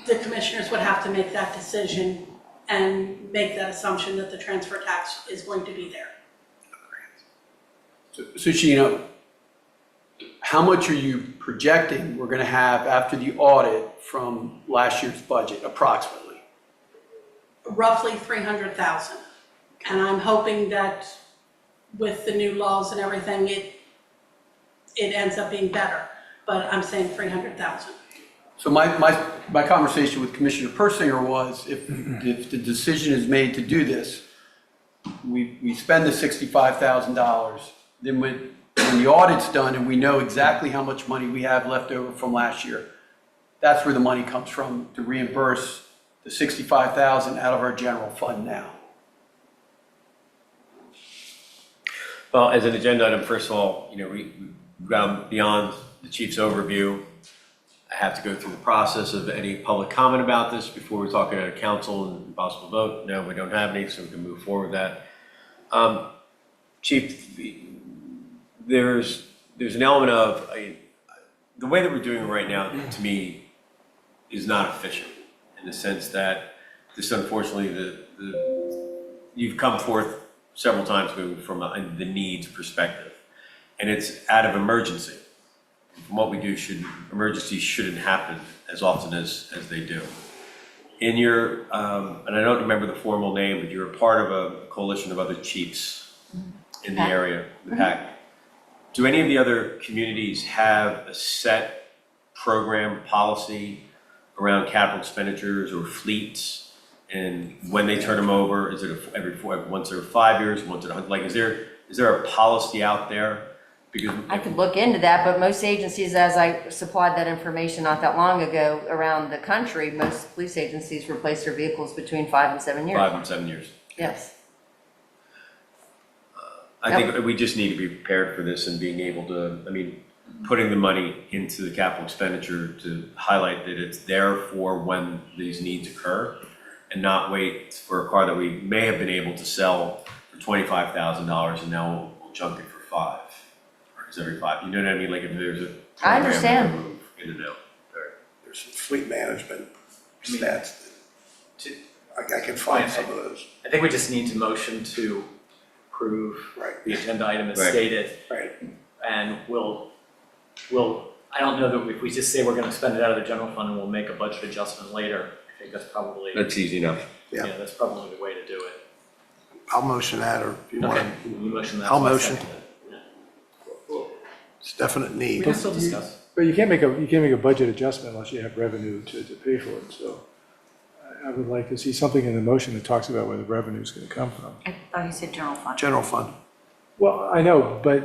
the commissioners would have to make that decision and make that assumption that the transfer tax is going to be there. So Sheena, how much are you projecting we're going to have after the audit from last year's budget, approximately? Roughly 300,000. And I'm hoping that with the new laws and everything, it ends up being better. But I'm saying 300,000. So my conversation with Commissioner Persinger was, if the decision is made to do this, we spend the $65,000, then when the audit's done and we know exactly how much money we have left over from last year, that's where the money comes from to reimburse the $65,000 out of our general fund now. Well, as an agenda item, first of all, we've gone beyond the chief's overview. I have to go through the process of any public comment about this before we talk about council and possible vote. No, we don't have any, so we can move forward with that. Chief, there's an element of, the way that we're doing it right now, to me, is not efficient in the sense that this, unfortunately, you've come forth several times from the needs perspective, and it's out of emergency. From what we do, emergencies shouldn't happen as often as they do. In your, and I don't remember the formal name, but you're a part of a coalition of other chiefs in the area, the PAC. Do any of the other communities have a set program policy around capital expenditures or fleets? And when they turn them over, is it once every 5 years, once every 100? Like, is there a policy out there? Because I could look into that, but most agencies, as I supplied that information not that long ago around the country, most police agencies replace their vehicles between 5 and 7 years. 5 and 7 years. Yes. I think we just need to be prepared for this and being able to, putting the money into the capital expenditure to highlight that it's there for when these needs occur and not wait for a car that we may have been able to sell for $25,000 and now we'll junk it for $5,000 or it's every $5,000. You know what I mean? Like if there's a I program understand. that we move in and out. There's some fleet management stats. I can find some of those. I think we just need to motion to approve Right. the agenda item as Right. stated. Right. And we'll, I don't know that if we just say we're gonna spend it out of the general fund and we'll make a budget adjustment later, I think that's probably, That's easy enough. Yeah. that's probably the way to do it. I'll motion that, or if you want, Okay, you motion that. I'll so I motion. second it. it's definite We need. can still discuss. But you can't make a budget adjustment unless you have revenue to pay for it, so I would like to see something in the motion that talks about where the revenue is going to come from. I thought he said general fund. General fund. Well, I know, but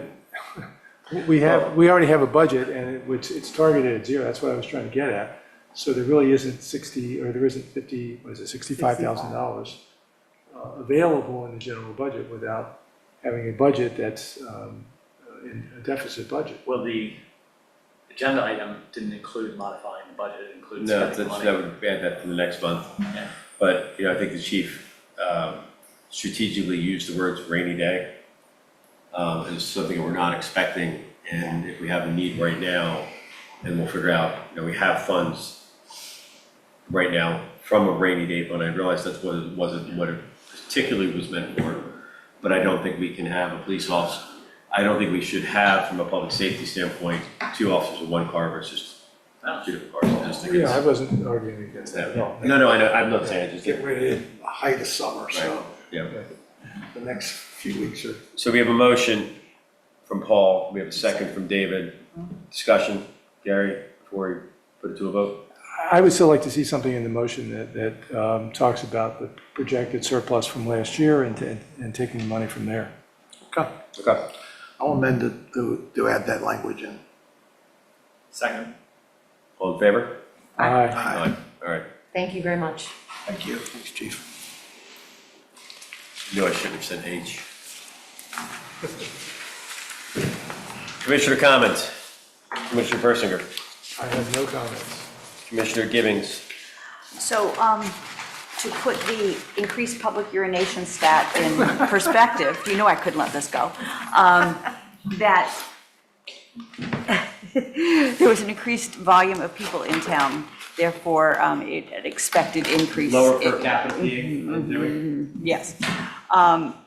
we already have a budget and it's targeted at zero, that's what I was trying to get at. So there really isn't $65,000 available in the general budget without having a budget that's in a deficit budget. Well, the agenda item didn't include modifying the budget, it included No, spending money. that would add that for the next month. Yeah. But, I think the chief strategically used the words rainy day as something that we're not expecting. And if we have a need right now, then we'll figure out, we have funds right now from a rainy day fund. I realize that's wasn't what it particularly was meant for, but I don't think we can have a police officer. I don't think we should have, from a public safety standpoint, 2 officers in 1 car versus 2 different cars. I just think Yeah, I it's. wasn't arguing against that at all. No, I know, I'm not saying, I just Get get, ready to the height of summer, so yeah. the next few weeks are. So we have a motion from Paul, we have a second from David. Discussion, Gary, before we put it to a vote? I would still like to see something in the motion that talks about the projected surplus from last year and taking the money from there. Okay. Okay. I'll amend it to add that language in. Second. All in favor? Aye. Aye. All right. Thank you very much. Thank you. Thanks, Chief. No, I shouldn't have said H. Commissioner comments? Commissioner Persinger? I have no comments. Commissioner Gibbings? So, to put the increased public urination stat in perspective, you know I couldn't let this go, that there was an increased volume of people in town, therefore, an expected increase. Lower per capita peeing? Yes.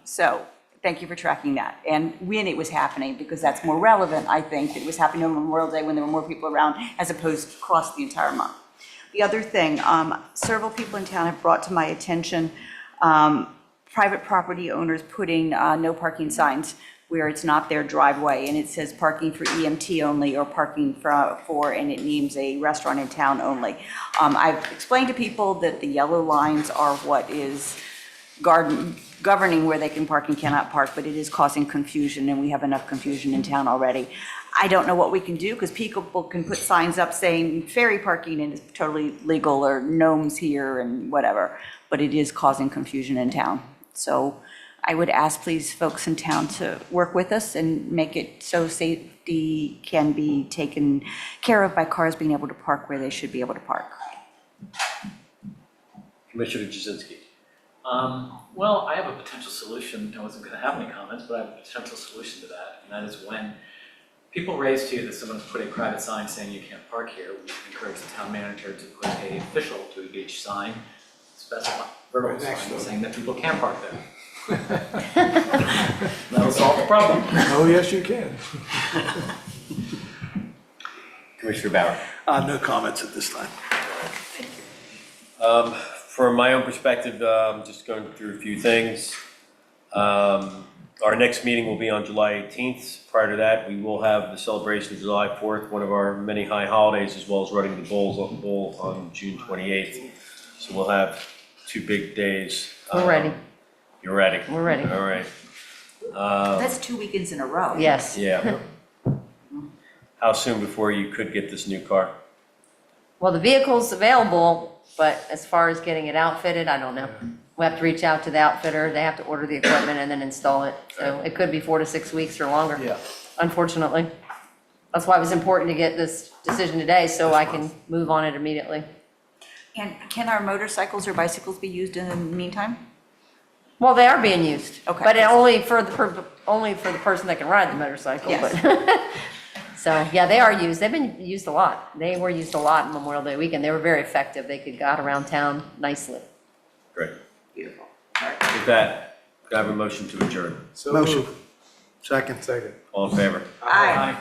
So Thank you for tracking that. And when it was happening, because that's more relevant, I think, that it was happening on Memorial Day when there were more people around as opposed to across the entire month. The other thing, several people in town have brought to my attention private property owners putting no parking signs where it's not their driveway, and it says parking for EMT only or parking for, and it names a restaurant in town only. I've explained to people that the yellow lines are what is governing where they can park and cannot park, but it is causing confusion, and we have enough confusion in town already. I don't know what we can do, because people can put signs up saying ferry parking and it's totally legal, or gnomes here and whatever, but it is causing confusion in town. So I would ask, please, folks in town to work with us and make it so safety can be taken care of by cars being able to park where they should be able to park. Commissioner Jasinski. Well, I have a potential solution. I wasn't going to have any comments, but I have a potential solution to that. And that is when people raise to you that someone's put a private sign saying you can't park here, we should encourage the town manager to put a official Dewey Beach sign, specify, verbal sign saying that people can park there. That'll solve the problem. Oh, yes, you can. Commissioner Bauer. No comments at this time. From my own perspective, just going through a few things. Our next meeting will be on July 18th. Prior to that, we will have the celebration of July 4th, one of our many high holidays, as well as running the bull on June 28th. So we'll have 2 big days. We're ready. You're ready? We're ready. All right. That's 2 weekends in a row. Yes. Yeah. How soon before you could get this new car? Well, the vehicle's available, but as far as getting it outfitted, I don't know. We have to reach out to the outfitter, they have to order the equipment and then install it. So it could be 4 to 6 weeks or longer, unfortunately. That's why it was important to get this decision today, so I can move on it immediately. And can our motorcycles or bicycles be used in the meantime? Well, they are being used. Okay. But only for the person that can ride the motorcycle. Yes. But so, yeah, they are used. They've been used a lot. They were used a lot on Memorial Day weekend. They were very effective. They could get around town nicely. Great. Beautiful. With that, do I have a motion to adjourn? So Motion. moved. Second. Second. All in favor? Aye.